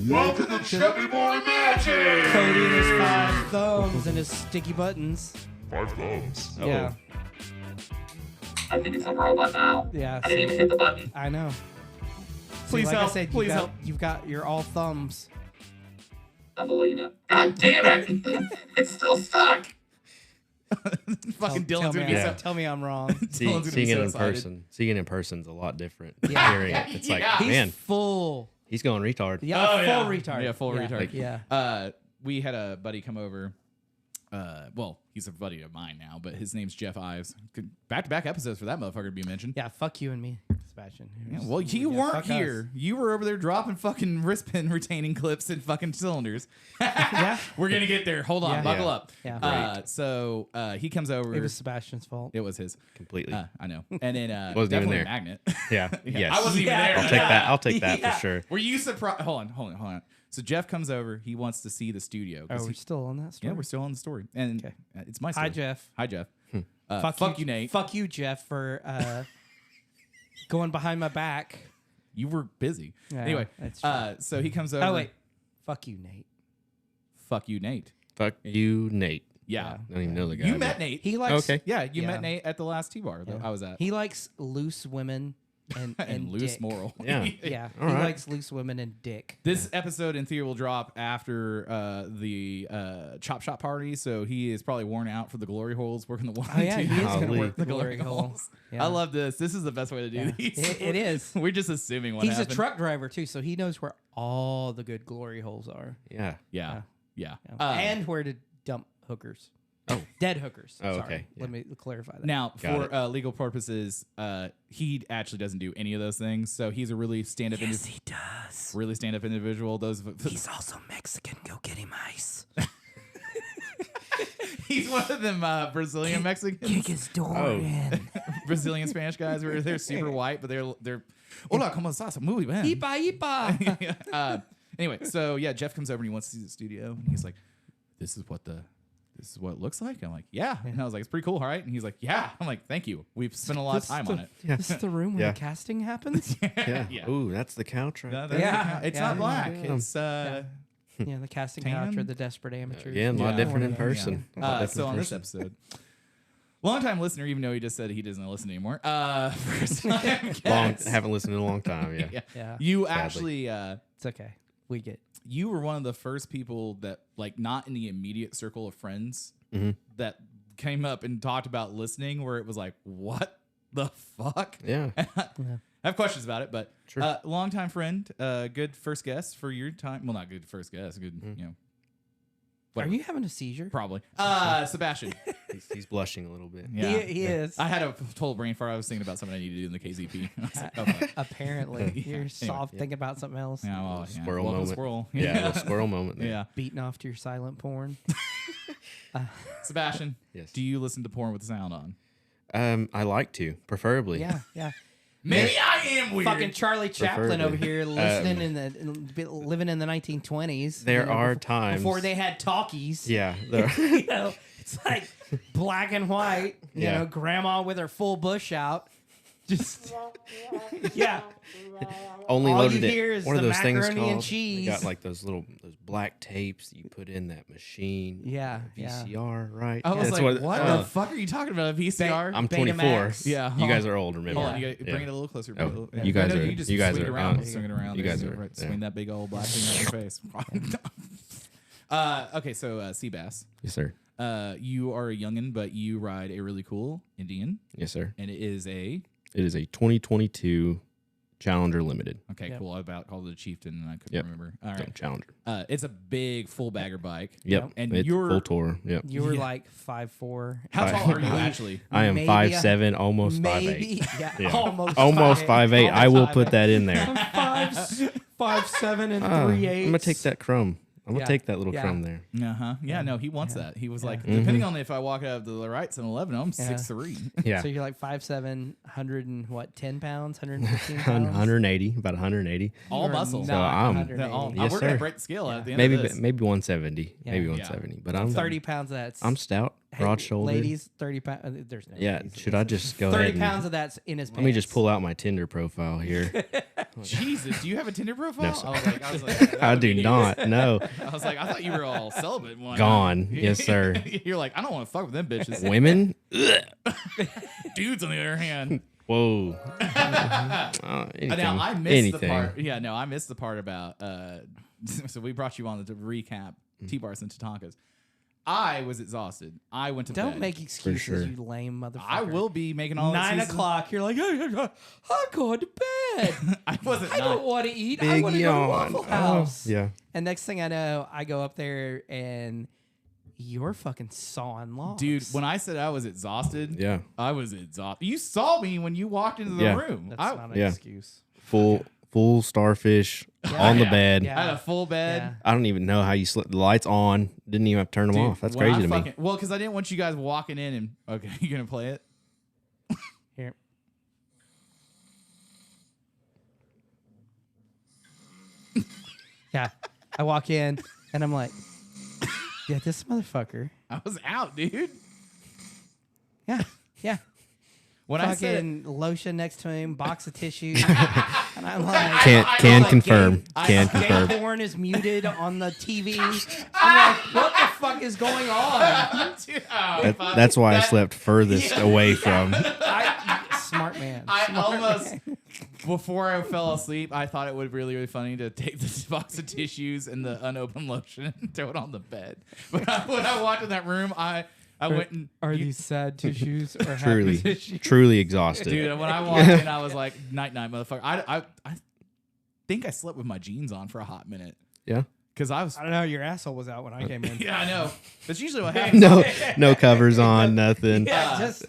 Welcome to Chubby Boy Magic! Cody and his 5 thumbs and his sticky buttons. 5 thumbs. Oh. Yeah. I think it's a robot now. Yeah. I didn't even hit the button. I know. Please like help. I said, Please help. You're all thumbs. Evelina. God damn it. It's still stuck. Fucking Dylan's gonna be Yeah. so. Tell me I'm wrong. Dylan's gonna be Seeing it so in excited. person. Seeing it in person's a lot different. Yeah. Hearing it, it's like, Yeah. man, He's full. he's going retard. Yeah, Oh, full yeah. retard. Yeah, full retard. Yeah. We had a buddy come over. Well, he's a buddy of mine now, but his name's Jeff Ives. Back-to-back episodes for that motherfucker to be mentioned. Yeah, fuck you and me, Sebastian. Yeah, well, you Yeah, weren't fuck here. us. You were over there dropping fucking wristpin retaining clips and fucking cylinders. Yeah. We're gonna get there. Hold on, Yeah. buckle Yeah. up. Yeah. So he comes over. It was Sebastian's fault. It was his. Completely. I know. And then Wasn't even definitely there. Magnet. Yeah. Yeah, Yes. I wasn't even Yeah. there. I'll take that. I'll take that Yeah. for sure. Were you surprised? Hold on. So Jeff comes over. He wants to see the studio. 'cause Are we still on that story? yeah, we're still on the story, and Okay. it's my story. Hi, Jeff. Hi, Jeff. Fuck you, Nate. Fuck you, Jeff, for going behind my back. You were busy. Yeah, Anyway, that's true. so he comes over. Oh wait, fuck you, Nate. Fuck you, Nate. Fuck you, Nate. Yeah. I don't even know the guy. You but- met Nate. He likes. Okay. Yeah, you Yeah. met Nate at the last T-bar that I was at. He likes loose women and and loose dick. moral. Yeah. Yeah, All he right. likes loose women and dick. This episode in theory will drop after the Chop Shop party, so he is probably worn out for the glory holes, working the one Oh yeah, and two. he is gonna Golly. work the glory hole. Yeah. I love this. This is the best way to do Yeah. these. It is. We're just assuming what He's happened. a truck driver too, so he knows where all the good glory holes are. Yeah. Yeah. Yeah. Uh, and where to dump hookers. Oh. Dead hookers. Oh, Sorry. okay. Let me clarify that. Now, Got for legal purposes, he actually doesn't do any of those things. So he's a really stand-up, he does. really stand-up individual. He's also Mexican. Go get him ice. He's one of them Brazilian Mexicans, Kick his door Oh. in. Brazilian Spanish guys, where they're super white, but they're. Hola, cómo estás? Muy bien. Ipa, ipa. Anyway, so yeah, Jeff comes over and he wants to see the studio, and he's like, "This is what it looks like." I'm like, "Yeah," and I was like, "It's pretty cool, all right?" And he's like, "Yeah." I'm like, "Thank you. We've spent a lot of time on it." Yeah. This is the room where Yeah. the casting happens? Yeah. Yeah. Ooh, that's the couch right No, there. that's it's Yeah. not black. Yeah. It's Yeah, the casting Tan? couch or the desperate amateurs. Yeah, a lot Yeah. different in Yeah. person. A lot different so in on this person. episode. Long-time listener, even though he just said he doesn't listen anymore. First-time Long, guest. haven't listened in a long time. Yeah. Yeah. Yeah. You Sadly. actually, It's okay. We get. you were one of the first people that, like, not in the immediate circle of friends that came up and talked about listening, where it was like, what the fuck? Yeah. I have questions about it, but Sure. longtime friend, good first guest for your time. Well, not good first guest, good, you know, Are whatever. you having a seizure? Probably. Sebastian. He's blushing a little bit. Yeah. He is. I had a total brain fart. I was thinking about something I need to do in the KZP. I was like, okay. Apparently. Yeah. You're soft thinking about something else. Yeah, well, yeah. Squirrel Welcome moment. Squirrel. Yeah, a little squirrel moment there. Yeah. Beating off to your silent porn. Sebastian, Yes. do you listen to porn with the sound on? I like to, preferably. Yeah, yeah. Maybe I am weird. Fucking Charlie Chaplin Preferably. over here listening living in the 1920s. There you know, are times before they had talkies. Yeah. There You know, it's like black and white. You Yeah. know, grandma with her full bush out. Just yeah. only All loaded you it. hear is What are the those things macaroni and called? cheese. They got like those black tapes that you put in that machine. Yeah, yeah. VCR, right? I was That's like, what uh, the fuck are you talking about? A VCR? I'm 24. Betamax. Yeah. You guys are old, remember? Hold on, you gotta Yeah. bring it a little closer. Oh, Yeah. you guys No, are- You just you guys swing it are- around. oh. Swing it around. You There guys go. are- Right, yeah. swing that big old black thing on your face. Okay, so Seabass, Yes, sir. you are a youngin, but you ride a really cool Indian, Yes, sir. and it is a It is a 2022 Challenger Limited. okay, Yep. cool. I about called it a Chieftain, and I couldn't Yep. remember. All No, right, Challenger. it's a big full bagger bike. Yep. And it's you're full tour. Yep. You were Yeah. like 5'4". How Five- tall are you actually? I am Maybe 5'7", almost 5'8". Maybe. Yeah. Yeah. Almost Almost 5'8". I will put that in there. 5'7" and Ah, 3/8. I'm gonna take that crumb. I'm gonna Yeah. take that little Yeah. crumb there. Uh-huh. Yeah, no, he wants that. He was like, Mhm. depending on if I walk out of the rights in 11, I'm Yeah. 6'3". Yeah. So you're like 5'7", 100 and what, 10 pounds, 115 pounds? 180, about 180. All You're muscle. So not I'm- 180. Yes, we're gonna sir. break the scale at the end Maybe of this. maybe 170. Yeah. Maybe Yeah. 170. But I'm 30 pounds of that's I'm stout. broad shouldered. Ladies, 30 pounds. There's no Yeah, ladies. should I just go 30 ahead and pounds of that's in his pants. let me just pull out my Tinder profile here? Jesus, do you have a Tinder profile? No, sir. I was like, that I would do be not. No, I was like, I thought you were all celibate. One. gone. Yes, sir. You're like, I don't want to fuck with them bitches. Women. Dudes, on the other hand. Whoa. Anything, Now I missed anything. the part. Yeah, no, I missed the part about. So we brought you on to recap Tbars and Tatankas. I was exhausted. I went to Don't bed. make excuses, sure. you lame motherfucker. I will be making all 9 excuses. o'clock. You're like, I'm going to bed. I wasn't. I don't want to eat. I Big want to go to yawn. Waffle House. Yeah. And next thing I know, I go up there and you're fucking sawing logs. Dude, when I said I was exhausted, Yeah. I was exhausted. You saw me when you walked into the Yeah. room. That's I, not an yeah. excuse. Full starfish on the Yeah. bed. Yeah. I had a full bed. Yeah. I don't even know how you slept. The lights on. Didn't even have to turn them Dude, off. That's when crazy I to me. fucking- Well, because I didn't want you guys walking in and okay, you gonna play it? Here. Yeah. I walk in and I'm like, yeah, this motherfucker. I was out, dude. Yeah. Yeah. When I said Fucking lotion next to him, box of tissues. And I'm like, Can like, confirm. Gay, Can gay confirm. porn is muted on the TV. I'm like, what the fuck is going on? Dude, oh, fuck. That's why I That- slept furthest away from. Smart man. I Smart almost man. before I fell asleep, I thought it would be really, really funny to take this box of tissues and the unopened lotion and throw it on the bed. But when I walked in that room, I went and Are these sad tissues or happy Truly, tissues? truly exhausted. dude. When I walked in, I was like, "Night, night, motherfucker." I think I slept with my jeans on for a hot minute Yeah. because I was. I don't know. Your asshole was out when I came in. Yeah, I know. That's usually what happens. No covers on, nothing. Yeah, just.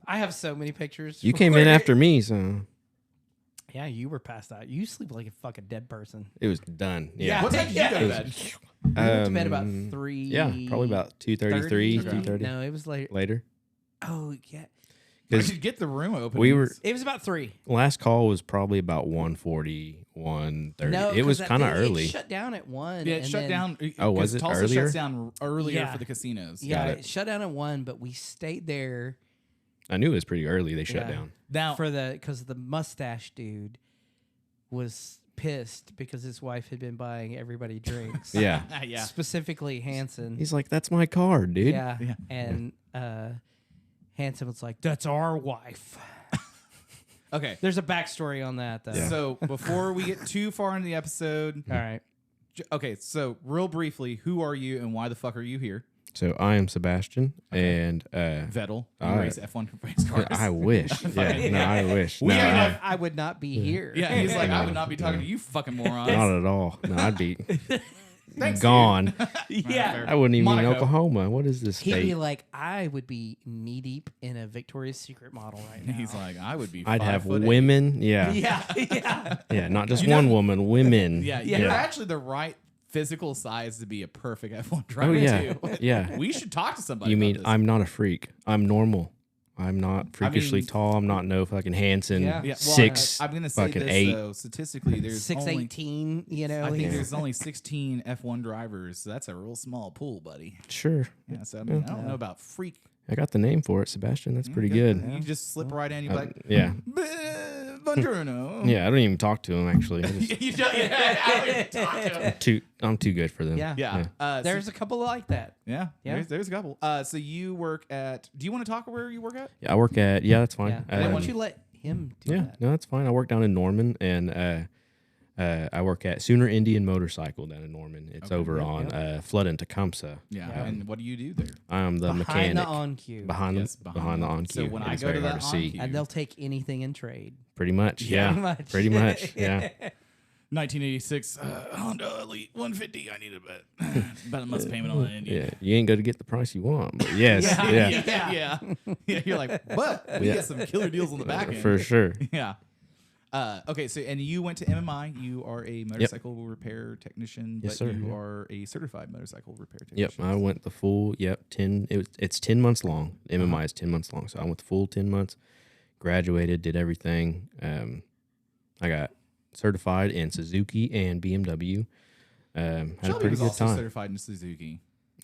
I have so many pictures. You came in after me, so Yeah, you were passed out. You sleep like a fucking dead person. it was done. Yeah. Yeah. What time did you go to bed? I went to bed about 3. Yeah, probably about 2:33, 2:30 No, it was late. later. Oh yeah, I Because could get the room open. we were it was about 3. last call was probably about 1:40, 1:30. No, it was 'cause kind of it early. shut down at 1. Yeah, it and shut then- down. Oh, was 'cause it Tulsa earlier? shuts down earlier Yeah. for the casinos. Yeah, Got it shut down at 1, but we stayed there I knew it was pretty early. They shut Yeah. down. Now, because the mustache dude was pissed because his wife had been buying everybody drinks. Yeah. yeah. Specifically Hanson. He's like, "That's my card, dude." Yeah. Yeah. And Hanson was like, "That's our wife." Okay. There's a backstory on that, though. So before we get too far into the episode, All right. okay. So real briefly, who are you and why the fuck are you here? So I am Sebastian, and Vettel, you I- race F1 race cars. I wish. Yeah, no, I wish. We No, have- I would not be here. Yeah, he's like, I would not be talking to you, fucking morons. not at all. No, I'd be Thanks, gone. yeah. I wouldn't even be in Monaco. Oklahoma. What is this He'd state? be like, I would be knee deep in a Victoria's Secret model right now. He's like, I would be. I'd have 5'8". women. Yeah. yeah, yeah. Yeah, not just You know- one woman, women. Yeah, you're actually the right physical size to be a perfect F1 driver Oh yeah. too. Yeah. We should talk to somebody. You about mean this. I'm not a freak. I'm normal. I'm not freakishly mean- tall. I'm not no fucking Hanson. Yeah. Yeah, well, Six. I'm gonna say fucking this 8. though. Statistically, there's only 6'18", you know. I think he's- there's only 16 F1 drivers, so that's a real small pool, buddy. Sure. Yeah, so I mean, I don't know about freak. I got the name for it, Sebastian. That's pretty good. You just slip right in. You're like, Yeah. Buongiorno. Yeah, I don't even talk to him actually. I just, You don't, yeah, I don't even talk to him. I'm too good for them. Yeah. Yeah. There's a couple like that. Yeah. Yeah. There's a couple. So you work at. Do you want to talk where you work at? Yeah, I work at. Yeah, that's fine. Yeah. Why don't you let him do Yeah, that? no, that's fine. I work down in Norman, and I work at Sooner Indian Motorcycle down in Norman. It's over on Flood and Tecumseh. Yeah. Yeah. And what do you do there? I'm the Behind mechanic the on cue. behind Yes, the behind the on So cue. when and I it's go to very hard that to see. on-cue- And they'll take anything in trade. Pretty much, yeah, Pretty much. pretty much, yeah. 1986 Honda Elite 150. I need about a month's payment on that Indian. Yeah, you ain't going to get the price you want, but yes, yeah, yeah. You're like, but we get some killer deals on the back end. for sure. Yeah. Okay. So, and you went to MMI. You are a motorcycle repair technician, Yes, but sir, you yeah. are a certified motorcycle repair Yep, technician. I went the full. Yep, 10. It's 10 months long. MMI is 10 months long, so I went the full 10 months. Graduated, did everything. I got certified in Suzuki and BMW. Had a Shelby pretty was good also time. certified in Suzuki.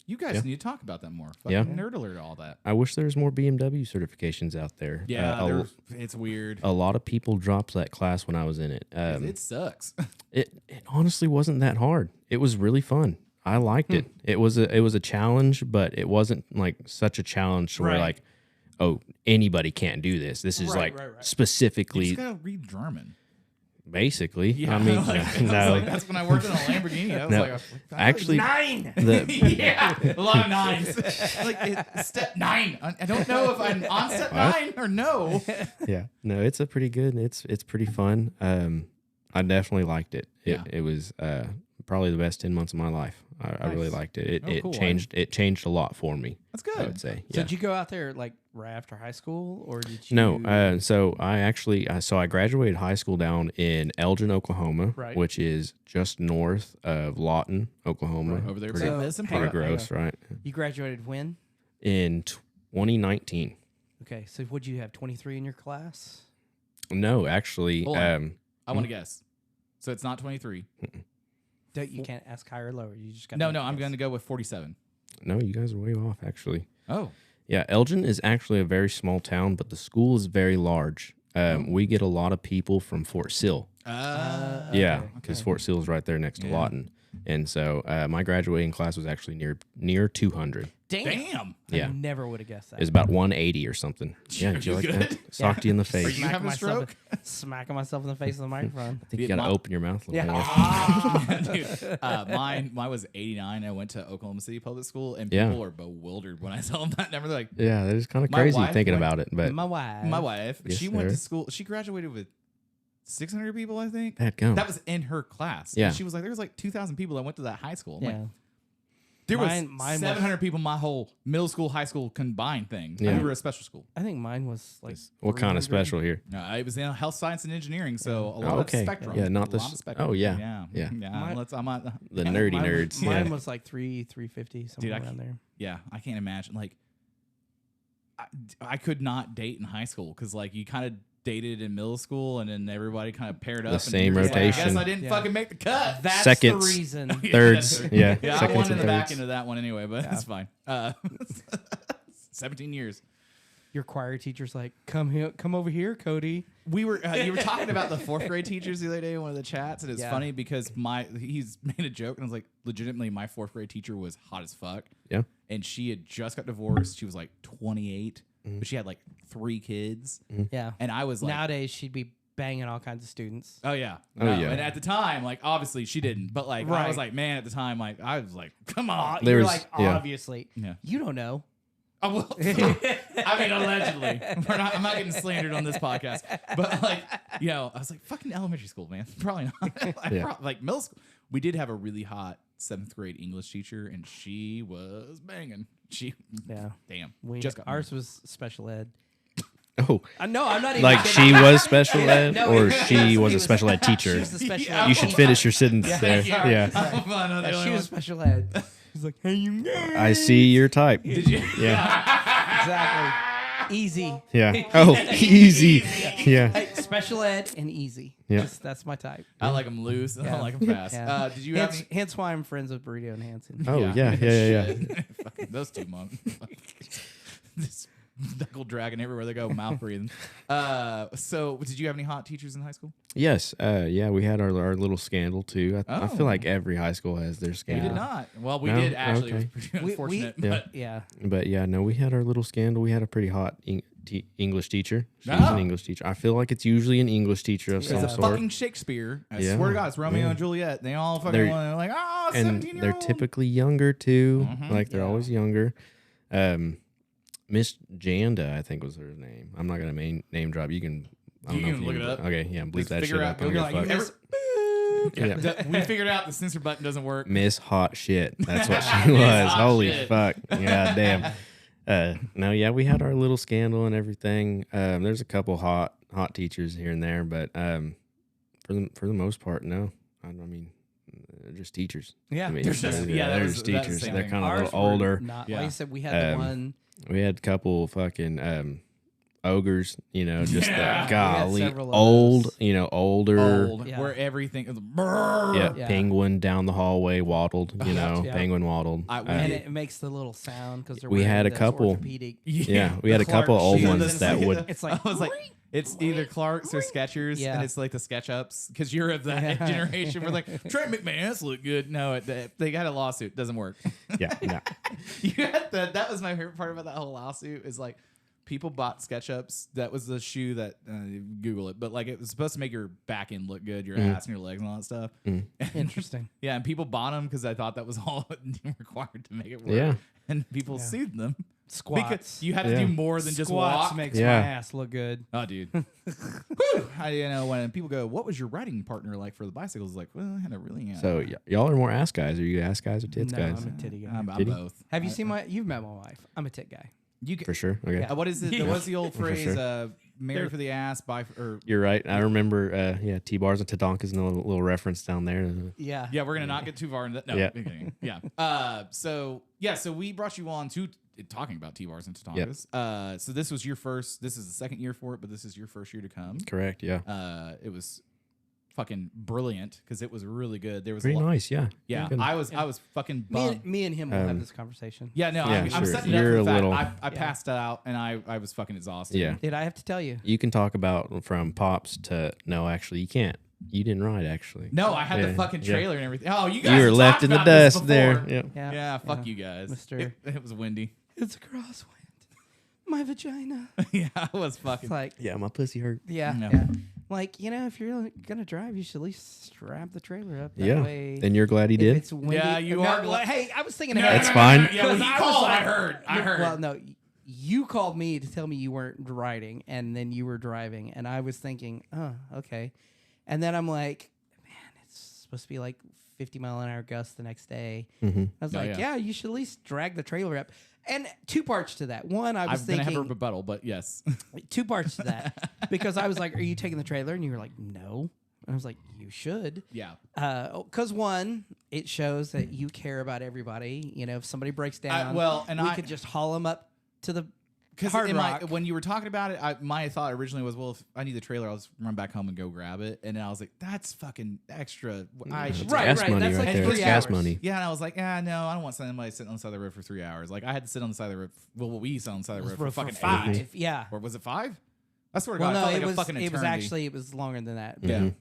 You guys Yeah. need to talk about that more. Yeah. Fucking nerd alert, all that. I wish there was more BMW certifications out there. It's weird. A lot of people dropped that class when I was in it. It sucks. It honestly wasn't that hard. It was really fun. I liked it. It was a challenge, but it wasn't like such a challenge to where like, oh, anybody can't do this. This is Right, like right. specifically, You just gotta read German. basically. Yeah, I mean, no. that's when I worked in a Lamborghini. I was No. like, Actually, 9. yeah, a lot of nines. Step 9. I don't know if I'm on step 9 or no. yeah, no, it's a pretty good. It's pretty fun. I definitely liked it. It was probably the best 10 months of my life. I really liked it. It cool. changed. It changed a lot for me. That's good. I would say. So Yeah. did you go out there like right after high school, or did you? No, so I actually, I graduated high school down in Elgin, Oklahoma, Right. which is just north of Lawton, Oklahoma. Over there, pretty, so Medicine pretty Park. gross, right? You graduated when? In 2019. Okay, so would you have 23 in your class? No, actually, Hold on. I want to guess. So it's not 23. You can't ask higher or lower. You just got. No, I'm going to go with 47. no, you guys are way off, actually. Oh. Yeah, Elgin is actually a very small town, but the school is very large. We get a lot of people from Fort Sill. Yeah, because Fort Sill is right there next to Lawton. And so my graduating class was actually near 200. Damn. Yeah. I never would have guessed that. It was about 180 or something. Yeah, did you like that? Socked you in the face. Are you having a stroke? Smacking myself in the face with the microphone. I think you got to open your mouth a little more. Dude, mine was 89. I went to Oklahoma City Public School, and Yeah. people are bewildered when I tell them that number. They're like, Yeah, that is kind of My crazy wife thinking went- about it. But My wife. my wife, Yes, she went to sir. school. She graduated with 600 people, I think. that go. That was in her class. Yeah. And she was like, there was like 2,000 people that went to that high school. I'm Yeah. like, there was Mine was- 700 people in my whole middle school, high school combined thing. Yeah. We were a special school. I think mine was like. What kind of 300. special here? It was in health science and engineering, so a lot okay. of spectrum. Yeah, not a this- lot of spectrum. oh, yeah. yeah. Mine- I'm on The nerdy Mine was- nerds. Mine Yeah. was like 350, somewhere around there. Yeah, I can't imagine. Like, I could not date in high school because like you kind of dated in middle school, and then everybody kind of paired up. same and you're just like, I rotation. guess I didn't fucking make the cut. That's Seconds. the reason. Thirds. Yeah, Yeah, I seconds wanted and the back thirds. end of that one anyway, but it's fine. 17 years. Your choir teacher's like, come here, come over here, Cody. We were you were talking about the 4th grade teachers the other day in one of the chats, and it's Yeah. funny because he's made a joke, and I was like, legitimately, my 4th grade teacher was hot as fuck. Yeah. And she had just got divorced. She was like 28, but she had like 3 kids. Yeah. And I was like, Nowadays, she'd be banging all kinds of students. oh yeah, Oh, yeah. And at the time, like obviously she didn't, but like I Right. was like, man, at the time, like I was like, come on. There You're was- like, yeah. obviously. Yeah. You don't know. Oh, well, I mean, allegedly. I'm not getting slandered on this podcast, but like, you know, I was like, fucking elementary school, man. Probably not. Yeah. Like middle school. We did have a really hot 7th grade English teacher, and she was banging. She, Yeah. damn, We, just got ours was special ed. Oh, No, I'm not even like kidding. she was special ed, No, or it she was he a special ed She teacher. was the special Yeah. ed. You should finish your sentence there. Yeah. She was special ed. He's like, hey, you know. I see your type. Did you? Yeah. Exactly. Easy. Yeah. Oh, easy. Yeah. Hey, special ed and easy. Yeah. That's my type. I like them loose. I don't like them fast. Yeah. Did you have hence, any? hence why I'm friends with Burrito and Hanson. Oh, yeah. Yeah. Fucking those two monks. This knuckle dragging everywhere they go, mouth breathing. So, did you have any hot teachers in high school? Yes. Yeah. We had our little scandal too. I Oh. feel like every high school has their We scandal. did not. Well, we No? did actually. Okay. It was pretty We- unfortunate. Yeah. but Yeah. But yeah, no, we had our little scandal. We had a pretty hot English teacher. She's Oh. an English teacher. I feel like it's usually an English teacher of It's some it's a sort. fucking Shakespeare. I Yeah. swear to God, it's Romeo Yeah. and Juliet. They all fucking They're- want to like, oh, And 17-year-old. they're typically younger too. Like they're Yeah. always younger. Miss Janda, I think was her name. I'm not gonna name drop. You can. I don't You know can if look it up. Okay, yeah, bleep Just that figure shit out- up. I don't you're give a like, fuck. Yeah. We figured out the censor button doesn't work. Miss Hot Shit. That's what she Miss was. Hot Holy Shit. fuck. Yeah, damn. No, yeah, we had our little scandal and everything. There's a couple hot teachers here and there, but for the most part, no. I mean, they're just teachers. Yeah. I mean, They're just- they're, yeah, that they're was- just that's the teachers. same They're thing. kind of a Ours little were older. Not, Yeah. Like I said, we had the one. We had a couple fucking ogres, just Yeah. the golly several of old, those. older. Old, Yeah. where everything is brrr. Yeah, Yeah. penguin down the hallway waddled, Yeah. penguin waddled. We And did- it makes the little sound because We had a couple. Orthopedic. Yeah, we had the a couple Clark old shoes. ones It's that like- would- It's like I was like, it's either Clarks or Skechers, Yeah. and it's like the SketchUps because you're of that Yeah. generation. We're like, Trey McMahon's look good. No, they got a lawsuit. Doesn't work. Yeah, yeah. You had that was my favorite part about that whole lawsuit is like people bought SketchUps. That was the shoe that Google it, but like it was supposed to make your back end look good, your ass and your legs and all that stuff. Interesting. Yeah, and people bought them because I thought that was all required to make it work. Yeah. And people sued them. Squats. Because you had to Yeah. do more than just Squats walk. makes Yeah. my ass look good. Oh, dude. Whew. When people go, what was your riding partner like for the bicycles? Like, well, I had a really... So y'all are more ass guys. Are you ass guys or tits No, guys? I'm a titty guy. I'm Titty? both. Have you seen you've met my wife. I'm a tit guy. You can, For sure. Okay. Yeah. what is it? Yeah. What's the old For phrase? sure. Married for the ass, buy for... Or, You're right. I remember, Tbars and Tatankas and a little reference down there. Yeah. yeah, we're going to not get too far into that. No. Yeah. Okay. Yeah. So we brought you on to talking about Tbars and Tatankas. So this is the second year for it, but this is your first year to come. Correct. Yeah. It was fucking brilliant because it was really good. There was Pretty a lot, nice. Yeah. Yeah, Good. I was fucking bummed. Me and him will have this conversation. Yeah, no, Yeah, I'm sure. setting it up You're for a the fact little- I passed out and I was fucking exhausted. Yeah. Did I have to tell you? You can talk about from pops to no. Actually, you can't. You didn't ride. Actually. No, I had the Yeah, fucking yeah. trailer and everything. Oh, you guys You were have left talked in the about this dust there. before. Yeah. Yeah. Yeah, fuck you guys. Mister. It was windy. It's a crosswind. My vagina. Yeah, I was fucking. It's like, Yeah, my pussy hurt. yeah. No. Yeah. Like, if you're gonna drive, you should at least strap the trailer up. That Yeah. way, And you're glad he if did. it's windy, Yeah, you no, are well, hey, I was thinking. No, ahead. That's fine. Yeah, when he I was called, like- I heard. Well, no, you called me to tell me you weren't riding, and then you were driving, and I was thinking, oh, okay. And then I'm like, man, it's supposed to be like 50-mile-an-hour gusts the next day. Mm-hmm. I was Oh, like, yeah. yeah, you should at least drag the trailer up. And two parts to that. One, I was I'm gonna have a thinking rebuttal, but yes. two parts to that because I was like, are you taking the trailer? And you were like, no. And I was like, you should. Yeah. Because one, it shows that you care about everybody. If somebody breaks down, we could just haul them up to the Hard Rock. When you were talking about it, my thought originally was, well, if I need the trailer, I'll just run back home and go grab it. And then I was like, that's fucking extra. I should Right, gas right, money that's right like there. 3 That's gas hours. money. Yeah, and I was like, no, I don't want somebody sitting on the side of the road for 3 hours. Like I had to sit on the side of the road. Well, we used to sit on the side of the road for fucking 5. 8. Yeah. Or was it 5? I swear to Well, God, no, I felt like it a was. fucking It was eternity. actually. It was longer than that. Yeah. Mhm.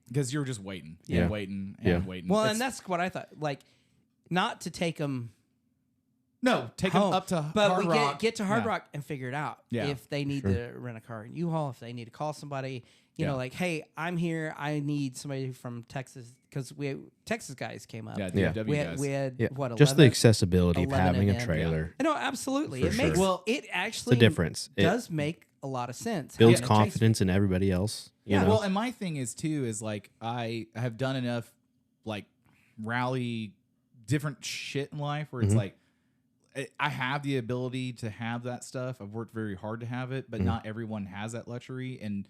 Because you were just waiting Yeah. and waiting and Yeah. waiting. Well, It's- and that's what I thought. Like, not to take them. no, take them home, up to but Hard we Rock. get to Hard Yeah. Rock and figure it out. Yeah. If they need Sure. to rent a car in U-Haul, if they need to call somebody, you Yeah. know, like, hey, I'm here. I need somebody from Texas because Texas guys came up. Yeah, Yeah. DFW we guys. had Yeah. what? Just the 11? accessibility of 11 having of a them. trailer. No, absolutely. For It makes sure. it It's actually a difference. It does make a lot of sense. builds Having a confidence in everybody else. You Yeah, know? well, and my thing is too is like I have done enough like rally different shit in life where it's Mhm. like I have the ability to have that stuff. I've worked very hard to have it, but Mhm. not everyone has that luxury. And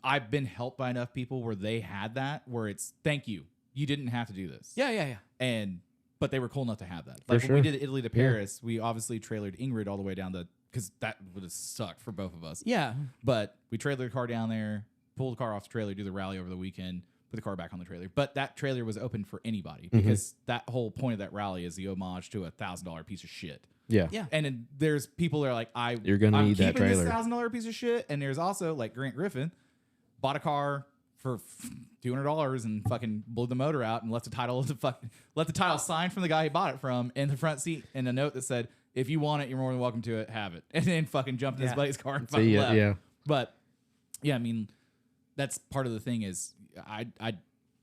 I've been helped by enough people where they had that, where it's thank you, you didn't have to do this. Yeah. And but they were cool enough to have that. For Like when we sure. did Italy to Paris, we obviously trailered Ingrid all the way down to because that would have sucked for both of us. Yeah. But we trailered the car down there, pulled the car off the trailer, do the rally over the weekend, put the car back on the trailer. But that trailer was open for anybody because that whole point of that rally is the homage to a $1,000 piece of shit. yeah. Yeah. And then there's people that are like, You're gonna I'm need that keeping this trailer. $1,000 piece of shit. And there's also like Grant Griffin bought a car for $200 and fucking blew the motor out and left the title signed from the guy he bought it from in the front seat and a note that said, if you want it, you're more than welcome to it, have it. And then fucking jumped in his Yeah. buddy's car and So, fucking yeah, left. yeah. But yeah, I mean, that's part of the thing is I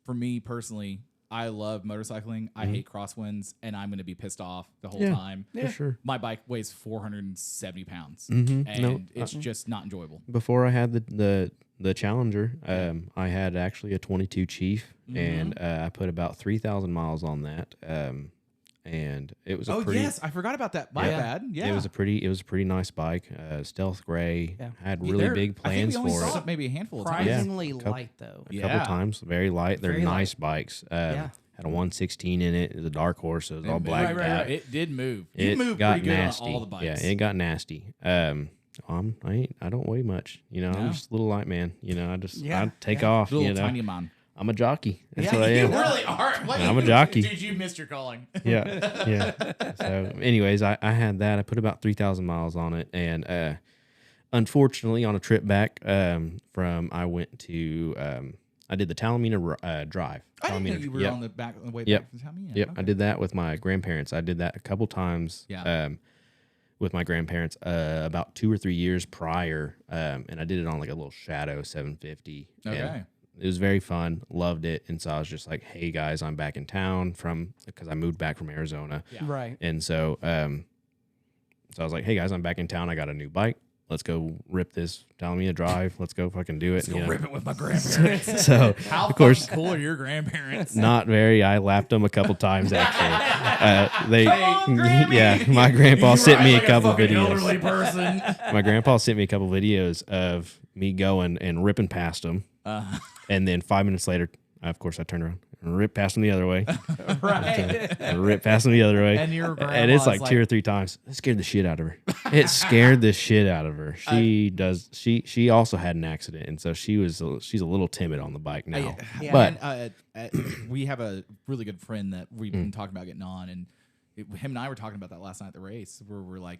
for me personally, I love motorcycling. I hate crosswinds and I'm going to be pissed off the whole Yeah. time. For sure. My bike weighs 470 pounds Mhm. and No, it's just not enjoyable. Before I had the Challenger, I had actually a 22 Chief, Mm-hmm. and I put about 3,000 miles on that. And it was a pretty. yes, I forgot about that. My Yeah. bad. Yeah, It was a pretty nice bike, stealth gray. Yeah. Had Yeah, really there- big I think plans we only for saw it. it maybe a handful of times. Surprisingly Couple- light though. A Yeah. couple times, very light. They're Very light. nice bikes. Yeah. Had a 116 in it. It was a dark horse. So it was all Right, blacked right, out. right. It did move. It You moved got pretty good nasty. on all the bikes. Yeah, it got nasty. I don't weigh much. I'm just a little light man. I take Yeah. off. Little tiny man. I'm a jockey. That's Yeah, what I You am. really are. I'm a jockey. Dude, you missed your calling. Yeah. So, anyways, I had that. I put about 3,000 miles on it, and unfortunately, on a trip back I went to I did the Talamina Drive. I didn't know Talamina- you were yep. on the way Yep. back from Talamina. Yep, Okay. I did that with my grandparents. I did that a couple times. Yeah. With my grandparents about 2 or 3 years prior, and I did it on like a little Shadow 750. Okay. And it was very fun. Loved it, and so I was just like, "Hey guys, I'm back in town because I moved back from Arizona." Yeah. Right. And so, so I was like, "Hey guys, I'm back in town. I got a new bike. Let's go rip this Talamina Drive. Let's go fucking do it." Let's go rip it with my grandparents. So, How of course, fucking cool are your grandparents? not very. I lapped them a couple times actually. Yeah, my grandpa sent me a couple videos. Person. My grandpa sent me a couple videos of me going and ripping past them, and then 5 minutes later, of course, I turned around and ripped past them the other way. Right. And ripped past them the other way. And your and it's grandma's like 2 or 3 times. It scared the shit out of her. It scared the shit out of her. She also had an accident, and so she's a little timid on the bike now. Yeah. But we have a really good friend that we've been talking about getting on, and him and I were talking about that last night at the race, where we're like,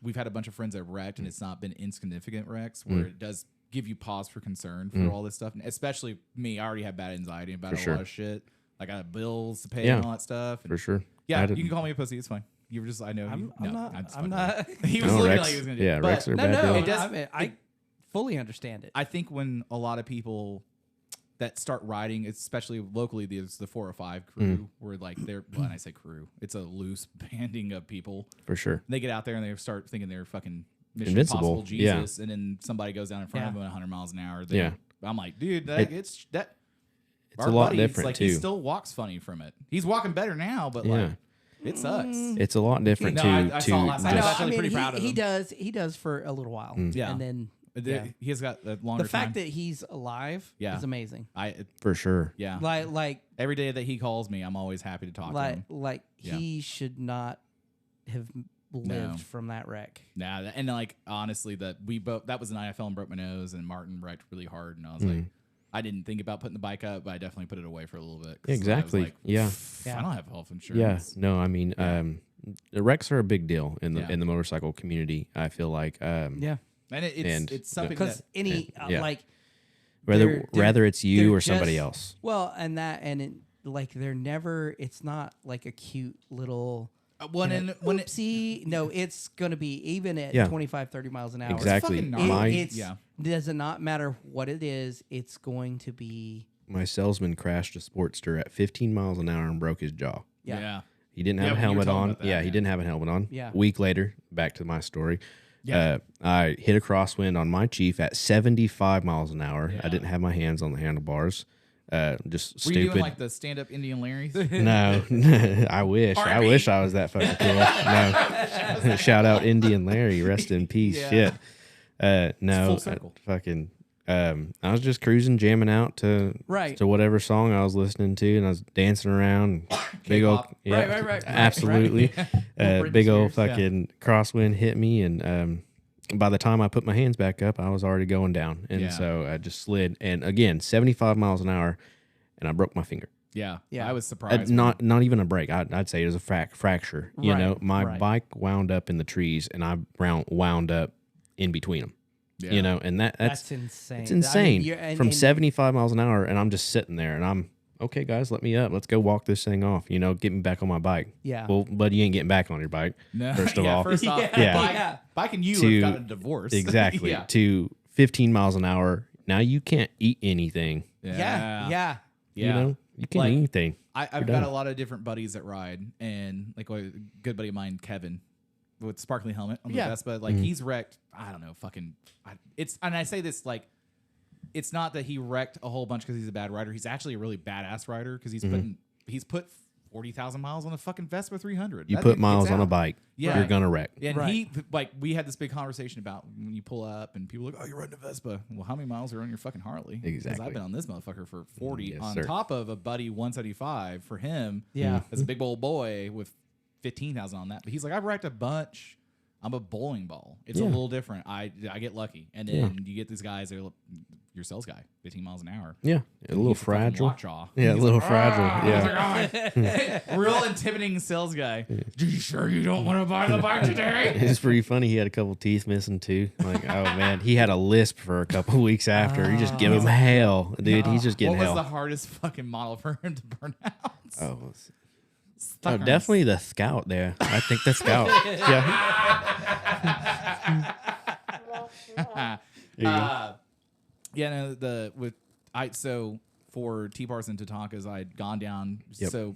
we've had a bunch of friends that wrecked, and it's not been insignificant wrecks, where it does give you pause for concern for all this stuff, and especially me. I already have bad anxiety about a lot of shit. Like I have bills to pay and all that stuff. And for sure. yeah, you can call me a pussy. It's fine. You were just, I know. I'm not. I'm not. He was No, looking Rex, like he was going to do yeah, it. Rex But are No, bad no. deal. I mean, I fully understand it. I think when a lot of people that start riding, especially locally, there's the 405 crew, where like when I say crew, it's a loose banding of people. For sure. They get out there and they start thinking they're fucking Mission Invincible, Impossible Jesus, and then somebody goes down in front of them at 100 miles an hour. I'm like, dude, It's our a lot buddy, different like, too. He still walks funny from it. He's walking better now, but like it sucks. It's a lot different No, too. I saw it last night. I know. I'm just- actually pretty proud of he him. does. He does for a little while. Yeah. And then He has got a longer the fact time. that he's alive Yeah. is amazing. for sure. Yeah. Like Every day that he calls me, I'm always happy to talk to him. Yeah. He should not have lived from that wreck. Nah, and like honestly, that was the night I fell and broke my nose, and Martin wrecked really hard, and I was like, I didn't think about putting the bike up, but I definitely put it away for a little bit. 'Cause Exactly. I was like, Yeah. I don't have health Yeah. insurance. No, I mean, the wrecks are a big deal in the Yeah. in the motorcycle community. I feel like, Yeah. And it's something Because that any yeah. like rather it's you they're or somebody just- else. Well, they're never. It's not like a cute little. Oopsie. No, it's going to be even at Yeah. 25, 30 miles an hour. Exactly. fucking My It's does not matter what it is. It's going to be. my salesman crashed a Sportster at 15 miles an hour and broke his jaw. yeah. He didn't have Yeah, a when you were helmet talking on. about that, Yeah, he yeah. didn't have a helmet on. Yeah. A week later, back to my story. Yeah. I hit a crosswind on my Chief at 75 miles an hour. Yeah. I didn't have my hands on the handlebars. Just Were stupid. you doing like the stand-up Indian Larry's? No, I wish. I wish I was that fucking cool. No, shout out Indian Larry, rest in peace. Yeah. Shit. No, full circle. I was just cruising, jamming out to whatever song I was listening to, and I was dancing around. Big old, K-pop. yeah, Right. absolutely. Britney Big old Spears. fucking crosswind hit me, and by the time I put my hands back up, I was already going down, and so I just slid. And again, 75 miles an hour, and I broke my finger. Yeah. Yeah. I was surprised. Not even a break. I'd say it was a fracture. You Right, know, my right. bike wound up in the trees, and I wound up in between them. Yeah. You know, and that's insane. it's insane. From and 75 miles an hour, and I'm just sitting there, and I'm okay, guys, let me up. Let's go walk this thing off. You know, get me back on my bike. Yeah. Well, but you ain't getting back on your bike. No. First of all. First off, Yeah. Bike and you To- have got a divorce. Exactly. yeah. To 15 miles an hour. Now you can't eat anything. Yeah. You know, you can't Like, eat anything. I've You're got done. a lot of different buddies that ride, and like a good buddy of mine, Kevin, with sparkly helmet on the Yeah. Vespa. Like he's wrecked. I don't know, it's. And I say this like, it's not that he wrecked a whole bunch because he's a bad rider. He's actually a really badass rider because he's put 40,000 miles on a fucking Vespa 300. You That put dude miles gets on a out. bike, Yeah. you're gonna wreck. And Right. we had this big conversation about when you pull up and people are like, oh, you're riding a Vespa. Well, how many miles are on your fucking Harley? Because Exactly. I've been on this motherfucker for 40 Yes, on sir. top of a buddy 175 for him. Yeah. As a big old boy with 15,000 on that. But he's like, I've wrecked a bunch. I'm a bowling ball. It's a Yeah. little different. I get lucky, and then you get these guys. They're your sales guy, 15 miles an hour. Yeah, a little He's the fucking fragile. lockjaw. Yeah, a He's little like, fragile. Yeah. real intimidating sales guy. You sure you don't want to buy the bike today? It's pretty funny. He had a couple teeth missing too. Like, oh man, he had a lisp for a couple weeks after. You just give him hell, dude. He's just getting What was hell. the hardest fucking model for him to burn out? Oh, Stuck on definitely the Scout there. I think the Scout. Yeah. Yeah, no, so for Tbars and Tatankas, I'd gone down. Yep. So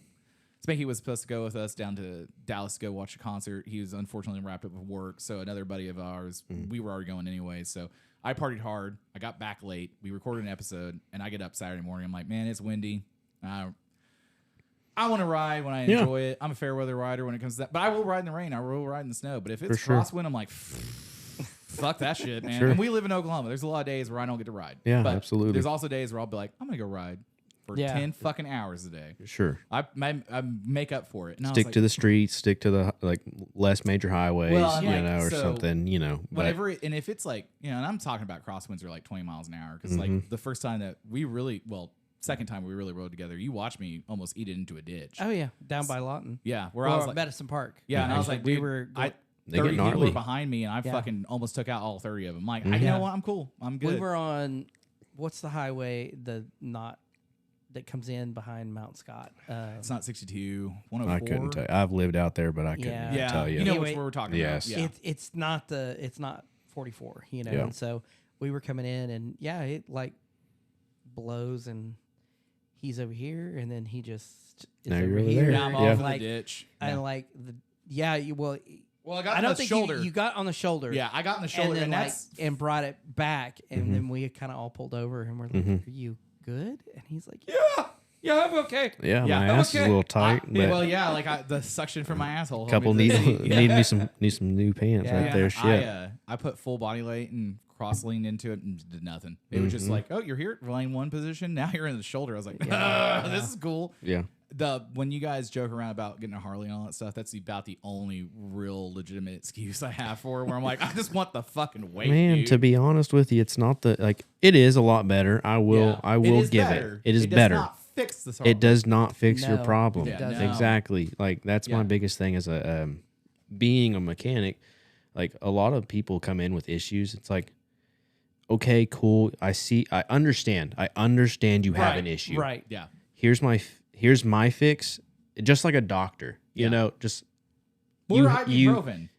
Spanky was supposed to go with us down to Dallas to go watch a concert. He was unfortunately wrapped up with work. So another buddy of ours, we were already going anyway. So I partied hard. I got back late. We recorded an episode, and I get up Saturday morning. I'm like, man, it's windy. I want to ride when I enjoy it. I'm a fair weather rider when it comes to that. But I will ride in the rain. I will ride in the snow. But if it's sure. crosswind, I'm like, fuck that shit, man. Sure. And we live in Oklahoma. There's a lot of days where I don't get to ride. Yeah, but absolutely. There's also days where I'll be like, I'm going to go ride for Yeah. 10 fucking hours a day. Sure. I make up for it. And I was Stick like, to the streets. Stick to the less major highways. Well, I'm you like, know, or so something. You know, but whenever and if it's like, and I'm talking about crosswinds are like 20 miles an hour because Mm-hmm. like the first time that second time we really rode together, you watched me almost eat it into a ditch. Oh yeah, down by Lawton. Yeah, where Or I was like, Medicine Park. yeah, and I was like, we dude, were. They get 30 people gnarly. were behind me, and I Yeah. fucking almost took out all 30 of them. Like, Mm-hmm. you know Yeah. what? I'm cool. I'm good. We were on. What's the highway? That comes in behind Mount Scott. It's not 62, I 104. couldn't tell you. I've lived out there, but I couldn't Yeah. Yeah, tell you. you know Anyway, which one we're talking Yes. about. Yeah. It's not 44. You know, Yeah. and so we were coming in, and yeah, it like blows, and he's over here, and then he just is Now over you're over here. there. Now I'm Yeah. off in Like, the ditch. and like the well, Well, I got I on don't the think shoulder. you got on the shoulder. Yeah, I got on the shoulder, and and, then that's and brought it back, and Mm-hmm. then we kind of all pulled over, and we're like, Mhm. "Are you good?" And he's like, "Yeah, I'm okay." Yeah, Yeah, my I'm ass is a okay. little tight, but well, yeah, like the suction from my asshole. couple need need me some new pants Yeah. right there. Shit. I put full body weight and cross leaned into it and did nothing. It was Mm-hmm. just like, oh, you're here, lane one position. Now you're in the shoulder. I was like, this is cool. Yeah. When you guys joke around about getting a Harley and all that stuff, that's about the only real legitimate excuse I have for it, where I'm like, I just want the fucking weight. Man, dude. to be honest with you, it's not the like it is a lot better. I will Yeah. will is give better. it. It is does better. Not fix this. It does not fix your No, problem. it doesn't. No. Exactly. Like that's Yeah. my biggest thing as a being a mechanic. Like a lot of people come in with issues. It's like, okay, cool. I understand you have an issue. Right. Yeah. Here's my fix. Just like a doctor, you Yeah. know, just Or ibuprofen.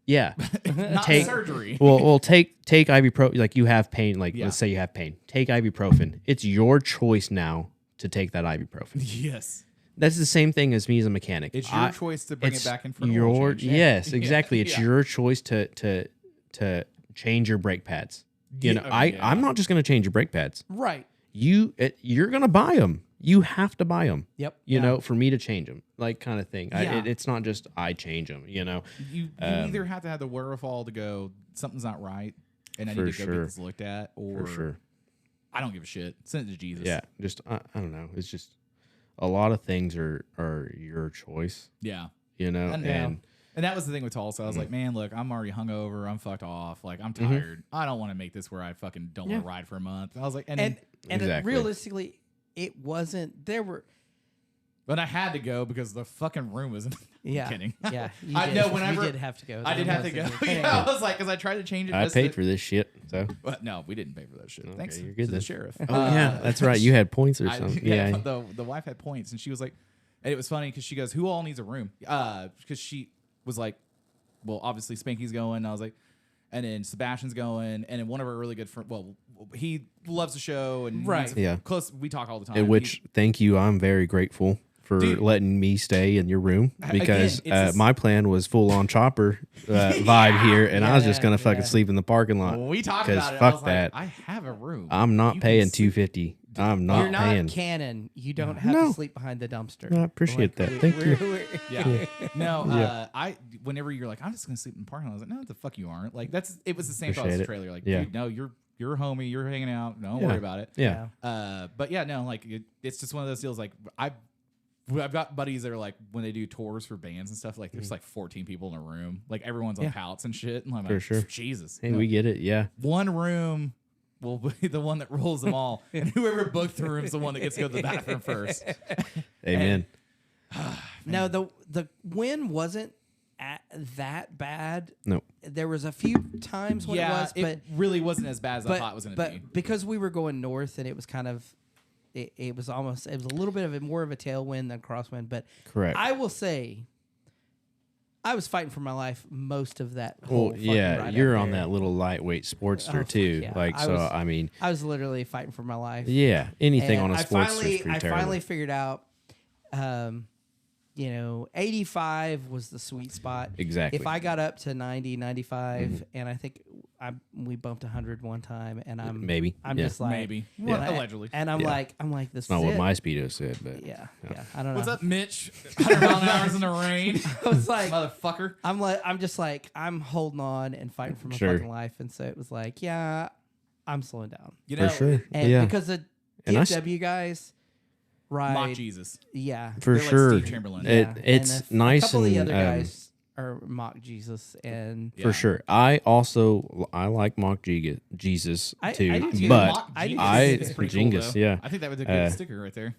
yeah. Not Take- surgery. well, take ibuprofen. Like you have pain. Like Yeah. let's say you have pain. Take ibuprofen. It's your choice now to take that ibuprofen. Yes. That's the same thing as me as a mechanic. It's your choice to bring it it's back in for an oil your change. yes, Yeah. exactly. It's Yeah. your choice to change your brake pads. You know, Yeah, yeah. I'm not just going to change your brake pads. Right. You're going to buy them. You have to buy them. Yep. You know, for me to change them, like kind of thing. Yeah. It's not just I change them. You know, You either have to have the wherewithal to go, something's not right, and I For need to go sure. get this looked at, or for sure. I don't give a shit. Send it to Jesus. Yeah, just I don't know. It's just a lot of things are your choice. Yeah. You know, And that was the thing with Tulsa. I was like, man, look, I'm already hungover. I'm fucked off. Like, I'm tired. I don't want to make this where I fucking don't want to ride for a month. I was like, And Exactly. realistically, it wasn't. There were. but I had to go because the fucking room was. Yeah. I'm kidding. Yeah. You I did. know whenever You did have to go. I did have to go. Yeah, I was like, because I tried to change it. I just paid to- for this shit. So Well, no, we didn't pay for that shit. Thanks you're good to the then. sheriff. oh yeah, that's right. You had points or I- something. yeah, Yeah. the wife had points, and she was like, and it was funny because she goes, "Who all needs a room?" Because she was like, "Well, obviously Spanky's going." And I was like, and then Sebastian's going, and then one of our really good friends. Well, he loves the show, and Right. he's Yeah. close. We talk all the time. In which, thank you. I'm very grateful for Dude. letting me stay in your room because it's a- my plan was full on chopper vibe here, and I was just gonna fucking sleep in the parking lot. When we talked 'cause about it, I fuck was that. like, I have a room. I'm not You paying can sleep- $250. I'm not You're not paying. canon. You don't have No. to sleep behind the dumpster. I appreciate that. Thank you. Yeah. No, whenever you're like, I'm just gonna sleep in the parking lot, I was like, no, the fuck you aren't. Like it was the same thought as Appreciate the it. trailer. Like, Yeah. dude, no, you're a homie, you're hanging out, don't Yeah. worry about it. Yeah. But yeah, no, like it's just one of those deals. Like I've got buddies that are like when they do tours for bands and stuff. Like there's like 14 people in a room. Like everyone's on pallets and shit. And I'm For like, sure. Jesus. Hey, we get it. Yeah. One room will be the one that rolls them all, and whoever booked the room is the one that gets to go to the bathroom first. Amen. No, the wind wasn't that bad. No. There was a few times when it was, but it really wasn't as bad as I thought it was going to be. But because we were going north and it was kind of, it was a little bit of more of a tailwind than crosswind. But Correct. I will say, I was fighting for my life most of that. Well, Whole fucking yeah, ride you're out on there. that little lightweight Sportster Oh, too. yeah. Like, I mean, I was literally fighting for my life. yeah, anything And on a Sportster is pretty I terrible. finally figured out, 85 was the sweet spot. Exactly. If I got up to 90, 95, and I think we bumped 100 one time, and I'm Yeah. just like Maybe. and Well, I- allegedly. and I'm Yeah. like this It's not is what it. my speedo said, but yeah. I don't know. What's up, Mitch? 100 mile an hour in the rain. I was like, Motherfucker. I'm holding on and fighting for my Sure. fucking life, and so it was like, yeah, I'm slowing down, You for know, sure. and Yeah, because the And I s- DFW guys ride, mock Jesus. yeah, for They're like sure. Steve Chamberlain. yeah. It's And nice A couple and of the other guys are mock Jesus, and for sure. I like mock Jesus I too, do too. but Mock I do Jesus I is pretty cool, Genghis, though. yeah. I think that was a good sticker right there.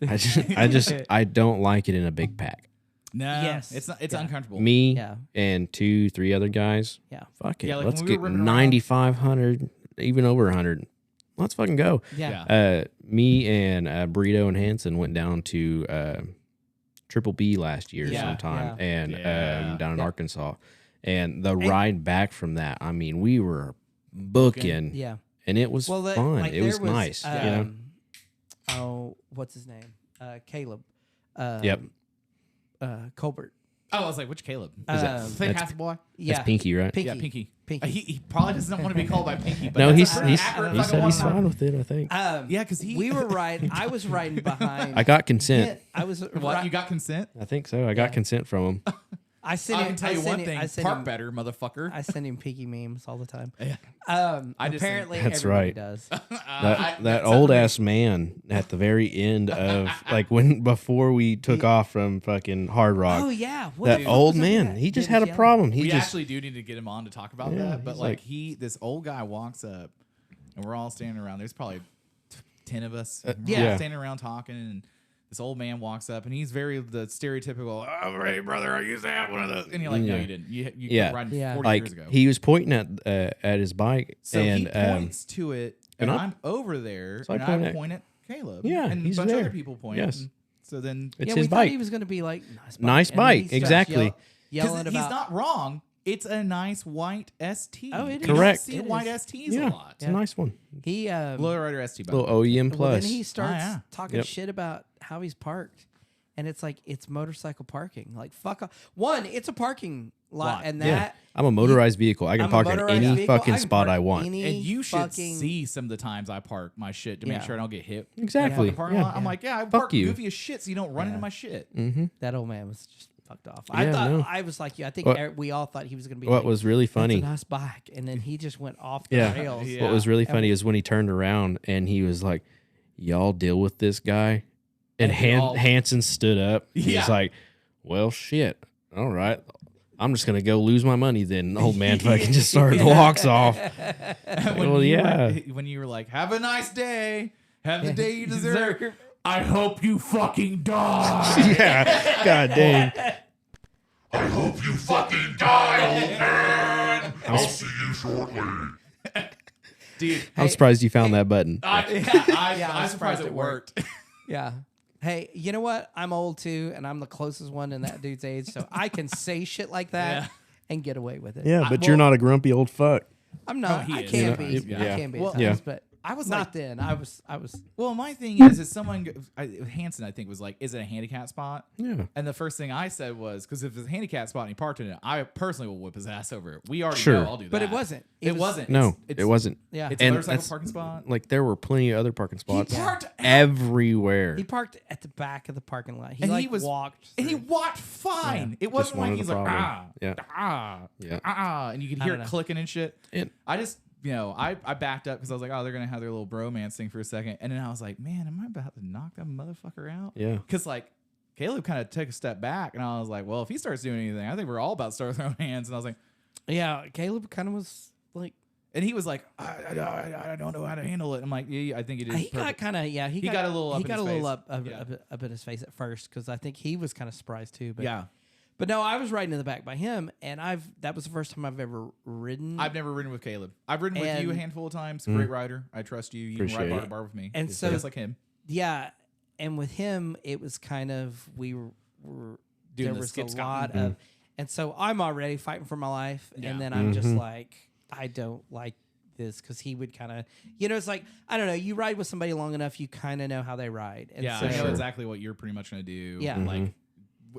I don't like it in a big pack. No, Yes. it's not. It's Yeah. uncomfortable. Me yeah, and 2-3 other guys. yeah, Fuck it. Yeah, like Let's when we get were ripping around- 9,500, even over 100. Let's fucking go. yeah. Me and Burrito and Hanson went down to Triple B last year Yeah, sometime, yeah. and Yeah. down in Arkansas. And the ride back from that, I mean, we were booking, Yeah. and it was Well, fun. like, It was there nice. You know? Oh, what's his name? Caleb. Yep. Colbert. Oh, I was like, which Caleb? Is that- Thick that's- half boy? Yeah. That's Pinky, right? Pinky. Yeah, Pinky. Pinky. He probably doesn't want to be called by Pinky. But No, that's he's an he's accurate he fucking said he's one. fine with it. I think Yeah, because we were riding. I was riding behind. I got consent. I was. What? You got consent? I think so. I got Yeah. consent from him. I sent I him. can tell you I sent one him- thing: I sent park him, better, motherfucker. I send him Pinky memes all the time. Yeah. I just- apparently That's everybody right. does. That old ass man at the very end of like before we took off from fucking Hard Rock. Oh yeah, what that the fuck old was up with man, that? he just He had a was yelling. problem. He We just actually do need to get him on to talk about Yeah, that. But he's like like- this old guy walks up, and we're all standing around. There's probably 10 of us. We're all yeah. standing around talking, and this old man walks up, and he's very the stereotypical. Oh, hey brother, I used to have one of those. And you're like, no, Yeah. you didn't. You Yeah. quit riding Yeah. 40 like years ago. he was pointing at his bike, So and he points to it, and and I- I'm over there, So I and point I at- point at Caleb. Yeah, and he's a bunch of there. other people point. Yes. And so then, it's Yeah, his we thought bike. he was going to be like Nice And then he bike, starts exactly. Yelling because about. he's not wrong. It's a nice white ST. Oh, it You is. Correct. Don't see It white is. STs Yeah, a lot. it's a nice one. He Lowrider ST. by the Little way. OEM Well, plus. then he starts yeah. talking Yep. shit about how he's parked, and it's like it's motorcycle parking. Like fuck off. One, it's a parking lot, Lot. and yeah, that I'm a motorized vehicle. I can I'm a park in motorized any vehicle. fucking I can spot park I want. any And you should fucking- see some of the times I park my shit to Yeah. make sure I don't get hit. Exactly. In the parking Yeah. lot. I'm like, yeah, I Fuck park you. goofy as shit so you don't run Yeah. into my shit. Mm-hmm. That old man was just fucked off. Yeah, I thought no. I was like you. I think What- we all thought he was going to be. What like, was really "That's funny? a nice bike, and then he just went off the Yeah. rails. Yeah. What was really And funny is when he turned around and he was like, "Y'all deal with this guy," and And we all- Hanson stood up. He Yeah. was like, "Well, shit. All right, I'm just gonna go lose my money." Then the old man fucking just started walks off. Well, yeah. When you were like, have a nice day. Have the day you deserve. I hope you fucking die. Yeah, god dang. I hope you fucking die, old man. I'll see you shortly. Dude, I'm surprised you found that button. I'm surprised it worked. Yeah. Hey, you know what? I'm old too, and I'm the closest one in that dude's age, so I can say shit like that Yeah. and get away with it. Yeah, but you're not a grumpy old fuck. I'm not. he I is. can You know, be. yeah. I can be. Well, at times, yeah. but I was not like, then. I was. well, my thing is someone, Hanson, I think, was like, is it a handicap spot? Yeah. And the first thing I said was, because if it's a handicap spot and he parked in it, I personally will whip his ass over it. We already Sure. know I'll do that. But it wasn't. It wasn't. No, It's- it wasn't. Yeah. It's a And motorcycle that's- parking spot. Like there were plenty of other parking spots parked everywhere. He parked at the back of the parking lot. He And like he was walked. And he through. walked fine. It wasn't like wanted he's a like, problem. Yeah. and you could I hear don't it know. clicking and shit. And- I just, I backed up because I was like, oh, they're gonna have their little bromance thing for a second, and then I was like, man, am I about to knock that motherfucker out? Yeah. Because like, Caleb kind of took a step back, and I was like, well, if he starts doing anything, I think we're all about to start throwing hands. And I was like, Yeah, Caleb kind of was like, and he was like, I don't know how to handle it. I'm like, yeah, I think it is. he got perfect. kind of He got a little up he in got his a little face. up in his face at first because I think he was kind of surprised too. But Yeah. but no, I was riding in the back by him, and that was the first time I've ever ridden. I've never ridden with Caleb. I've ridden with you a handful of times. Great rider. I trust you. You can Appreciate ride bar it. to bar with me. And so- just like him. Yeah, and with him, it was kind of we were Doing there the was a skip lot scotting. of, and so I'm already fighting for my life, Yeah. and then I'm just like, I don't like this because he would kind of, it's like I don't know. You ride with somebody long enough, you kind of know how they ride. And Yeah, so, I know exactly what you're pretty much going to do. Yeah. Like,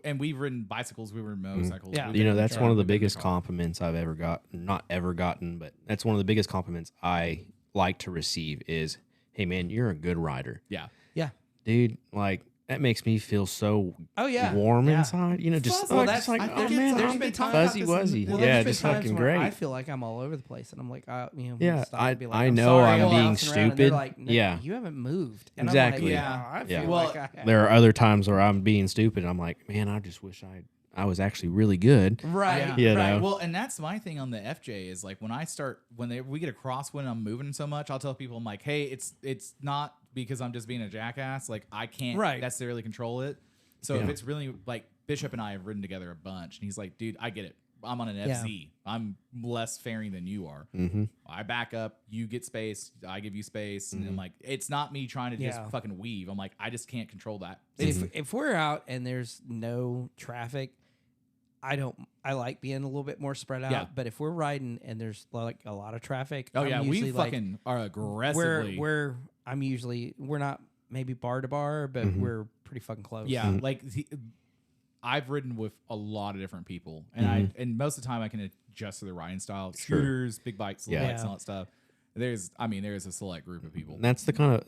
and we've ridden bicycles. We've ridden motorcycles. Yeah. we've You know, been in that's truck, one of the we've been in biggest car. compliments I've ever got, not ever gotten, but that's one of the biggest compliments I like to receive is, hey man, you're a good rider. Yeah. yeah. Dude, like that makes me feel so Oh yeah. warm Yeah. inside. You know, just Well, like, that's just like I oh think it's- man, there's I'm been times fuzzy about this in- wuzzy. well, There's Yeah, been just times fucking where great. I feel like I'm all over the place, and I'm like, Yeah, stop and be like, I I'm know sorry, I'm all being bouncing around, and they're stupid. like, no, Yeah. you haven't moved. And Exactly. I'm like, Yeah. I Yeah. feel Well, like I There are other times where I'm being stupid. I'm like, man, I just wish I was actually really good. right, You right. know? Well, and that's my thing on the FJ is like when we get a crosswind, I'm moving so much. I'll tell people, I'm like, hey, it's not because I'm just being a jackass. Like I can't necessarily control it. So if Yeah. it's really like Bishop and I have ridden together a bunch, and he's like, dude, I get it. I'm on an Yeah. FZ. I'm less fairing than you are. Mm-hmm. I back up, you get space, I give you space, and I'm like, it's not me trying to just Yeah. fucking weave. I'm like, I just can't control that. If we're out and there's no traffic, I like being a little bit more spread out. Yeah. But if we're riding and there's like a lot of traffic, Oh I'm yeah, we usually, like, fucking are aggressively. we're not maybe bar to bar, but we're pretty fucking close. Yeah, like I've ridden with a lot of different people, and and most of the time I can adjust to the riding style. Scooters, big bikes, little bikes, and all that stuff. There's a select group of people. That's the kind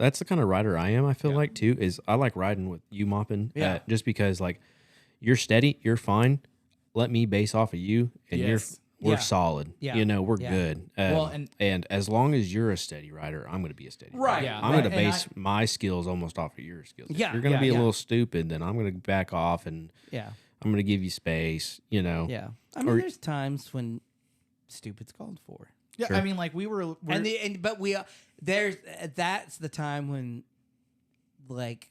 of rider I am. I feel like too is I like riding with you mopping. Yeah. Just because like you're steady, you're fine. Let me base off of you, and we're Yeah. solid. Yeah. You know, we're Yeah. good. Well, and as long as you're a steady rider, I'm going to be a steady Right. rider. Yeah. I'm going to And base my skills almost off of your skills. If Yeah. you're going to Yeah. be a Yeah. little stupid, then I'm going to back off and yeah, I'm going to give you space. You know. yeah. I mean, Or- there's times when stupid's called for. Yeah, Sure. I mean, like There's that's the time when like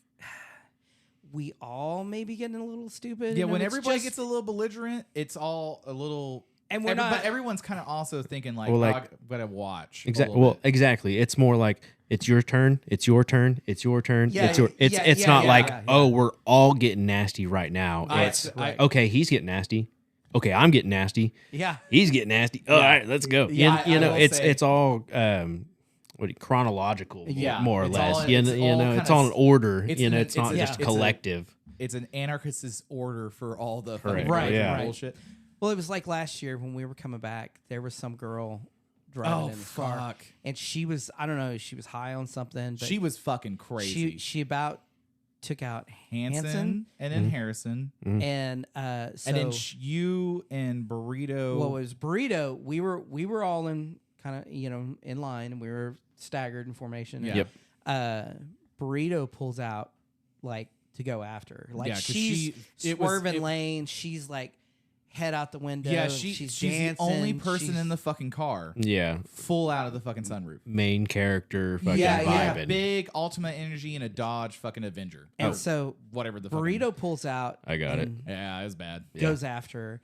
we all maybe getting a little stupid. yeah, and when it's everybody just- gets a little belligerent, it's all a little. And we're not- but everyone's kind of also thinking like, Well, like- I gotta watch. Exactly. Well, exactly. It's more like it's your turn. It's your turn. It's your turn. Yeah, it's your. It's yeah, it's yeah, not yeah, like yeah. oh we're all getting nasty right now. It's okay. He's getting nasty. Okay, I'm getting nasty. Yeah. He's getting nasty. All right, let's go. Yeah, you I know, will it's say- it's all chronological. Yeah, more or it's less. all- You it's know, all it's kinda all in order. it's You know, an- it's not it's a- just it's a- collective. It's an anarchist's order for all the Correct. Right, Yeah. right. bullshit. Well, it was like last year when we were coming back. There was some girl driving Oh in the car, fuck! and she was I don't know. She was high on something. But She was fucking crazy. She about took out Hanson and then Harrison, and so and then you and Burrito. what was Burrito? We were all in kind of in line, and we were staggered in formation. Yeah. And, Burrito pulls out like to go after her. Like Yeah, 'cause she's it was- swerving it- lanes. She's like head out the window. yeah, she's the dancing. only person she's- in the fucking car, Yeah, full out of the fucking sunroof. main character. Fucking Yeah, yeah. vibing. Big Ultima energy and a Dodge fucking Avenger. And Or so whatever the Burrito pulls out. I got it. and Yeah, it was bad. Goes after her,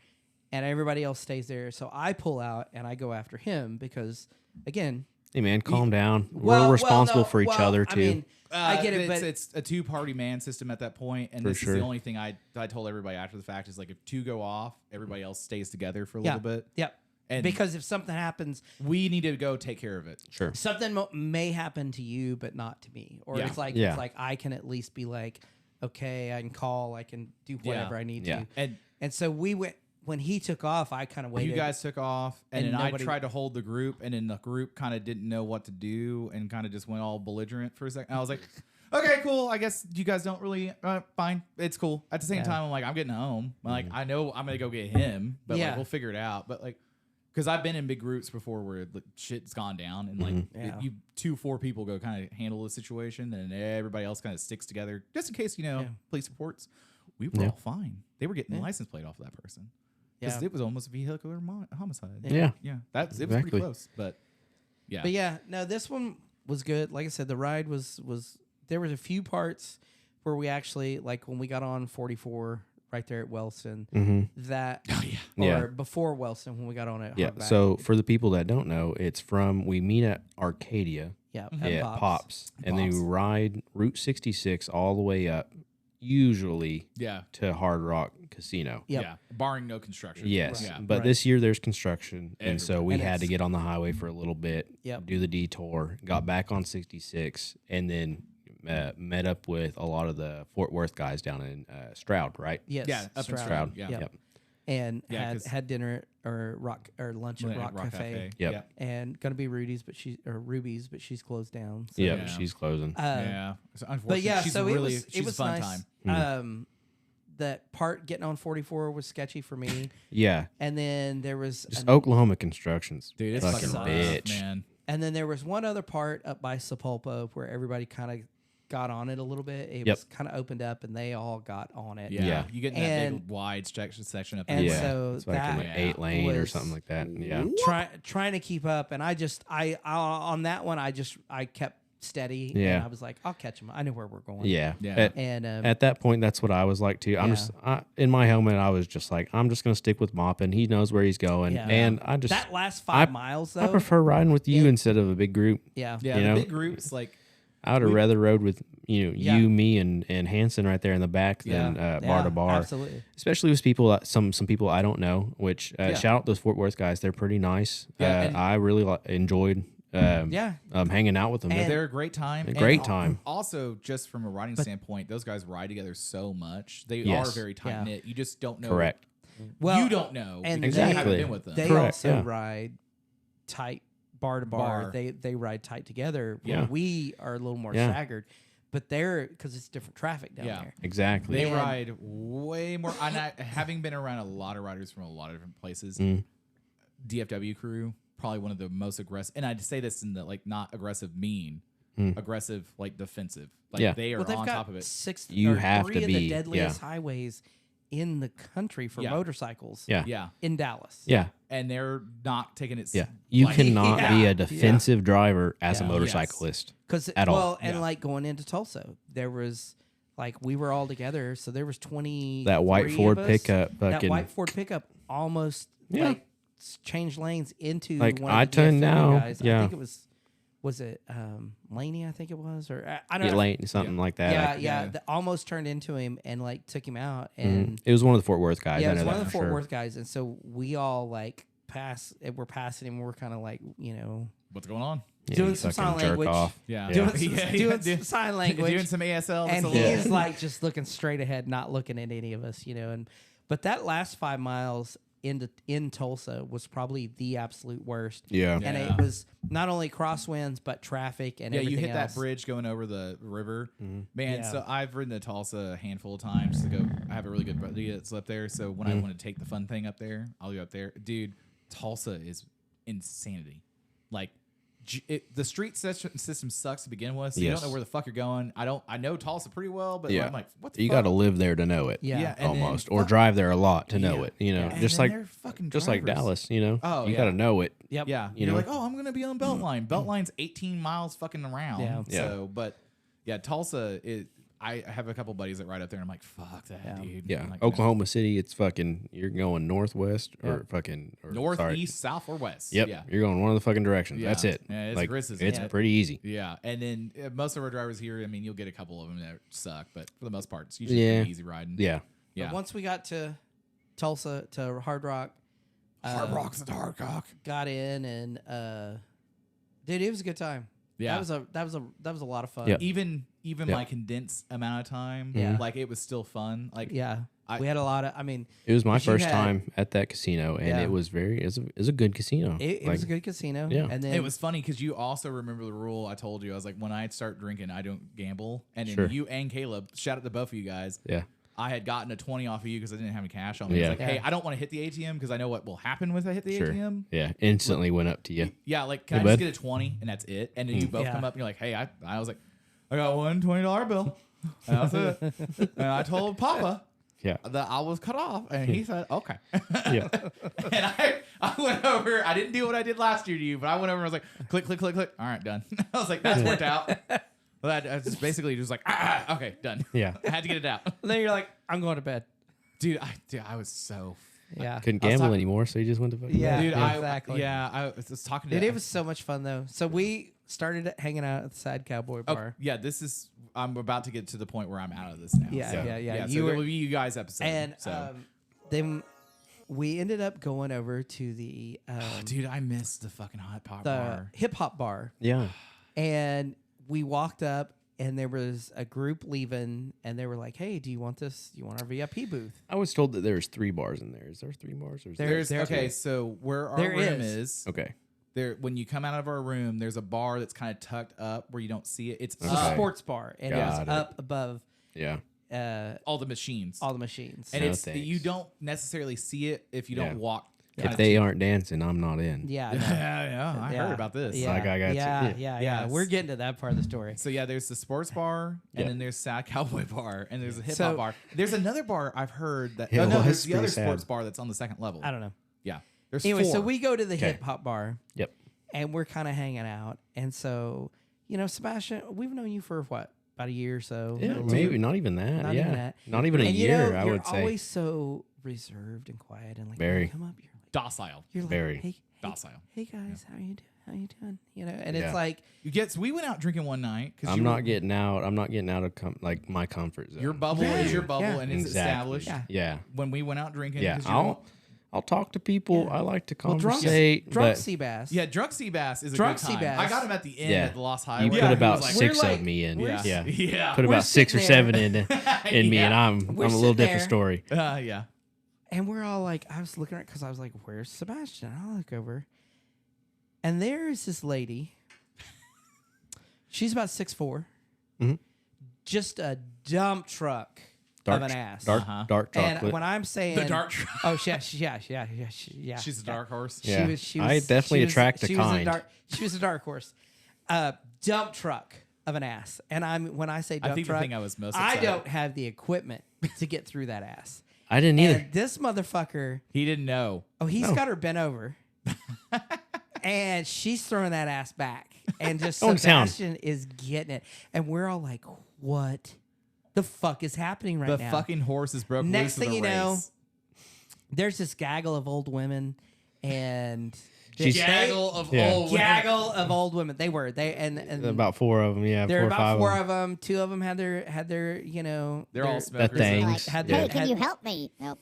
and everybody else stays there. So I pull out and I go after him because again, Hey man, calm down. well, We're responsible no, for each well, other I too. mean, I get it, it's, but it's a two-party man system at that point, and For this is sure. the only thing I told everybody after the fact is like if two go off, everybody else stays together for a yeah, little bit. Yep. And Because if something happens, we need to go take care of it. Sure. something may happen to you, but not to me. Or Yeah. it's like Yeah. it's like I can at least be like, okay, I can call, I can do whatever I need Yeah. to. And so we went when he took off. I kind of waited. You guys took off, and And then I nobody- tried to hold the group, and then the group kind of didn't know what to do, and kind of just went all belligerent for a second. I was like, okay, cool. I guess you guys don't really. Fine, it's cool. At the same Yeah. time, I'm like, I'm getting home. I'm like, I know I'm gonna go get him, but Yeah. like, we'll figure it out. But like, because I've been in big groups before where like, shit's gone down, and like Yeah. you 2-4 people go kind of handle the situation, and everybody else kind of sticks together just in case police reports. we were Yeah. all fine. They were getting the license plate off of that person because Yeah. it was almost vehicular homicide. Yeah. Yeah, it was Exactly. pretty close, but yeah. But yeah, no, this one was good. Like I said, the ride was there was a few parts where we actually, like when we got on 44 right there at Wellston, that or Yeah. before Wellston when we got on it. Yeah. So for the people that don't know, it's from we meet at Arcadia yeah, at Pops, and then we ride Route 66 all the way up, usually yeah, to Hard Rock Casino. Yep. yeah, barring no construction. Yes, Yeah. but this year there's construction, and so we And had to it's- get on the highway for a little bit, Yep. do the detour, got back on 66, and then met up with a lot of the Fort Worth guys down in Stroud, right? Yes. Yeah, up in Stroud. Yeah. Yep. And Yeah, 'cause- had dinner or lunch at Rock Cafe. Yep. And gonna be Ruby's, but she's closed down. So. Yep, Yeah. she's closing. Yeah. So But unfortunately, yeah, she's so really, it she's was a fun nice. time. That part getting on 44 was sketchy for me, Yeah, and then there was just Oklahoma construction's Dude, it's fucking fucking bitch. rough, man. and then there was one other part up by Sepulpa where everybody kind of got on it a little bit. It Yep. was kind of opened up, and they all got on it. Yeah. Yeah. You get in that And- big wide section up and there. Yeah, so it's like that an 8-lane or was- something like that. Yeah, trying to keep up, and I on that one I kept steady. Yeah. And I was like, I'll catch him. I know where we're going. yeah. Yeah. And At that point, that's what I was like too. I'm Yeah. just in my helmet. I was just like, I'm just gonna stick with mopping. He knows where he's going, Yeah. and I just that last 5 miles though. I prefer riding with you instead of a big group. Yeah. Yeah, you the know? big groups like I would have rather rode with Yeah. you, me, and Hanson right there in the back than Yeah, bar to bar. Absolutely. Especially with people that some people I don't know. Which shout out those Fort Worth guys. They're pretty nice. Yeah, and- I really enjoyed hanging out with them. And- they're a great time. A And great time. Also, just from a riding standpoint, those guys ride together so much. They Yes. are very tight knit. You just don't know. Correct. Well, You don't know and because they- you haven't been with them. They Correct, also yeah. ride tight bar to bar. They ride tight together. Yeah. We are a little more Yeah. staggered, but they're because it's different traffic down Yeah. there. Exactly. They And- ride way more. And having been around a lot of riders from a lot of different places, DFW crew probably one of the most aggressive. And I'd say this in the like not aggressive, mean, aggressive, like defensive. Like Yeah. they are Well, they've on got top of it. You or have three to of be, the deadliest highways in the country for Yeah. motorcycles. Yeah. Yeah, in Dallas. Yeah. and they're not taking it. Yeah. You like- cannot be Yeah. a defensive driver as a Yeah. motorcyclist. Because At all. and Yeah. like going into Tulsa, there was like we were all together, so there was 20. That white Ford pickup That fucking white Ford pickup almost Yeah. like changed lanes into Like, one of I the turned DFW now, guys. yeah. I think it was it Laney? I think it was, or I don't get know. late, something like that. Yeah, Like, yeah. Almost turned into him and like took him out, and it was one of the Fort Worth guys. yeah, I it was know one that of the for Fort sure. Worth guys, and so we all like we're passing him. We're kind of like What's going on? Yeah, doing you some fucking sign jerk language. off. Yeah, doing Yeah, doing yeah. some sign language, doing some ASL, and just a little- he's like just looking straight ahead, not looking at any of us, but that last 5 miles in Tulsa was probably the absolute worst. Yeah. And Yeah. it was not only crosswinds but traffic and Yeah, everything you hit else. that bridge going over the river. Man, Yeah. so I've ridden to Tulsa a handful of times to go. I have a really good buddy that's up there. So when I want to take the fun thing up there, I'll go up there. Dude, Tulsa is insanity. Like, the street system sucks to begin with. So you Yes. don't know where the fuck you're going. I know Tulsa pretty well, but Yeah. I'm like, what the You fuck? got to live there to know it. Yeah. Yeah, and then Almost. Or fuck- drive there a lot to know Yeah. it. And Just then like they're fucking just like drivers. Dallas, Oh, you yeah. got to know it. Yep. Yeah, You you're know? like, oh, I'm gonna be on Beltline. Beltline's 18 miles fucking around. Yeah. Yeah. So, but yeah, Tulsa. I have a couple buddies that ride up there, and I'm like, fuck that, dude. Yeah. I'm like, Oklahoma City, it's fucking you're going northwest or fucking or, north, sorry. east, south, or west. Yep. Yeah. You're going one of the fucking directions. Yeah. That's it. Yeah, it's like aggressive, it's yeah. pretty easy. Yeah, and then most of our drivers here, I mean, you'll get a couple of them that suck, but for the most part, it's usually Yeah. pretty easy riding. Yeah. Yeah. But once we got to Tulsa to Hard Rock, Hard Rock's the hard cock. got in and dude, it was a good time. Yeah. That was a lot of fun. Yep. Even Yep. my condensed amount of time, Yeah. like it was still fun. Like Yeah. I- We had a lot of. I mean, It was my 'cause you first had- time at that casino, and Yeah. it was it was a good casino. it was a good casino. Yeah. And then it was funny because you also remember the rule I told you. I was like, when I start drinking, I don't gamble. And then Sure. you and Caleb, shout out to both of you guys. Yeah. I had gotten a 20 off of you because I didn't have any cash on me. Yeah. I was like, hey, Yeah. I don't want to hit the ATM because I know what will happen if I hit the Sure. ATM. Yeah. Instantly went up to you. Yeah, like, can Hey, I just bud. get a 20 and that's it? And then you both Yeah. come up and you're like, hey, I was like, I got one $20 bill. And that's it. And I told Papa, Yeah. the I was cut off, and he said, okay. Yeah. And I went over. I didn't do what I did last year to you, but I went over and was like, click, click, click, click. All right, done. I was like, that's worked out. Well, I was just basically just like, okay, done. Yeah. I had to get it out. And then you're like, I'm going to bed. Dude, I was so. Yeah. Couldn't I was gamble talking- anymore, so you just went to bed. Yeah. Dude, exactly. I was talking to. Dude, it was so much fun though. So we started hanging out at the Sad Cowboy Oh, Bar. yeah, this is. I'm about to get to the point where I'm out of this now. Yeah, so, yeah. So You there were- will be you guys episode. And so. then we ended up going over to the Dude, I missed the fucking hot pot the bar. hip hop bar, Yeah. and we walked up, and there was a group leaving, and they were like, "Hey, do you want this? Do you want our VIP booth?" I was told that there was 3 bars in there. Is there 3 bars? Or is There's there- okay, so where our There room is. is, Okay. there when you come out of our room, there's a bar that's kind of tucked up where you don't see it. It's It's Okay. a sports bar, and Got it's it. up above Yeah. all the machines. all the machines. And No, it's thanks. you don't necessarily see it if you Yeah. don't walk. If they aren't dancing, I'm not in. Yeah, yeah, no. yeah, I Yeah. heard about this. Yeah, Like, I got you. yeah, Yeah. yeah. We're getting to that part of the story. So yeah, there's the sports bar, and Yeah. then there's Sad Cowboy Bar, and there's a hip So- hop bar. There's another bar I've heard that. Yeah, Oh no, well, there's that's the other pretty sad. sports bar that's on the second level. I don't know. Yeah, there's Anyway, 4. so we go to the Okay. hip hop bar, Yep. and we're kind of hanging out. And so, Sebastian, we've known you for what, about a year or so? Yeah, Maybe maybe two? not even that. Not yeah. even that. Not even a And year, I you're would say. always so reserved and quiet and like, Very. "Come up, you're like, docile. you're like, Very. hey, Docile. Hey guys, how you doing? How you doing? And Yeah. it's like, You get. So we went out drinking one night because I'm not getting out. I'm not getting out of like my comfort zone. your bubble Yeah. is your bubble, Yeah. and it's Exactly. established. Yeah. Yeah. When we went out drinking, Yeah. 'cause you don't- I'll talk to people. Yeah. I like to well, drunk conversate. drunk but Seabass. Yeah, drunk Seabass is a Drunk good time. Seabass. I got him at the end Yeah. at the Lost Highway. you He put was about like, 6 we're of me in. Yeah. Yeah. Yeah. Put We're about 6 or sitting 7 in me, Yeah. and I'm We're a little sitting different there. story. Yeah. And we're all like, I was looking at because I was like, where's Sebastian? I look over, and there is this lady. She's about 6'4", Mhm. just a dump truck of an ass. Dark chocolate. And when I'm saying The dark truck. oh yeah. She's a dark horse. Yeah. She I definitely she was- attract a she was kind. she was a dark horse, dump truck of an ass. And when I say dump I think truck, the thing I was most I upset don't have the equipment to get through that ass. I didn't either. And this motherfucker, He didn't know. he's No. got her bent over, and she's throwing that ass back, and just Going to town. Sebastian is getting it, and we're all like, "What the fuck is happening right The now?" fucking horse is broke Next loose thing in the you know, race. There's this gaggle of old women, and She's- Gaggle of Yeah. old women. gaggle of old women. They were and About 4 of them. Yeah. there 4 were or 5 about 4 of them. of them. 2 of them had their They're all The smokers. things. Like, Had hey, the- can had- you help me? Nope.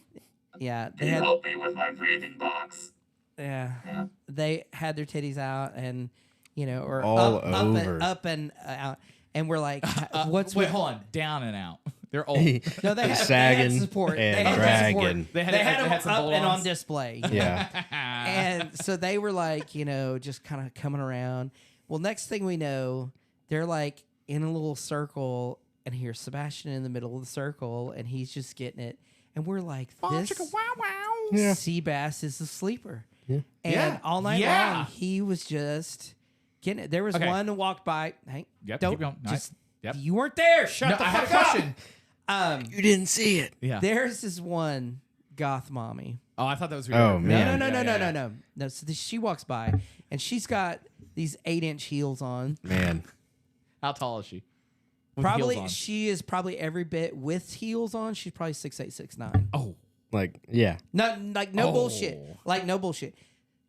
yeah, Can they you had help me with my breathing box? yeah, they had their titties out and or All up over. up and out, and we're like, what's Wait, with- hold on. Down and out. They're old. No, they had Sagging support. and They had dragging. support. They had- they they had them had some up and on bolt-ons. display. Yeah. And so they were like, just kind of coming around. Well, next thing we know, they're like in a little circle, and here's Sebastian in the middle of the circle, and he's just getting it. And we're like, this Yeah. Seabass is a sleeper. Yeah. And Yeah. all night Yeah. long, he was just getting it. There was Okay. one that walked by. Hank, Yep, don't keep going. Nice. just. Yep. You weren't there. Shut No, the I had fuck a up. question. You didn't see it. Yeah. There's this one goth mommy. Oh, I thought that was. Oh, weird. man. No. So she walks by, and she's got these 8-inch heels on. Man. How tall is she? With Probably heels on. she is probably every bit with heels on. She's probably 6'8", 6'9". Oh. bullshit. Oh. Like no bullshit.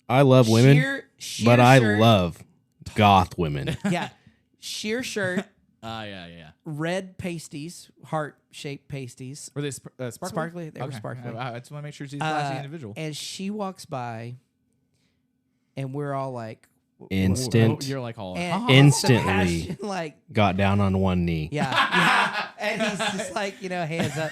I love women, Sheer but I shirt. love goth women. Yeah, sheer shirt, Yeah. red pasties, heart-shaped pasties. Were they sparkly? Sparkly? They were sparkly. I just want to make sure she's a classy individual. And she walks by, and we're all like, Instant. You're like all. and Instantly. Sebastian, like, Got down on one knee. yeah. And he's just like, hands up.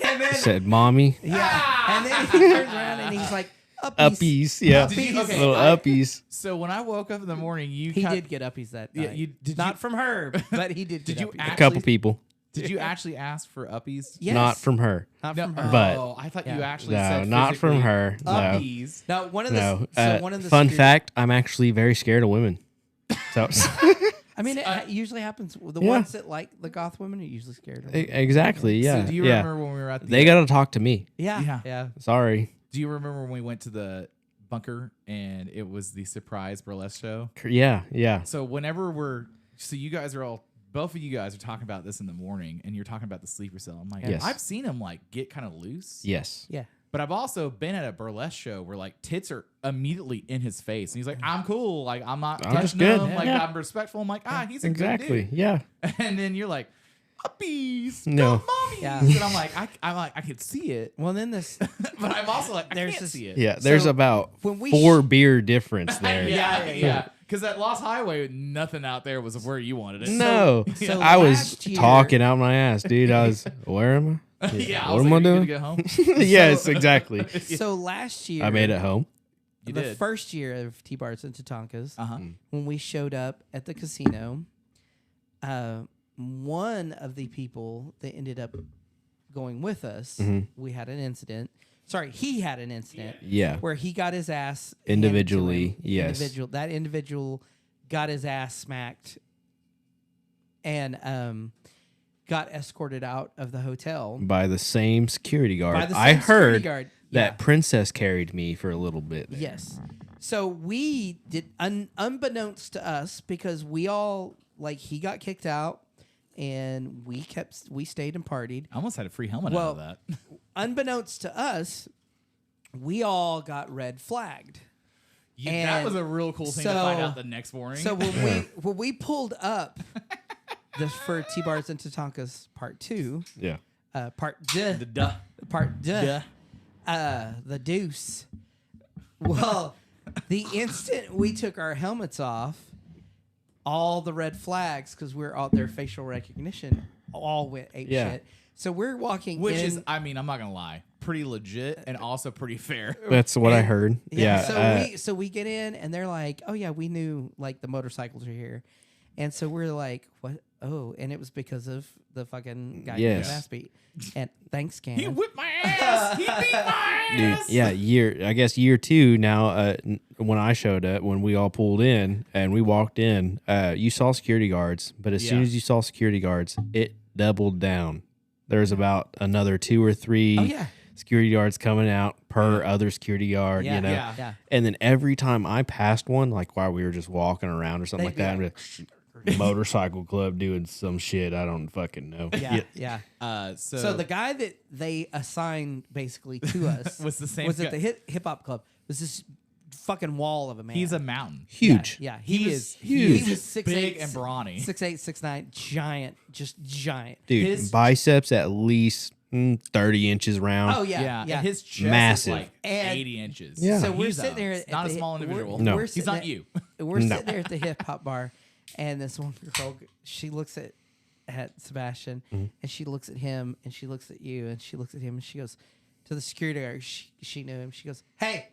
And then, Said, "Mommy, yeah. And then he turns around and he's like, uppies. uppies." Yeah. Did you- okay, Little I- uppies. So when I woke up in the morning, you He cut- did get uppies that Yeah, night. you- did Not you- from her, but he did. Did get you uppies. A actually- couple people. Did you actually ask for uppies? Yes. Not from her. Not No, from her. But- oh, I thought you Yeah. actually No, said not from physically her. No. Uppies. No, one of the No. so one of the Fun security- fact, I'm actually very scared of women. So I mean, it usually happens. The Yeah. ones that like the goth women are usually scared of them. Exactly. Yeah. So do you yeah. remember when we were at the? They got to talk to me. Yeah. Sorry. Do you remember when we went to the bunker and it was the surprise burlesque show? Yeah. Yeah. So you guys are all, both of you guys are talking about this in the morning, and you're talking about the sleeper cell. I'm like, Yes. I've seen him like get kind of loose. Yes. Yeah. But I've also been at a burlesque show where like tits are immediately in his face, and he's like, "I'm cool, like I'm not I'm just touching good. him, like Yeah. I'm respectful." I'm like, he's a Exactly. good dude. Yeah. And then you're like, "Uppies, No. mommies," Yeah. and I'm like, I could see it, Well, then this. but I'm also like, I There's can't this- see it. Yeah. There's So, about when we 4 beer difference there. yeah. Because that Lost Highway, nothing out there was where you wanted it. No. So I was last year- talking out my ass, dude. I was, where am I? Yeah, I What was am like, I "Are you doing? gonna get home?" Yes, exactly. So last year, I made it home. You the did. first year of Tbars Tatankas, Uh-huh. when we showed up at the casino, one of the people that ended up going with us, we had an incident. Sorry, he had an incident Yeah. where he got his ass handed to Individually, him. yes. That individual got his ass smacked and got escorted out of the hotel By the same security guard. by the I same security heard guard. that Princess carried me for a little bit. There. Yes. So we did, unbeknownst to us, because we all, like, he got kicked out and we stayed and partied. I almost had a free helmet out of that. Unbeknownst to us, we all got red flagged. Yeah, that And was a real cool thing to so- find out the next morning. So when we pulled up this for Tbars and Tatankas part 2, Yeah. part duh, the duh. part duh, Duh. the deuce. Well, the instant we took our helmets off, all the red flags, because we're all their facial recognition, all went ape Yeah. shit. So we're walking Which in, is, I mean, I'm not gonna lie, pretty legit and also pretty fair. That's what I heard. Yeah. So we get in and they're like, "Oh yeah, we knew like the motorcycles are here," and so we're like, "What? Oh!" And it was because of the fucking guy getting his Yes. ass beat. And thanks, Cam. He whipped my ass. He beat my Dude, ass. yeah, year 2 now. When I showed up, when we all pulled in and we walked in, you saw security guards, but as soon Yeah. as you saw security guards, it doubled down. There's about another 2 or 3 Oh yeah, security guards coming out per other security guard, yeah, you know. yeah. And then every time I passed one, like while we were just walking around or something They'd like be that, I'd be like, motorcycle club doing some shit I don't fucking know. Yeah. So the guy that they assigned basically to us Was the same was guy. at the hip hop club. Was this fucking wall of a man? he's a mountain. Huge. Yeah, He was is huge. huge. He was 6'8", Big and brawny. 6'8", 6'9", giant, just giant. Dude, His- biceps at least 30 inches round. Oh yeah, And his chest Massive. is like And- 80 inches. Yeah. So we're He's sitting there. not at a the small hip- individual. No. We're He's sitting not there- you. We're No. sitting there at the hip hop bar, and this one girl, she looks at Sebastian, and she looks at him, and she looks at you, and she looks at him, and she goes to the security guard. She knew him. She goes, "Hey,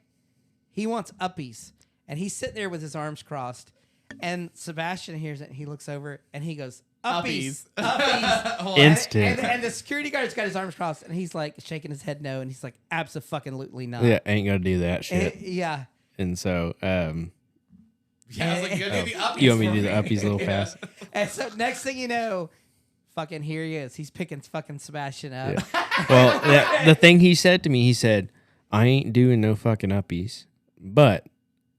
he wants uppies," and he's sitting there with his arms crossed, and Sebastian hears it, and he looks over, and he goes, "Uppies, uppies." Instant. And the security guard's got his arms crossed, and he's like shaking his head no, and he's like, "Abso-fucking-lutely not." Yeah, ain't gonna do that shit. Yeah. And so, Yeah, I was like, you gotta do the uppies. you want me to for do the uppies a little fast? And so next thing you know, fucking here he is. He's picking fucking Sebastian up. Well, the thing he said to me, he said, "I ain't doing no fucking uppies, but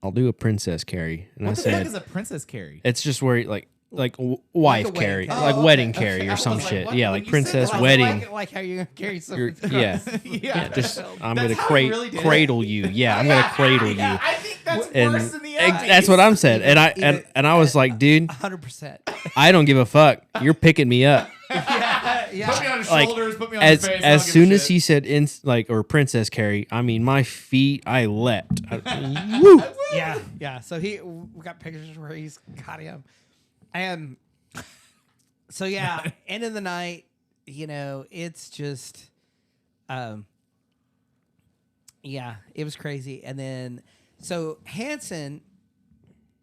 I'll do a princess carry." And What I the fuck said, is a princess carry? "It's just where wife Like a wedding carry, carry. like Oh, wedding okay. carry I or was some like, shit. what? Yeah, When like you princess said that, wedding. Like how you're gonna carry You're- something. yeah, Yeah. just I'm That's gonna how he really did it. cradle you. Yeah, I'm gonna cradle you." I think that's And worse than the that's what I'm saying. And I was like, dude, 100%. I don't give a fuck. You're picking me up. Yeah. Put me on his Like, shoulders, put me on his face. As soon as he said or princess carry, I mean my feet, I leapt. Woo! Yeah. So we got pictures where he's got him. And so yeah, end of the night, it's just it was crazy. And then so Hanson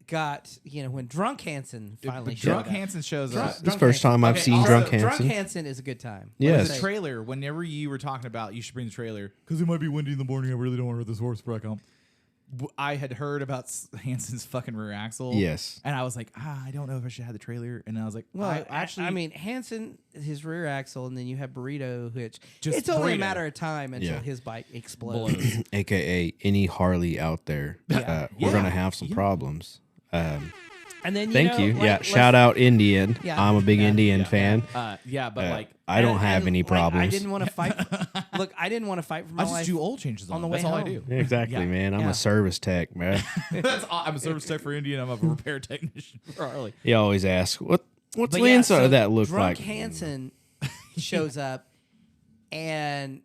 got, when Drunk Hanson finally showed Drunk up. Hanson shows Drunk- up. This is the first time I've Okay, seen also, Drunk Drunk Hanson. Hanson is a good time. Yes. The trailer, whenever you were talking about you should bring the trailer, because it might be windy in the morning, I really don't want to ride this horse back home. I had heard about Hanson's fucking rear axle. Yes. And I was like, I don't know if I should have the trailer. And I was like, Well, actually, I mean, Hanson, his rear axle, and then you have Burrito, which Just it's only a Burrito. matter of time until Yeah. his bike explodes. blows. AKA any Harley out there. Yeah. We're Yeah. gonna have some problems. And then Thank you. like, Yeah. let's- Shout out Indian. Yeah. I'm a big Indian fan. Yeah, but like, I don't and- have and, any like, problems. I didn't want to fight. Look, I didn't want to fight for my I just life. do oil changes on on the them. way That's all I home. do. Yeah, exactly, Yeah. man. I'm Yeah. a service tech, man. I'm a service tech for Indian. I'm a repair technician for Harley. You always ask, what's But the yeah, inside so of that look Drunk like? Hanson shows up, and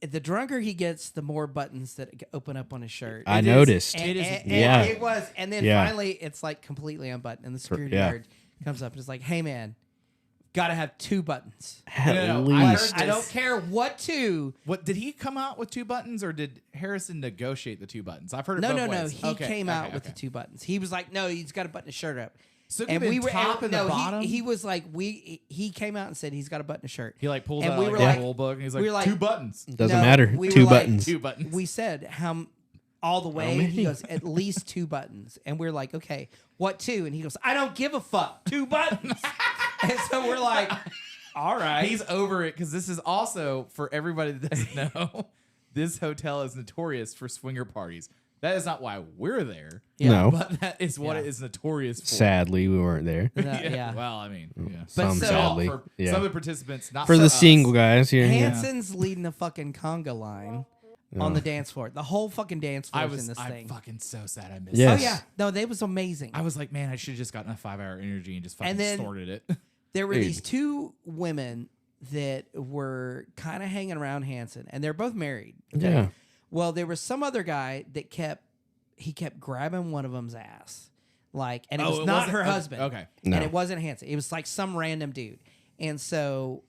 the drunker he gets, the more buttons that open up on his shirt. I It is- noticed. it is- And yeah. it was, and then Yeah. finally it's like completely unbuttoned, and the security yeah. guard comes up and is like, "Hey man, gotta have 2 buttons. At No, I least. heard I don't care what 2." What did he come out with 2 buttons, or did Harrison negotiate the 2 buttons? I've heard it No, both no, no. ways. He Okay, came out with okay. the 2 buttons. He was like, "No, he's got to button his shirt up." So it could've been top and the bottom? He was like, he came out and said he's got to button his shirt. He like pulls And out we like were a like- rule book, and he's like, we were like- 2 buttons. Doesn't No, matter. we 2 were like- buttons. 2 buttons. We said all the way. many? He goes, at least 2 buttons. And we're like, okay, what 2? And he goes, I don't give a fuck. 2 buttons. And so we're like, all right. He's over it because this is also, for everybody that doesn't know, this hotel is notorious for swinger parties. That is not why we're there. No. But that is what Yeah. it is notorious for. Sadly, we weren't there. Yeah. Well, I mean, yeah. Some so- sadly. For Yeah. some of the participants, not For the us. single guys here. Yeah. Hanson's leading a fucking conga line on the dance floor. The whole fucking dance floor is in this I'm thing. fucking so sad I missed Yeah. Oh, it. yeah. No, they was amazing. I was like, man, I should have just gotten a 5-hour energy and just fucking And then- snorted it. There were Dude. these 2 women that were kind of hanging around Hanson, and they're both married. okay? Yeah. Well, there was some other guy that kept grabbing one of them's ass, like, and it Oh, was it not wasn't- her okay, husband. okay. No. And it wasn't Hanson. It was like some random dude. And so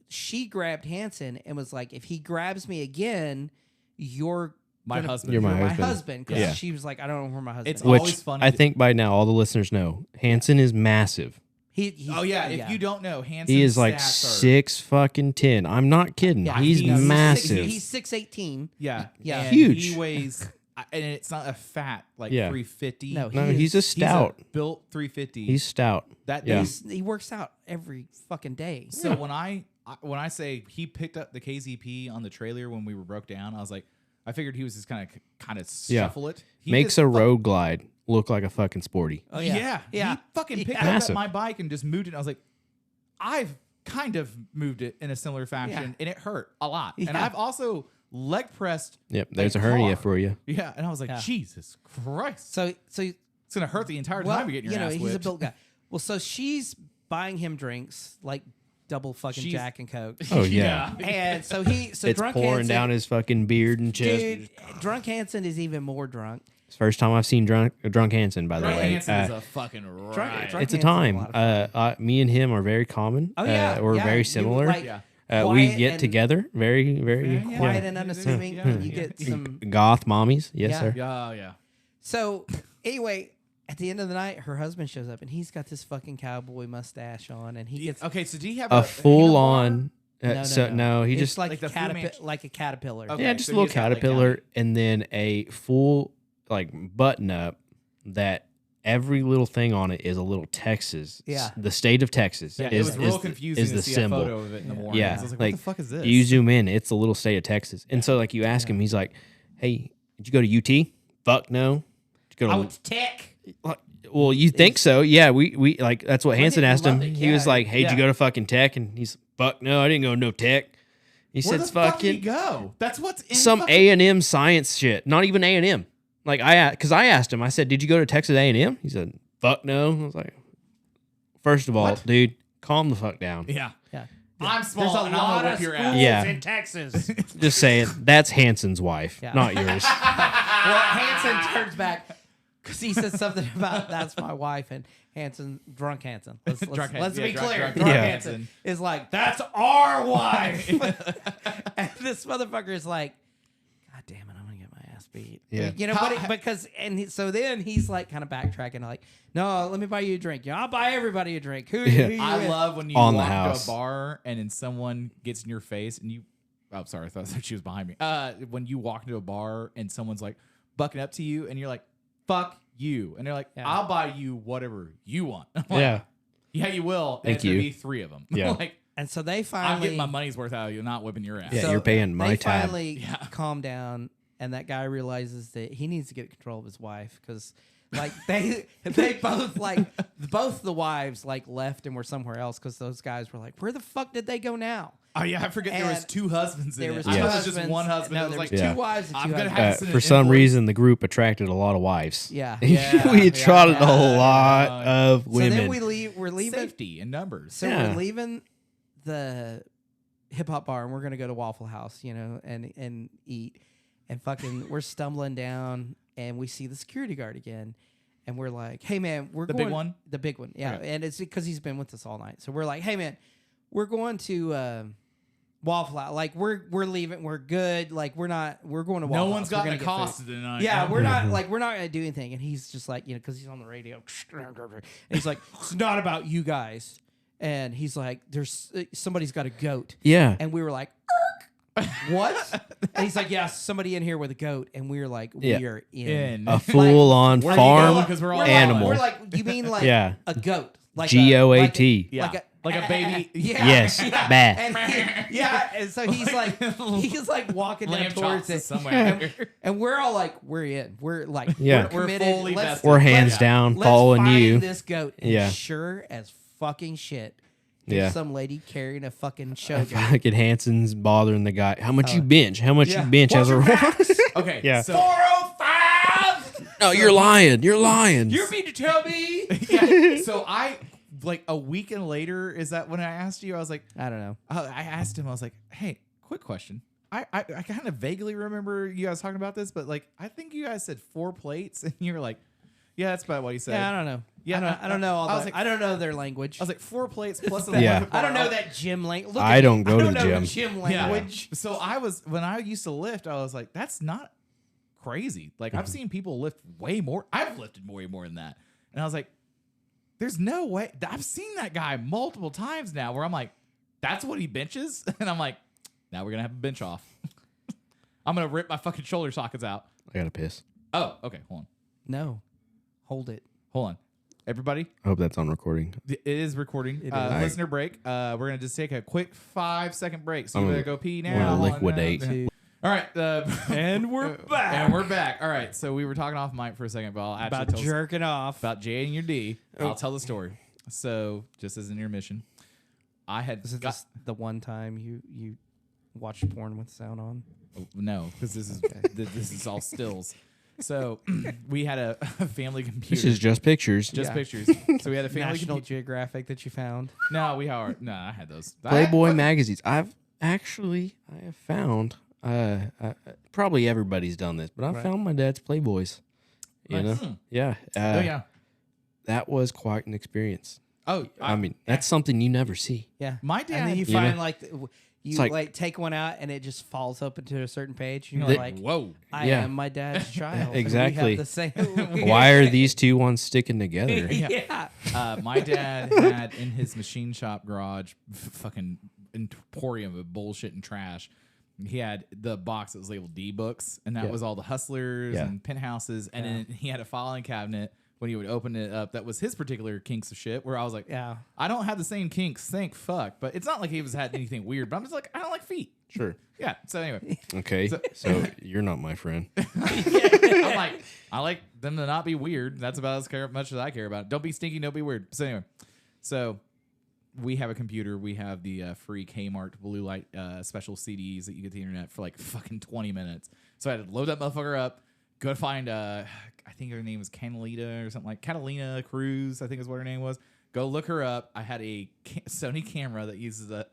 she grabbed Hanson and was like, "If he grabs me again, you're My husband. You're my my husband." husband." Because Yeah. she was like, "I don't know where my husband It's is." all- Which always funny I to- think by now all the listeners know. Hanson is massive. He's, Oh yeah, if you don't know, Hanson He is like stats are, 6'10". I'm not kidding. Yeah, he's he's massive. He's 6'18". yeah, Yeah. and Huge. He weighs, and it's not a fat like Yeah. 350. No, no, he he's a is- stout. built 350. He's stout. that yeah. He works out every fucking day. So when I say he picked up the KZP on the trailer when we were broke down, I was like, I figured he was just kind of Yeah. shuffle it. He Makes just a road glide look like a fucking sporty. Oh Yeah. yeah. He fucking picked Yeah. up Massive. my bike and just moved it. I was like, I've kind of moved it in a similar fashion, Yeah. and it hurt a lot. And Yeah. I've also leg pressed. Yep, there's a hernia for you. Yeah, and I was like, Yeah. Jesus Christ, So it's gonna hurt the entire well, time you're getting your ass he's a whipped. built guy. Well, so she's buying him drinks like double fucking She's- Jack and Coke. Oh yeah. And so It's drunk pouring Hanson, down his fucking beard and chest. dude. Drunk Hanson is even more drunk. It's the first time I've seen drunk Hanson, by the Drunk way. Hanson is a fucking riot. drunk It's a Hanson's time. lot of fun. Me and him are very common. Oh yeah, we're yeah. very You, similar. like, Yeah. We quiet get and- together very, very Yeah. quiet yeah. and unassuming, Yeah. and you Yeah. get some. goth mommies. Yes, Yeah. sir. Yeah, yeah. So anyway, at the end of the night, her husband shows up, and he's got this fucking cowboy mustache on, and he gets Okay, so do you have A full on. no. He It's just like Like a the Fu Manchu- like a caterpillar. Okay. yeah, just so a little he's got, like, caterpillar, and then a full like button up that every little thing on it is a little Texas. Yeah. The state of Texas Yeah, is it was real is, confusing is to the see symbol. a photo of it in the morning. Yeah, I was like, like what the fuck is this? you zoom in, it's the little state of Texas, and so like you ask him, he's like, "Hey, did you go to UT? Fuck no. Did you go I to went to Tech. Well, you think so? Yeah, we like that's what Hanson did- asked him. Lubbock, He was yeah. like, "Hey, did you Yeah. go to fucking Tech?" And he's, "Fuck no, I didn't go to no Tech." He Where said, the fuck did he "Fucking go? That's what's in some fucking- A&M science shit. Not even A&M. Like because I asked him, I said, "Did you go to Texas A&M?" He said, "Fuck no." I was like, first of all, What? dude, calm the fuck down. Yeah. Yeah. I'm small There's a and I'm lot gonna of whip your schools ass. Yeah. in Texas. Just saying, that's Hanson's wife, Yeah. not yours. Well, Hanson turns back because he says something about that's my wife, and drunk Hanson. Let's Drunk Han- let's yeah, be drunk- clear. drunk- Drunk Yeah. Hanson is like, that's our wife. And this motherfucker is like, God damn it, I'm gonna get my ass beat. Yeah. You know, so then he's like kind of backtracking, like, no, let me buy you a drink. I'll buy everybody a drink. Who Yeah. you I with? love when you On the walk into house. a bar and then someone gets in your face and you. Oh, sorry, I thought she was behind me. When you walk into a bar and someone's like, bucking up to you, and you're like, "Fuck you," and they're like, Yeah. "I'll buy you whatever you want." I'm like, Yeah. yeah, you will. And Thank it's gonna you. be 3 of them. Yeah. Like, And so they I'm finally getting my money's worth out of you, not whipping your ass. Yeah, you're paying my they tab. finally calm down, and that guy realizes that he needs to get control of his wife because, like, they both both the wives like left and were somewhere else because those guys were like, where the fuck did they go now? Oh yeah, I forget there was And 2 husbands in There it. was I two thought it was husbands. just one husband. No, It was there like, was Yeah. two wives and I'm two gonna husbands. have to send For an some invoice. reason, the group attracted a lot of wives. Yeah. Yeah, we yeah, attracted yeah, a lot yeah. of So women. then we're leaving. Safety in numbers. So Yeah. we're leaving the hip hop bar and we're gonna go to Waffle House, and eat. And fucking, we're stumbling down and we see the security guard again. And we're like, hey man, we're The going big one? The big one, yeah. Okay. And it's because he's been with us all night. So we're like, hey man, we're going to Waffle House. Like we're leaving. We're good. Like we're going to Waffle No House. one's We're gotten gonna a get cost food. tonight. Yeah, we're not gonna do anything. And he's just like, because he's on the radio. And he's like, it's not about you guys. And he's like, there's somebody's got a goat. Yeah. And we were like, what? And he's like, yeah, somebody in here with a goat. And we were like, Yeah. we are in. A full-on Where you farm going? 'Cause we're all animal. We're like, you mean like Yeah. a goat? Like GOAT. Yeah. Like a baby. Yeah. Yes. Yeah. Bah. Yeah. And so he's like walking down Lamb towards chops it. somewhere. And we're all like, we're in. We're like, Yeah. we're We're committed. fully Let's- vested. We're hands Yeah. down let's following find you. this goat. And Yeah. sure as fucking shit. Yeah. There's some lady carrying a fucking show goat. Fucking Hanson's bothering the guy. How much you bench? How much yeah. you bench as a Okay. Yeah. So 405. No, you're lying. You're lying. You mean to tell me? yeah. So I like a weekend later. Is that when I asked you? I was like, I don't know. I asked him. I was like, hey, quick question. I kind of vaguely remember you guys talking about this, but like I think you guys said 4 plates, and you were like, yeah, that's about what he said. Yeah, I don't know. Yeah, I don't know all I was that. like- I don't know their language. I was like 4 plates plus a Yeah. I don't know that gym language. I don't go to the know gym. gym Yeah. language. So when I used to lift, I was like, that's not crazy. Like I've seen people lift way more. I've lifted way more than that. And I was like, there's no way. I've seen that guy multiple times now where I'm like, that's what he benches? And I'm like, now we're going to have a bench off. I'm going to rip my fucking shoulder sockets out. I gotta piss. Oh, okay. Hold on. No. Hold it. Hold on. Everybody, I hope that's on recording. it is recording. It is. Listener break. We're going to just take a quick 5-second break. So you I'm better go pee gonna now. liquidate. All right. And we're back. And we're back. All right. So we were talking off mic for a second, but I'll actually About tell jerking off. about J and your D. I'll tell the story. So just as an intermission, I had This is got just the one time you watched porn with sound on. no, because this is all stills. So we had a family computer. This is just pictures. just Yeah. pictures. So we had a family National computer. Geographic that you found. No, I had those. Playboy magazines. I have found. Probably everybody's done this, but I Right. found my dad's Playboys. You Nice. know, yeah. Oh yeah. That was quite an experience. Oh, I mean, that's something you never see. Yeah. My And dad- then you You find know? like you like- like take one out and it just falls up into a certain page. And you're The- like, whoa. I Yeah. am my dad's child. And Exactly. We have the same. Why are these two ones sticking together? Yeah. My dad had in his machine shop garage, fucking emporium of bullshit and trash. He had the box that was labeled D books, and that Yeah. was all the hustlers Yeah. and penthouses. And then he had a filing cabinet when he would open it up. That was his particular kinks of shit. Where I was like, Yeah. I don't have the same kinks. Thank fuck. But it's not like he was had anything weird. But I'm just like, I don't like feet. Sure. Yeah. So anyway, Okay. So you're not my friend. I'm like, I like them to not be weird. That's about as much as I care about it. Don't be stinky. Don't be weird. So anyway, so we have a computer. We have the free Kmart blue light special CDs that you get the internet for like fucking 20 minutes. So I had to load that motherfucker up, go find, I think her name was Catalina or something like Catalina Cruz, I think is what her name was. Go look her up. I had a Sony camera that uses a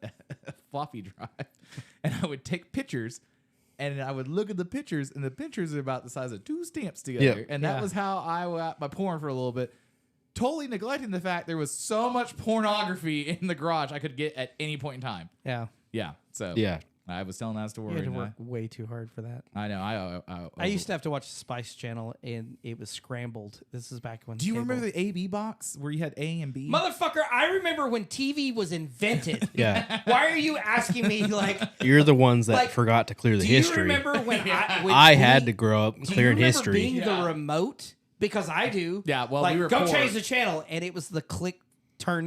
floppy drive, and I would take pictures, and I would look at the pictures, and the pictures are about the size of 2 stamps together. Yeah. And that Yeah. was how I got my porn for a little bit. Totally neglecting the fact there was so much pornography in the garage I could get at any point in time. Yeah. Yeah. So Yeah. I was telling that story. You had to and work way too hard for that. I know. I used to have to watch the Spice Channel, and it was scrambled. This is back when. Do you cable- remember the A/B box where you had A and B? Motherfucker, I remember when TV was invented. Yeah. Why are you asking me, like, You're the ones that Like, forgot to clear the do you history. remember when I had to grow up Do you clearing remember history. being the remote? Because I do. Yeah, well, like, we were go poor. change the channel, and it was the click.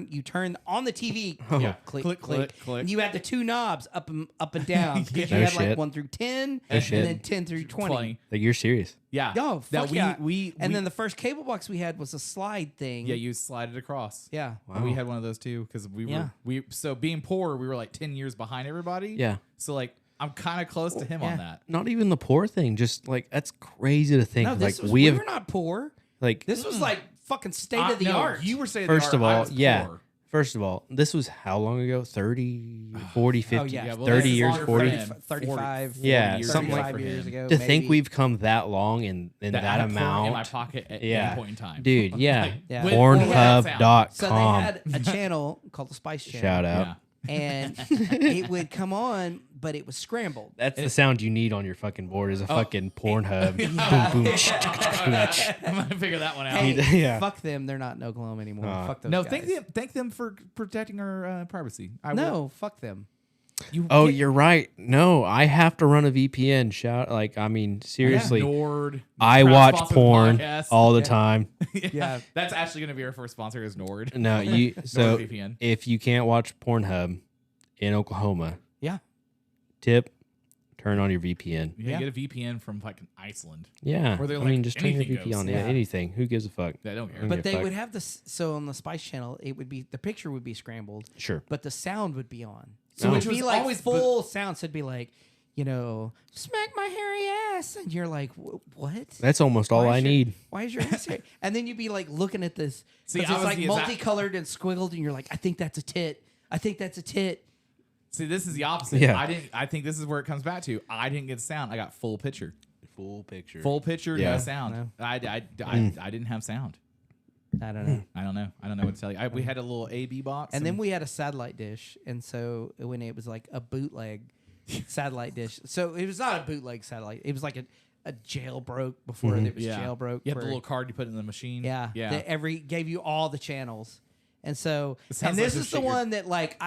You turn on the TV. Yeah. click, Click, click, click, click. And you had the two knobs up and down. Because No you had like shit. 1 through 10, No shit. and then 10 through 20. Like, you're serious. Yeah. No, fuck that yeah. we And then the first cable box we had was a slide thing. yeah, you slide it across. Yeah. And we had one of those too because Yeah. so being poor, we were like 10 years behind everybody. Yeah. So like I'm kind of close to him on Yeah. that. Not even the poor thing. Just like, that's crazy to think. No, this like was, we have were not poor. like This was like fucking state of the No, art. You were saying First of all, yeah. Poor. First of all, this was how long ago? 30, 40, 50, Oh, yeah. well, 30 that's years, longer for 40. him. 35. 40 Yeah, years something ago like for 35 years him. ago. To maybe. think we've come that long in I that had porn amount. in my pocket at Yeah. any point in time. Dude, yeah. Yeah. Pornhub.com. So they had a channel called the Spice Channel. Shout out. Yeah. And it would come on, but it was scrambled. That's the sound you need on your fucking board is a fucking Pornhub. boom, boom, I'm gonna figure that one out. Hey, Yeah. fuck them. They're not in Oklahoma anymore. Fuck those No, guys. thank them for protecting our privacy. No, fuck them. Oh, you're right. No, I have to run a VPN. I mean, seriously. Nord. I Proud watch sponsor of the porn podcast. all the time. Yeah. That's actually going to be our first sponsor is Nord. No, so NordVPN. if you can't watch Pornhub in Oklahoma, Yeah. tip, turn on your VPN. You get a VPN from fucking Iceland. Yeah. Where they're I like, mean, just turn your anything VPN goes. on. Yeah. Anything. Who gives a fuck? They don't care. Don't But give a they fuck. would have this. So on the Spice Channel, it would be the picture would be scrambled, Sure. but the sound would be on. Oh. So Which it'd be was like always- full sound. So it'd be like, smack my hairy ass, and you're like, what? That's almost all Why I is your- need. Why is your ass hairy? And then you'd be like looking at this. See, See, I it's was like the exact- multicolored and squiggled, and you're like, I think that's a tit. I think that's a tit. See, this is the opposite. Yeah. I think this is where it comes back to. I didn't get sound. I got full picture. Full picture. Full picture, Yeah. no sound. No. I didn't have sound. I don't know. I don't know. I don't know what to tell you. We had a little A/B box, And then we had a satellite dish, and so when it was like a bootleg satellite dish, so it was not a bootleg satellite. It was like a jailbroke before it was jailbroke. You have the where- little card you put in the machine. yeah, yeah. that gave you all the channels, and so It sounds and like this some is the shit you're- one that like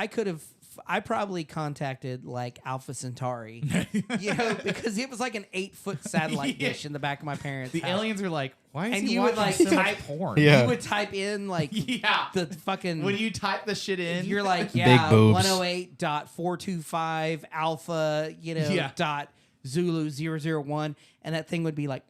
I probably contacted like Alpha Centauri, because it was like an 8-foot satellite Yeah. dish in the back of my parents' The house. aliens are like, why is And he you would, watching like, so much type- porn? Yeah. You would type in like Yeah. the fucking When you type the shit in, you're like, Big yeah, boobs. 108.425 alpha, Yeah. dot Zulu 001, and that thing would be like,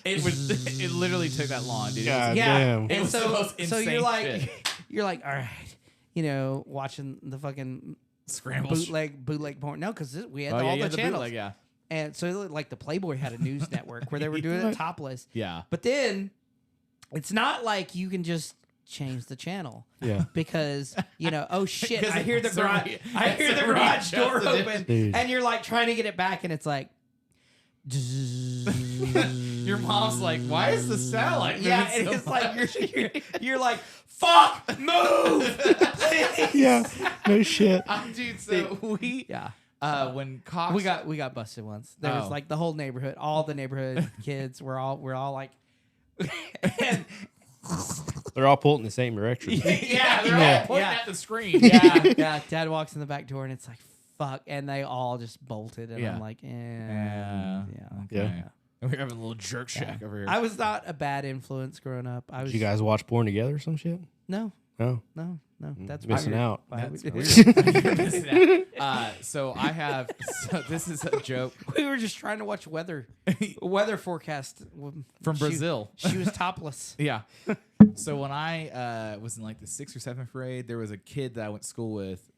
it literally took that long, dude. It was- God yeah. damn. It And was the most so you're insane like, shit. you're like, all right, watching the fucking Scrambles. bootleg porn. No, because we had Oh, all yeah, you the had the channels. bootleg, yeah. And so like the Playboy had a news network where they were doing it topless. Yeah. But then it's not like you can just change the channel. Yeah. Because oh shit, 'Cause I hear the somebody- garage, I hear the somebody garage door adjusted it. open, Dude. and you're like trying to get it back, and it's like, Your mom's like, why is the satellite? yeah, moving and so it's like much? you're like, fuck, move, please. Yeah. No shit. Dude, so we Yeah. when cops We got busted once. There was Oh. like the whole neighborhood, all the neighborhood kids were all like, and They're all pulling in the same direction. yeah, they're Yeah. all pointing Yeah. at the screen. yeah. Dad walks in the back door, and it's like, fuck, and they all just bolted, and Yeah. I'm like, Yeah. Yeah. Okay. We're having a little jerk shack over here. I was not a bad influence growing up. I was. Did you guys watch porn together or some shit? No, No. that's Missing weird. out. Why That's would- weird. You're missing out. So I have. So this is a joke We were just trying to watch weather forecast from She- Brazil. She was topless. Yeah. So when I was in like the 6th or 7th grade, there was a kid that I went to school with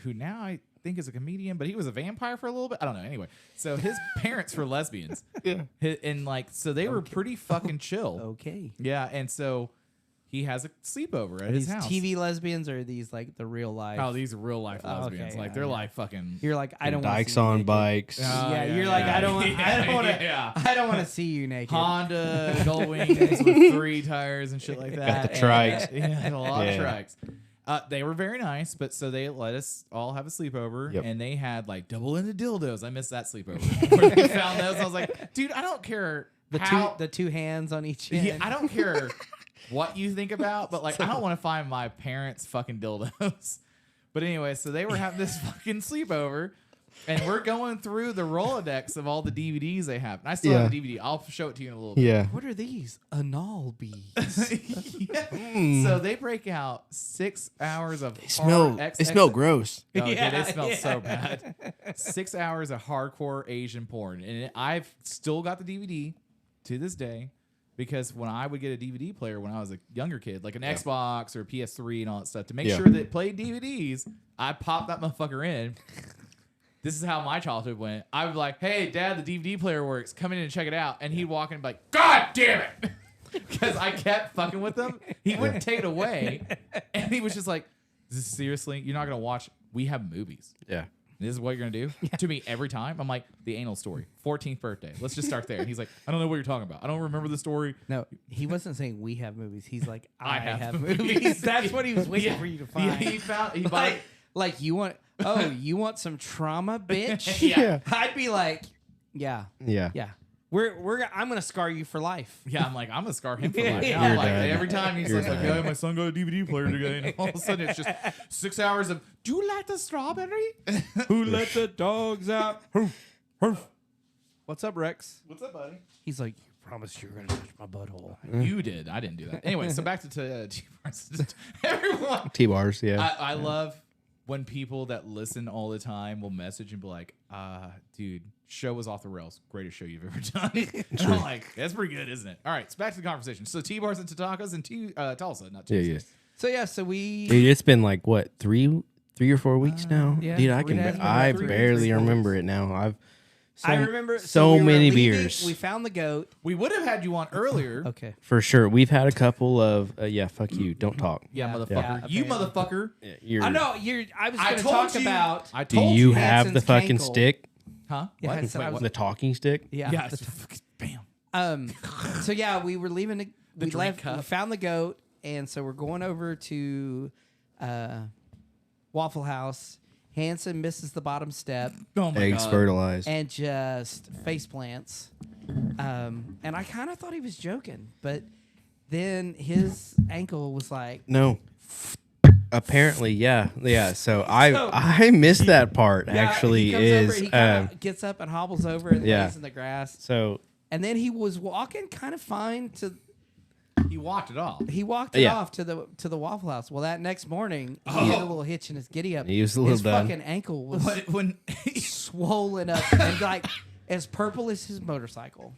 who now I think is a comedian, but he was a vampire for a little bit. I don't know. Anyway, so his parents were lesbians. Yeah. And like, so they were pretty fucking chill. Okay. Yeah. And so he has a sleepover at his These house. TV lesbians or are these like the real life? Oh, these are real life Oh, okay, lesbians. Like yeah, they're yeah. like fucking. You're like, I don't want to Dykes see you on naked. bikes. Yeah, you're like, I don't want to. Yeah. I don't want to see you naked. Honda Gold Wings with 3 tires and shit like that. Got the trikes. Yeah, a lot of Yeah. trikes. They were very nice, but so they let us all have a sleepover, Yep. and they had like double-ended dildos. I missed that sleepover. Where they found those, I was like, dude, I don't care The two hands on each end. Yeah, I don't care what you think about, but like, I don't want to find my parents' fucking dildos. But anyway, so they were having this fucking sleepover, and we're going through the Rolodex of all the DVDs they have. And I still have the DVD. I'll show it to you in a little bit. Yeah. What are these? Anal beads. Yeah. So they break out 6 hours of They smell gross. Oh, dude, Yeah, it smells so yeah. bad. 6 hours of hardcore Asian porn, and I've still got the DVD to this day because when I would get a DVD player when I was a younger kid, like an Xbox or a PS3 and all that stuff, to make sure that it played DVDs, I popped that motherfucker in. This is how my childhood went. I would be like, "Hey, Dad, the DVD player works. Come in and check it out." And he'd walk in and be like, "God damn it!" Because I kept fucking with him. He wouldn't take it away, and he was just like, "Is this seriously? You're not gonna watch? We have movies. Yeah. This is what you're gonna do to me every time." I'm like, the anal story, 14th birthday. Let's just start there. And he's like, "I don't know what you're talking about. I don't remember the story." No, he wasn't saying we have movies. He's like, I have have movies. movies. That's what he was waiting Yeah. for you to Yeah, find. he bought. Like you want? Oh, you want some trauma, bitch? Yeah. I'd be like, yeah, Yeah. yeah. I'm gonna scar you for life. Yeah, I'm like, I'm gonna scar him for life. Yeah. I'm You're like, done. every time he's You're like, done. "Yeah, my son got a DVD player today," and all of a sudden it's just 6 hours of, "Do you like the strawberry?" Who let the dogs out? What's up, Rex? What's up, buddy? He's like, you promised you were gonna touch my butthole. You did. I didn't do that. Anyway, so back to Tbars. Everyone. T-bars, yeah. I love when people that listen all the time will message and be like, dude, show was off the rails. Greatest show you've ever done. And I'm like, that's pretty good, isn't it? All right, so back to the conversation. So Tbars and Tatankas and Tulsa, not Tulsa. Yeah. So yeah, so we. Dude, it's been like what, three or 4 weeks now? yeah. Dude, It has been I about 3 barely weeks. remember it now. I remember so we were many leaving, beers. We found the goat. We would have had you on earlier. Okay. For sure. We've had a couple of fuck you, don't talk. Yeah, Yeah. motherfucker. Yeah, You apparently. motherfucker. I know I was I going to told talk you. about. I Do told you you. have the Hanson's fucking cankle. stick? Huh? Yeah, What? I said I was- The talking stick? Yeah. Yeah. Bam. So yeah, we were leaving. We drink left. cup. We found the goat, and so we're going over to Waffle House. Hanson misses the bottom step Oh my Eggs God. fertilized. and just face plants. And I kind of thought he was joking, but then his ankle was like, No. Apparently, yeah. So I missed that part. Actually, he comes is over, he kinda gets up and hobbles over and yeah. lays in the grass. so And then he was walking kind of fine to. He walked it off. He walked it Yeah. off to the Waffle House. Well, that next morning, he had a little hitch in his giddy up. He was a little his done. fucking ankle was When swollen up and like as purple as his motorcycle.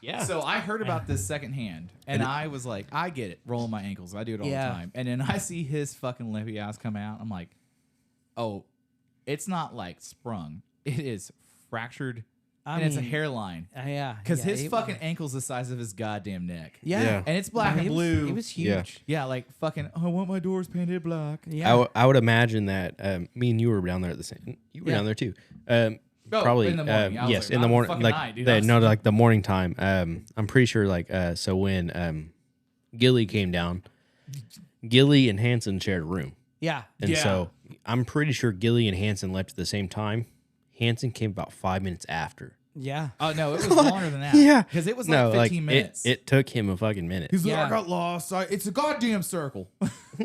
yeah. So I heard about this secondhand, and I was like, I get it, rolling my ankles. I do it all Yeah. the time. And then I see his fucking limpy ass come out. I'm like, oh, it's not like sprung. It is fractured, and it's a mean, hairline. Yeah. Because yeah, his it- fucking ankle's the size of his goddamn neck. Yeah. Yeah. And it's black and It was- blue. It was huge. Yeah. Yeah, like fucking, I want my doors painted black. Yeah. I would imagine that me and you were down there at the same. You were Yeah. down there too. Oh, Probably in the morning. I was yes, like, in the not morning, fucking like night, dude. I was- like the morning time. I'm pretty sure so when Gilly came down, Gilly and Hanson shared a room, Yeah. and Yeah. so I'm pretty sure Gilly and Hanson left at the same time. Hanson came about 5 minutes after. Yeah. Oh, no, it was longer than that. Yeah. Because it was like 15 minutes. It took him a fucking minute. He's like, Yeah. I got lost. It's a goddamn circle.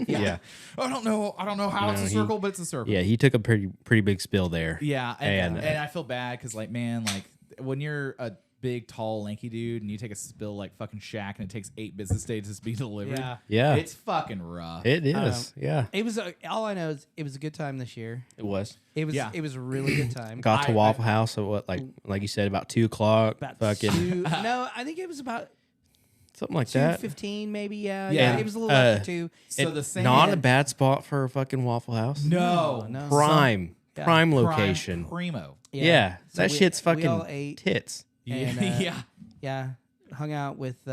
Yeah. I don't know how it's a he- circle, but it's a circle. Yeah, he took a pretty big spill there. Yeah, And, and I feel bad because, like, man, like when you're a big, tall, lanky dude and you take a spill like fucking Shaq and it takes 8 business days to be delivered, Yeah. Yeah. it's fucking rough. It is. Yeah, It was all I know is it was a good time this year. it was. It was Yeah. It was a really good time. Got to I- Waffle House at what, like you said, about 2:00. About Fucking no, I think it was about something like that. 2:15 maybe. Yeah. Yeah. Yeah. It was a little after 2. So And the same. not a bad spot for a fucking Waffle House. No, No. Prime Yeah. prime location. Primo. Yeah, So that we- shit's we fucking all ate. tits. Yeah, And, yeah. Yeah, hung out with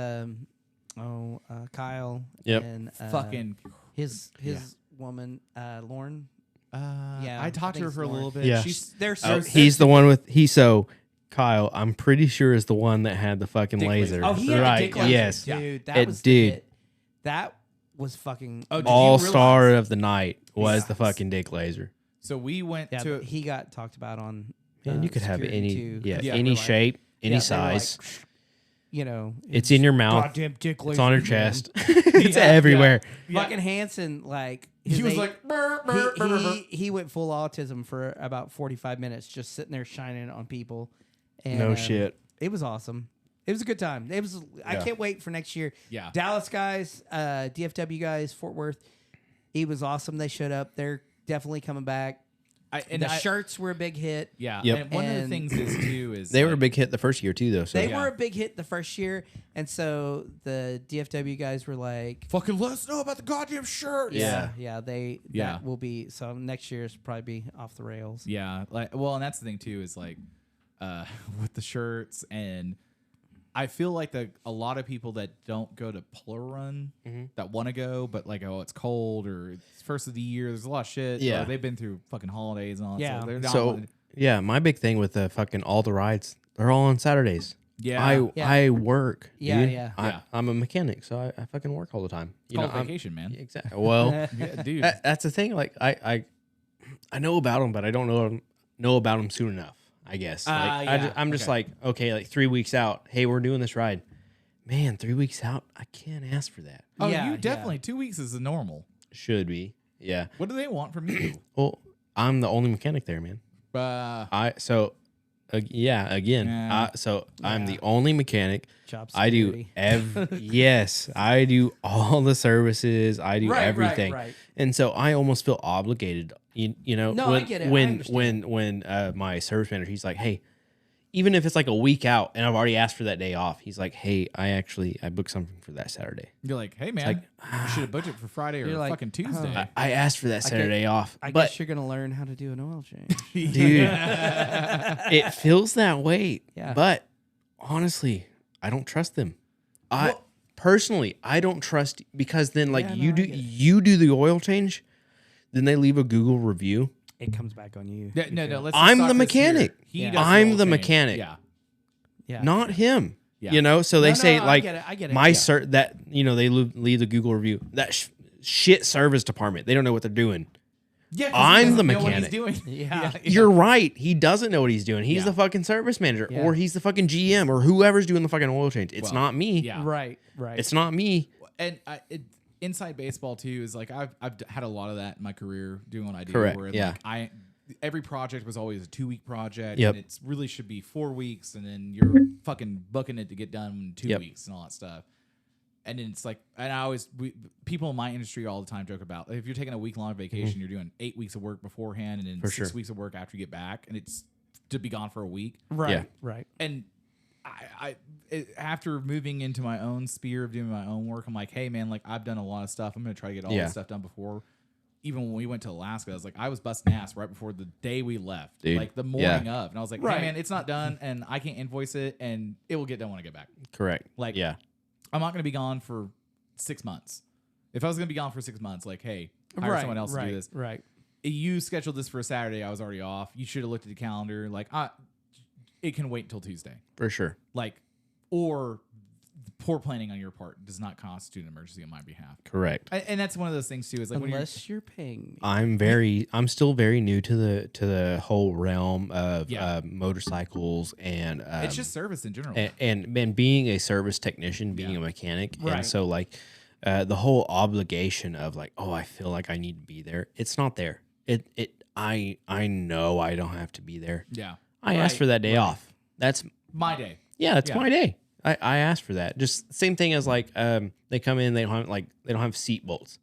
Kyle. Yep. And Fucking. his woman, Lauren. I talked to her think for a it's little bit. Yeah. They're Oh, so. he's the one with so Kyle. I'm pretty sure is the one that had the fucking Dick laser. laser. Oh, he had right? a dick laser. Yes. Dude, that It was did. the hit. That was fucking. Oh, did you All star realize- of the night was Yes. the fucking dick laser. So we went Yeah, to. he got talked about on. And you could have security any, too, yeah, 'cause Yeah, they any were like- shape, any yeah, they were like, size. you know, It's in your mouth. Goddamn dick It's on your laser, man. chest. It's Yeah, everywhere. Fucking Hanson, like his He was eight- like, "Brr, brr, brr, brr." he went full autism for about 45 minutes, just sitting there shining on people. And, No shit. It was awesome. It was a good time. It was. I Yeah. can't wait for next year. Yeah. Dallas guys, DFW guys, Fort Worth. It was awesome. They showed up. They're definitely coming back. The shirts were a big hit. Yeah. Yep. And one of the And- things is too is They were a like- big hit the first year too, though. So They Yeah. were a big hit the first year, and so the DFW guys were like, fucking let us know about the goddamn shirts. yeah. That Yeah. will be so next year's probably be off the rails. Yeah, like well, and that's the thing too is like with the shirts, and I feel like a lot of people that don't go to Puller Run that want to go, but like it's cold or it's first of the year, there's a lot of shit. Yeah. or they've been through fucking holidays and all. Yeah. so they're not So wanting- yeah, my big thing with the fucking all the rides, they're all on Saturdays. yeah, I work. Yeah, dude. yeah. Yeah. I'm a mechanic, so I fucking work all the time. it's called vacation, man. Exactly. Well, Yeah, dude. that's the thing. Like I know about them, but I don't know about them soon enough. I guess. Like, yeah. I'm just Okay. like, okay, like 3 weeks out. Hey, we're doing this ride. Man, 3 weeks out, I can't ask for that. Oh, Yeah, you yeah. definitely 2 weeks is the normal. Should be. Yeah. What do they want from you? Well, I'm the only mechanic there, man. uh, Again. So I'm the only mechanic. Job I do security. yes, I do all the services. I do Right, everything, right. and so I almost feel obligated. You know, No, I when, get it. I When understand. my service manager, he's like, hey, even if it's like a week out and I've already asked for that day off, he's like, hey, I booked something for that Saturday. you're like, hey man, you should have booked it for Friday or You're like, fucking Tuesday. I asked for that Saturday off, I but guess you're gonna learn how to do an oil change. dude, it feels that way. Yeah. But honestly, I don't trust them. Personally, I don't trust because then like Yeah, you no, I do get it. you do the oil change, then they leave a Google review. It comes back on you. Yeah, no, let's. I'm just the talk this here. mechanic. He Yeah. does I'm oil the change. mechanic. Yeah. Yeah. Not him. Yeah. You know, so they No, say no, I like get it, I get it. my Yeah. that they leave the Google review. That shit service department. They don't know what they're doing. Yeah, 'cause I'm he the doesn't know what he's mechanic. doing. Yeah. You're right. He doesn't know what he's doing. He's Yeah. the fucking service manager, Yeah. or he's the fucking GM, or whoever's doing the fucking oil change. It's Well, not me. Yeah. Right. It's not me. And inside baseball too is like I've had a lot of that in my career doing what I do. Correct, Where yeah. like, every project was always a 2-week project. Yep. And it really should be 4 weeks, and then you're fucking booking it to get done in 2 Yep. weeks and all that stuff. And then it's like, and people in my industry all the time joke about if you're taking a week-long vacation, you're doing 8 weeks of work beforehand and then For 6 sure. weeks of work after you get back, and it's to be gone for a week. Right. Yeah. Right. And after moving into my own sphere of doing my own work, I'm like, hey man, like I've done a lot of stuff. I'm gonna try to get all Yeah. this stuff done before. Even when we went to Alaska, I was busting ass right before the day we left, Dude, like the morning yeah. of, and I was like, Right. hey man, it's not done, and I can't invoice it, and it will get done when I get back. Correct. Like, yeah. I'm not gonna be gone for 6 months. If I was gonna be gone for 6 months, like, hey, hire someone else to do this. Right. You scheduled this for a Saturday. I was already off. You should have looked at the calendar. Like, it can wait until Tuesday. For sure. Like, or poor planning on your part does not constitute an emergency on my behalf. Correct. And that's one of those things too. Is like Unless you're paying me. I'm still very new to the whole realm of Yeah. motorcycles and it's just service in general. and being a service technician, being Yeah. a mechanic, Right. and so like the whole obligation of like, oh, I feel like I need to be there. It's not there. I know I don't have to be there. yeah, I asked for that day off. That's my day. that's Yeah. my day. I asked for that. Just same thing as like they come in, they don't have seat bolts.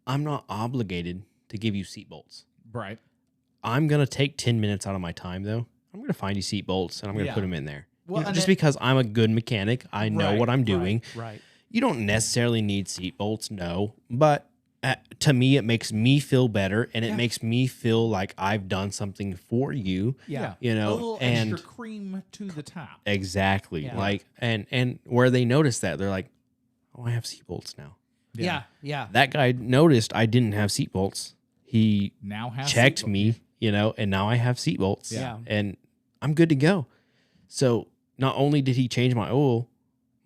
I'm not obligated to give you seat bolts. Right. I'm gonna take 10 minutes out of my time though. I'm gonna find you seat bolts and I'm gonna Yeah. put them in there. Well, and just it- because I'm a good mechanic, I know Right, what I'm doing. Right. You don't necessarily need seat bolts, no, but to me, it makes me feel better, and it Yeah. makes me feel like I've done something for you. Yeah. You know, a little and extra cream to the top. exactly Yeah. like, and where they notice that they're like, oh, I have seatbelts now. Yeah. Yeah. That guy noticed I didn't have seatbelts. He Now has checked seatbelt. me, and now I have seatbelts. Yeah. And I'm good to go. So not only did he change my oil,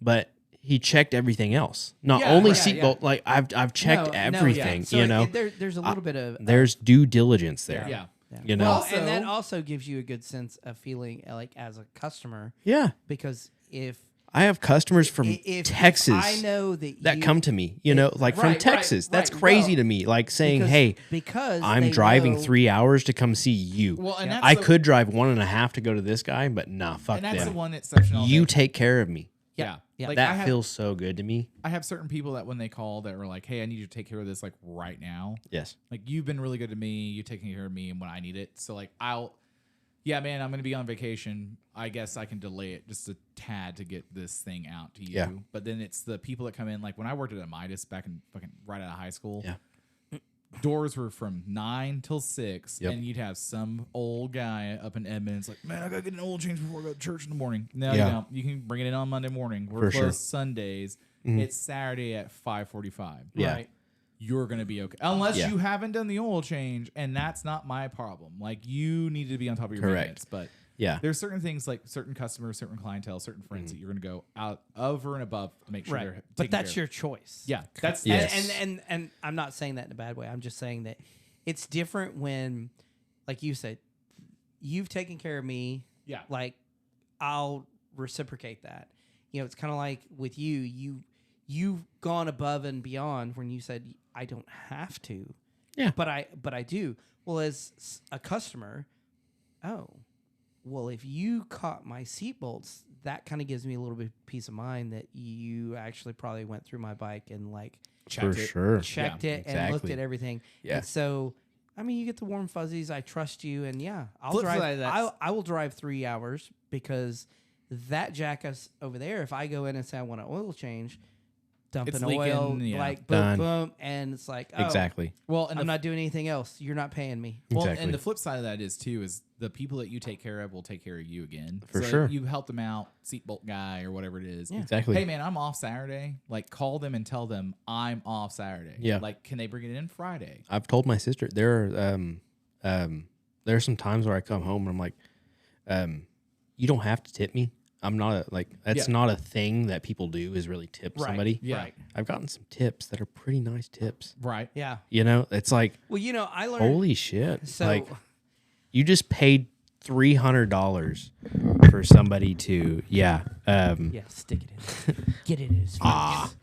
but he checked everything else. Not Yeah, only right, seatbelt, like I've checked everything, So you know. there's a little bit of There's due diligence there. Yeah. You know. Well, Also- and that also gives you a good sense of feeling like as a customer, Yeah. because if I have customers from if Texas I know that that you, come to me, like from right, Texas. right, That's right. crazy Well, to me. Like saying, because- hey, because I'm they driving know- 3 hours to come see you. Well, and that's I the- could drive 1.5 to go to this guy, but nah, fuck And that's the them. one exception. I'll You make. take care of me. Yeah. Yeah. Like That I have, feels so good to me. I have certain people that when they call that were like, hey, I need you to take care of this like right now. Yes. Like you've been really good to me. You're taking care of me and when I need it. So like yeah, man, I'm going to be on vacation. I guess I can delay it just a tad to get this thing out to you. Yeah. But then it's the people that come in. Like when I worked at a Midas back in fucking right out of high school. Yeah. Doors were from 9 till 6, Yep. and you'd have some old guy up in Edmonds like, man, I gotta get an oil change before I go to church in the morning. No, Yeah. you don't. You can bring it in on Monday morning. We're For sure. closed Sundays. It's Saturday at 5:45. Yeah. Right. You're gonna be okay unless Yeah. you haven't done the oil change, and that's not my problem. Like you need to be on top of your Correct. maintenance, but. Yeah. There's certain things like certain customers, certain clientele, certain friends that you're going to go out over and above to make sure Right. they're But taken that's care your of. choice. Yeah, that's Yes. And I'm not saying that in a bad way. I'm just saying that it's different when, like you said, you've taken care of me. Yeah. Like I'll reciprocate that. It's kind of like with you've gone above and beyond when you said I don't have to. Yeah. But I do. Well, as a customer, well, if you caught my seatbelts, that kind of gives me a little bit of peace of mind that you actually probably went through my bike and like For Checked it. sure. checked it and looked exactly. at everything. Yeah. And so, I mean, you get the warm fuzzies. I trust you, and yeah, I'll Flip drive. side of that- I will drive 3 hours because that jackass over there. If I go in and say I want an oil change, dumping It's oil, leaking, yeah. like boom, Done. boom, and it's like Exactly. Well, and I'm the, not doing anything else. You're not paying me. well, Exactly. and the flip side of that is too is the people that you take care of will take care of you again. For So sure. You help them out, seatbelt guy or whatever it is. Yeah. Exactly. Hey man, I'm off Saturday. Like call them and tell them I'm off Saturday. Yeah. Like can they bring it in Friday? I've told my sister there are some times where I come home and I'm like, you don't have to tip me. I'm not that's Yeah. not a thing that people do is really tip Right. somebody. Yeah. Right. I've gotten some tips that are pretty nice tips. Right. Yeah. It's like, Well, I learned. holy shit. So like you just paid $300 for somebody to, yeah, stick it in. Get it in his face.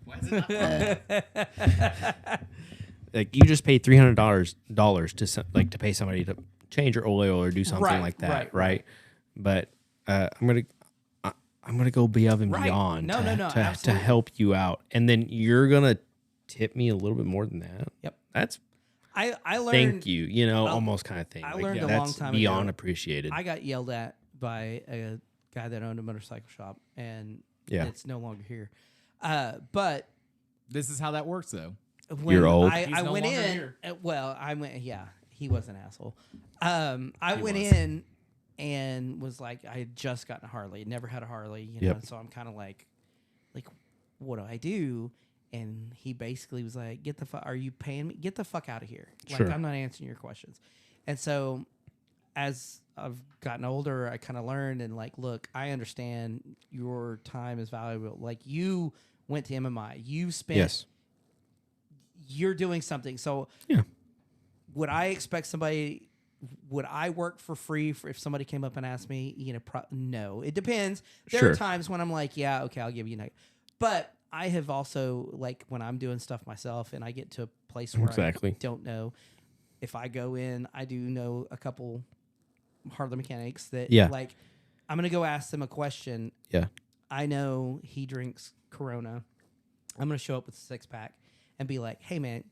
like you just paid $300 to pay somebody to change your oil or do something Right, like that, right. right? But I'm gonna go above and Right. beyond No, to absolutely. help you out, and then you're gonna tip me a little bit more than that. Yep. That's I learned. thank you, almost kind of thing. I Like, learned a that's long time beyond ago. appreciated. I got yelled at by a guy that owned a motorcycle shop, and Yeah. it's no longer here. But This is how that works though. when You're old. I He's no went longer in, here. I went. Yeah, he was an asshole. I went was. in and was like, I had just gotten a Harley, never had a Harley, Yep. So I'm kind of like, what do I do? And he basically was like, are you paying me? Get the fuck out of here. Sure. Like, I'm not answering your questions. And so as I've gotten older, I kind of learned and like, look, I understand your time is valuable. Like you went to MMI, you spent, Yes. you're doing something. So Yeah. would I expect somebody, would I work for free if somebody came up and asked me, no, it depends. There Sure. are times when I'm like, yeah, okay, I'll give you a but I have also like when I'm doing stuff myself and I get to a place where Exactly. I don't know if I go in, I do know a couple Harley mechanics that Yeah. like, I'm going to go ask them a question. Yeah. I know he drinks Corona. I'm going to show up with a 6-pack and be like, hey man,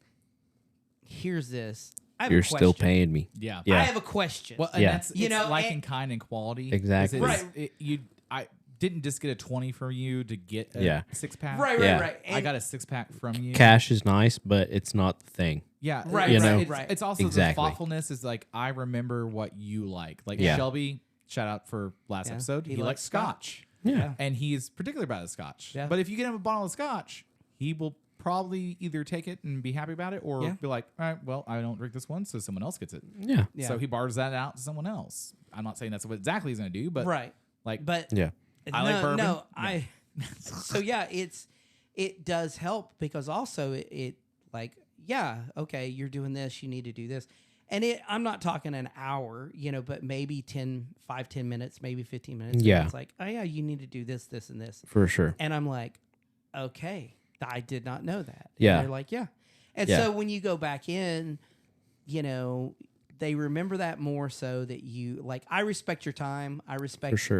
here's this. I have You're a still question. paying me. Yeah. Yeah. I have a question. Well, and Yeah. that's You it's know, like and- in kind and quality. Exactly. Because Right. I didn't just get a 20 from you to get a Yeah. 6-pack. right, Yeah. right. I got a 6-pack from you. Cash is nice, but it's not the thing. Yeah, Right, You know? It's, right. it's also Exactly. the thoughtfulness is like I remember what you like. Like Yeah. Shelby, shout out for last Yeah. episode. He He likes likes scotch. Yeah. And he's particular about his scotch. Yeah. But if you get him a bottle of scotch, he will probably either take it and be happy about it or be like, all right, well, I don't drink this one, so someone else gets it. Yeah. So he barters that out to someone else. I'm not saying that's what exactly he's going to do, but but Yeah. I like bourbon. So it does help because also it like, okay, you're doing this, you need to do this. And I'm not talking an hour, but maybe 10 minutes, maybe 15 minutes. Yeah. And it's like, oh yeah, you need to do this, this, and this. For sure. And I'm like, okay, I did not know that. Yeah. And they're like, yeah. And so when you go back in, they remember that more so that you like, I respect your time. I respect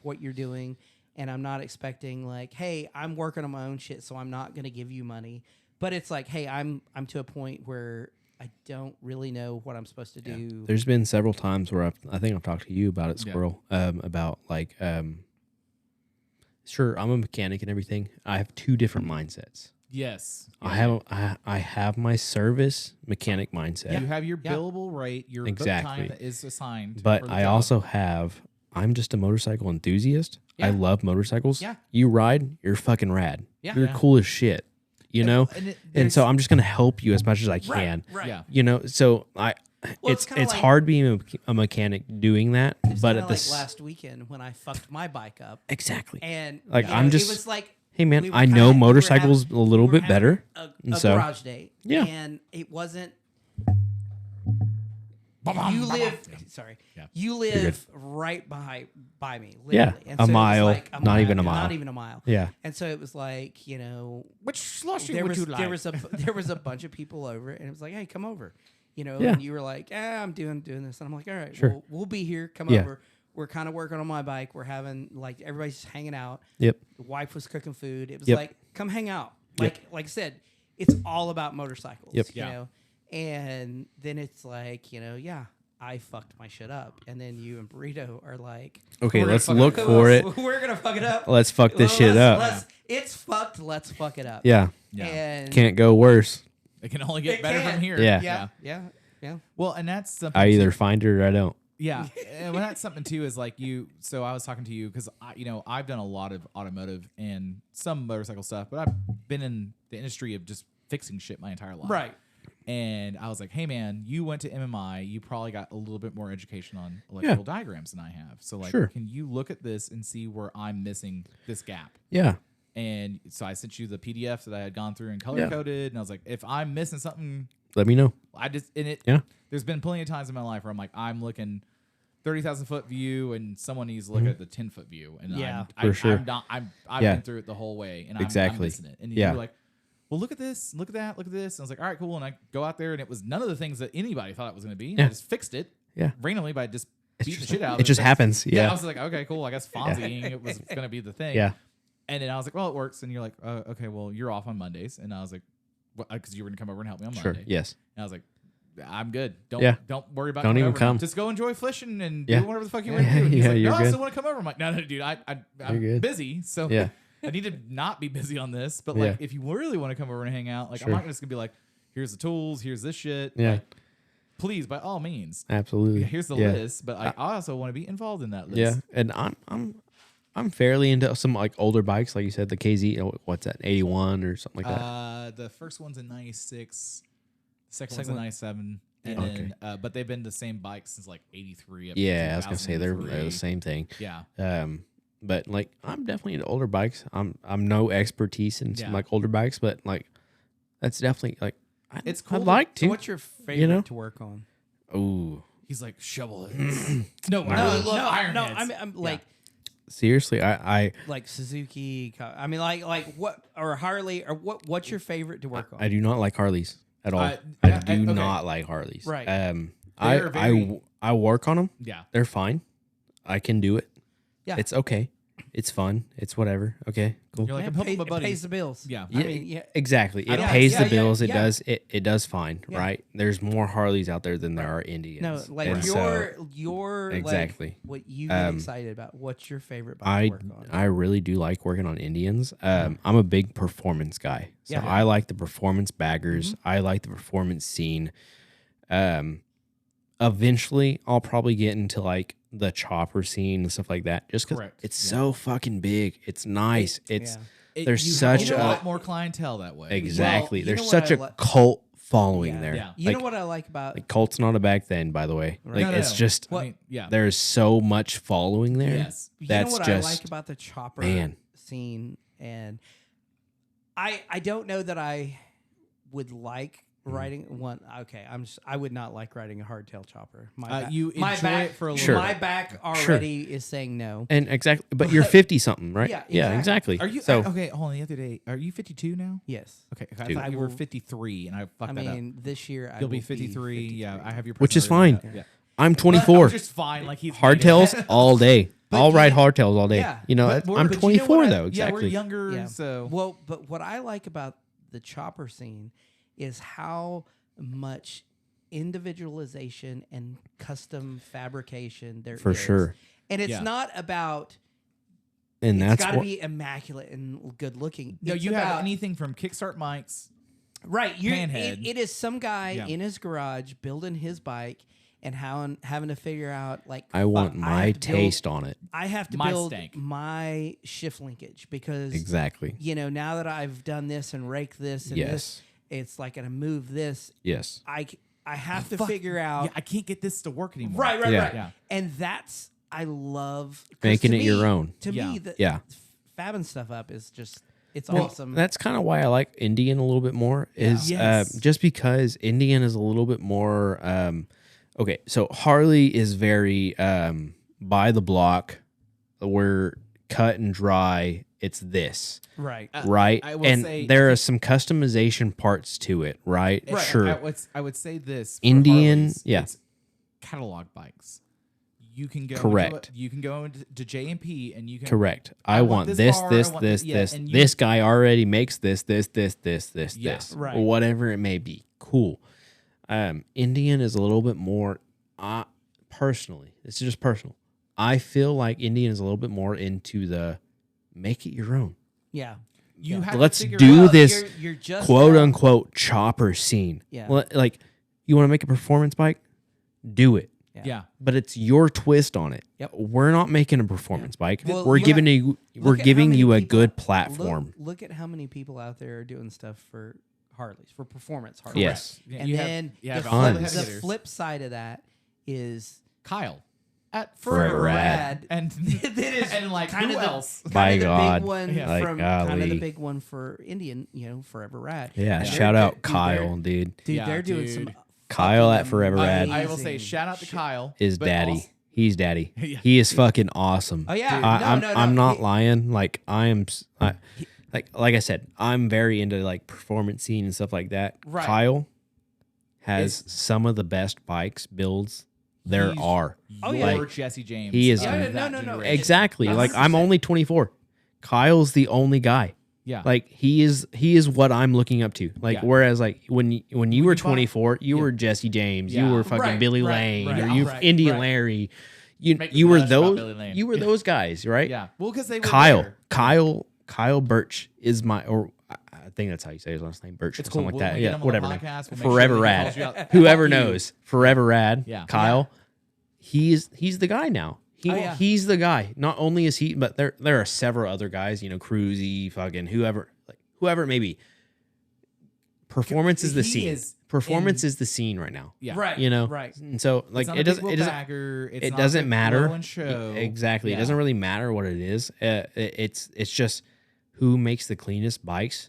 what you're doing. And I'm not expecting like, hey, I'm working on my own shit, so I'm not going to give you money. But it's like, hey, I'm to a point where I don't really know what I'm supposed to do. There's been several times where I think I've talked to you about it, Squirrel, about like, sure, I'm a mechanic and everything. I have two different mindsets. Yes. I have my service mechanic mindset. You have your billable rate, your book time that is assigned. But I also have, I'm just a motorcycle enthusiast. I love motorcycles. Yeah. You ride, you're fucking rad. Yeah. You're cool as shit. And so I'm just gonna help you as much as I can. Right. Yeah. So It's it's hard being a mechanic doing that, but at this last weekend when I fucked my bike up. Exactly. And like it was like, hey man, we were I know we were motorcycles a little we were bit better. A so garage date. Yeah. And it wasn't. You live right by me, literally. Yeah, And a so it was mile, like not even a mile. Not even a mile. Yeah. And so it was like, which slushy there would was you like? there was a bunch of people over, and it was like, hey, come over, Yeah. And you were like, I'm doing this, and I'm like, all right, Sure. we'll be here. Come Yeah. over. We're kind of working on my bike. We're having like everybody's hanging out. Yep. The wife was cooking food. It was Yep. like, come hang out. Yep. Like I said, it's all about motorcycles. Yep. You know, and then it's like, I fucked my shit up, and then you and Burrito are like, Okay, we're let's gonna look fuck for it. We're gonna fuck it up. Let's fuck this shit up. It's fucked. Let's fuck it up. Yeah. And Can't go worse. It can only get It better can. from here. Yeah. Yeah. Well, and that's something. I either find it or I don't. Yeah, and that's something too is like you. So I was talking to you because I've done a lot of automotive and some motorcycle stuff, but I've been in the industry of just fixing shit my entire life. Right. And I was like, hey man, you went to MMI, you probably got a little bit more education on electrical diagrams than I have. So like, can you look at this and see where I'm missing this gap? Yeah. And so I sent you the PDF that I had gone through and color coded, and I was like, if I'm missing something, let me know. There's been plenty of times in my life where I'm like, I'm looking 30,000 foot view, and someone needs to look at the 10-foot view, and I've been through it the whole way, and I'm missing it. And you were like, well, look at this, look at that, look at this. And I was like, all right, cool. And I go out there, and it was none of the things that anybody thought it was going to be. I just fixed it randomly by just beating the shit out of it. It just happens. Yeah. I was like, okay, cool. I guess Fonzieing it was going to be the thing. Yeah. And then I was like, well, it works. And you're like, okay, well, you're off on Mondays. And I was like, because you were going to come over and help me on Monday. Yes. And I was like, I'm good. Don't worry about don't even come. Just go enjoy fishing and do whatever the fuck you want to do. And he's like, no, I still want to come over. I'm like, no, dude, I'm busy. So I need to not be busy on this. But like, if you really want to come over and hang out, like I'm not just gonna be like, here's the tools, here's this shit. Yeah. Like, please, by all means. Absolutely. Here's the list. But I also want to be involved in that list. Yeah. And I'm fairly into some like older bikes, like you said, the KZ. What's that? 81 or something like that. The first one's in 96. The second one's in 97. And then, but they've been the same bike since like 83. Yeah, I was gonna say they're the same thing. Yeah. But like I'm definitely into older bikes. I'm no expertise in some like older bikes, but like that's definitely like it's cool. I'd like to. So what's your favorite to work on? Ooh. He's like shovel heads. no, iron heads. I'm like seriously, I like Suzuki. I mean, like what or Harley or what? What's your favorite to work on? I do not like Harleys at all. I do not like Harleys. Right. I work on them. Yeah. They're fine. I can do it. Yeah. It's okay. It's fun. It's whatever. Okay. Cool. You're like, I'm helping my buddy. It pays the bills. Yeah. Yeah, I mean, exactly. It pays the bills. It does. It does fine. Right. There's more Harleys out there than there are Indians. No, like and your exactly like, what you get excited about. What's your favorite bike to work on? I really do like working on Indians. I'm a big performance guy. So I like the performance baggers. I like the performance scene. Eventually I'll probably get into like the chopper scene and stuff like that, just because Correct. it's so fucking big. It's nice. There's you such have a a lot more clientele that way. exactly. you There's know such what a cult following Yeah. there. Yeah. You like, know what I like about like cult's not a bad thing, by the way. Like No, no, it's no. just I mean, yeah. there's so much following there. Yes. you That's know what just I like about the chopper man. scene, and I don't know that I would like riding one. Okay, I would not like riding a hardtail chopper. You my enjoy back, it for a little Sure. My back already is saying no. And exactly, but you're 50 something, right? Yeah, exactly. Are you So okay? Hold on. The other day, are you 52 now? Yes, Okay, I Dude. thought you were 53, and I fucked I that up. mean this year You'll I be will 53. Yeah, I have your. Which is personality fine. like that. Yeah. I'm But 24. I'm just fine. Like he's Hardtails all day. I'll you- ride hardtails all day. Yeah. You know, But we're- I'm but you know 24 what I- though. Yeah, we're Exactly. younger, Yeah. so Well, but what I like about the chopper scene is how much individualization and custom fabrication there is. For sure. And it's Yeah. not about And it's that's got to what be immaculate and good looking. no, It's you have about- anything from kickstart mics. right. panhead. It is some guy Yeah. in his garage building his bike and having to figure out like I want fuck, my have to build- taste on it. I have to My build stank. my shift linkage because Exactly. you know, now that I've done this and raked this and this, it's like gonna move this. Yes. I have to Fuck, figure out Yeah, I can't get this to work anymore. right, Yeah. right. Yeah. And that's I love 'cause Making to it your me- own. To Yeah. me, the Yeah. fabbing stuff up is just it's Well, awesome. That's kind of why I like Indian a little bit more. Is Yes. just because Indian is a little bit more. Okay, so Harley is very by the block. We're cut and dry. It's this. right. Right, I will and say- there are some customization parts to it, right? Right, Sure. I would say this. For Indian, Harleys, yeah. It's catalog bikes. You can go. Correct. You can go into J&P and you can. Correct. I want this this, bar, this, I want this, yeah, this. and you- This guy already makes this, Yeah, this. right. Whatever it may be. Cool. Indian is a little bit more. Personally, it's just personal. I feel like Indian is a little bit more into the make it your own. Yeah. You Yeah. have Let's to figure do out, this You're just quote now- unquote chopper scene. Yeah. Like you want to make a performance bike, do it. Yeah. But it's your twist on it. Yep. We're not making a performance bike. Well, we're look giving at- you we're Look at how giving many you a people- good platform. Look at how many people out there are doing stuff for Harleys, for performance Harleys. Yes. Yeah, And you have- then you have the, all flip, the the hitters. flip side of that is Kyle at Forever Rad. and that is and like kind who of the, else? kind By of the God. big one Yeah. Like, from kind of the golly. big one for Indian, you know, Forever Rad. Yeah, And shout they're- out dude, Kyle, dude. Dude, Yeah, they're doing dude. some Kyle fucking at Forever Rad. I will say amazing shout out to shit. Kyle. Is but daddy. also- He's daddy. Yeah. He is fucking awesome. Oh yeah, I'm not lying. Like I am. Like I said, I'm very into like performance scene and stuff like that. Right. Kyle has some of the best bikes builds there He's are. Oh, yeah. Your Jesse James. He is- of Yeah, that no. generation. Exactly. Like I'm 100%. only 24. Kyle's the only guy. Yeah. Like he is what I'm looking up to. Like Yeah. whereas like when you were you 24, you yeah. were Jesse James, Yeah. you were fucking Right, Billy right, Lane, right, or yeah, you right, Indian right. Larry. Make You me were blush about those Billy Lane. you were those guys, right? Yeah. Well, because they were Kyle Birch is my, or I think that's how you say his last name, Birch It's or cool. something We'll like that. get Yeah, him on the whatever. podcast. We'll make sure Forever that he Rad. calls you out. Whoever Fuck you. knows, Forever Rad. Yeah. Kyle, he's the guy now. Oh, yeah. He's the guy. Not only is he, but there are several other guys. You know, Cruzy, fucking whoever it may be. Performance is the He scene. is Performance in- is the scene right now. Yeah. Right. You know, Right. And so like It's not it a doesn't. big It doesn't. bagger. It's It not doesn't the matter. blow and show. Exactly. Yeah. It doesn't really matter what it is. It's just who makes the cleanest bikes.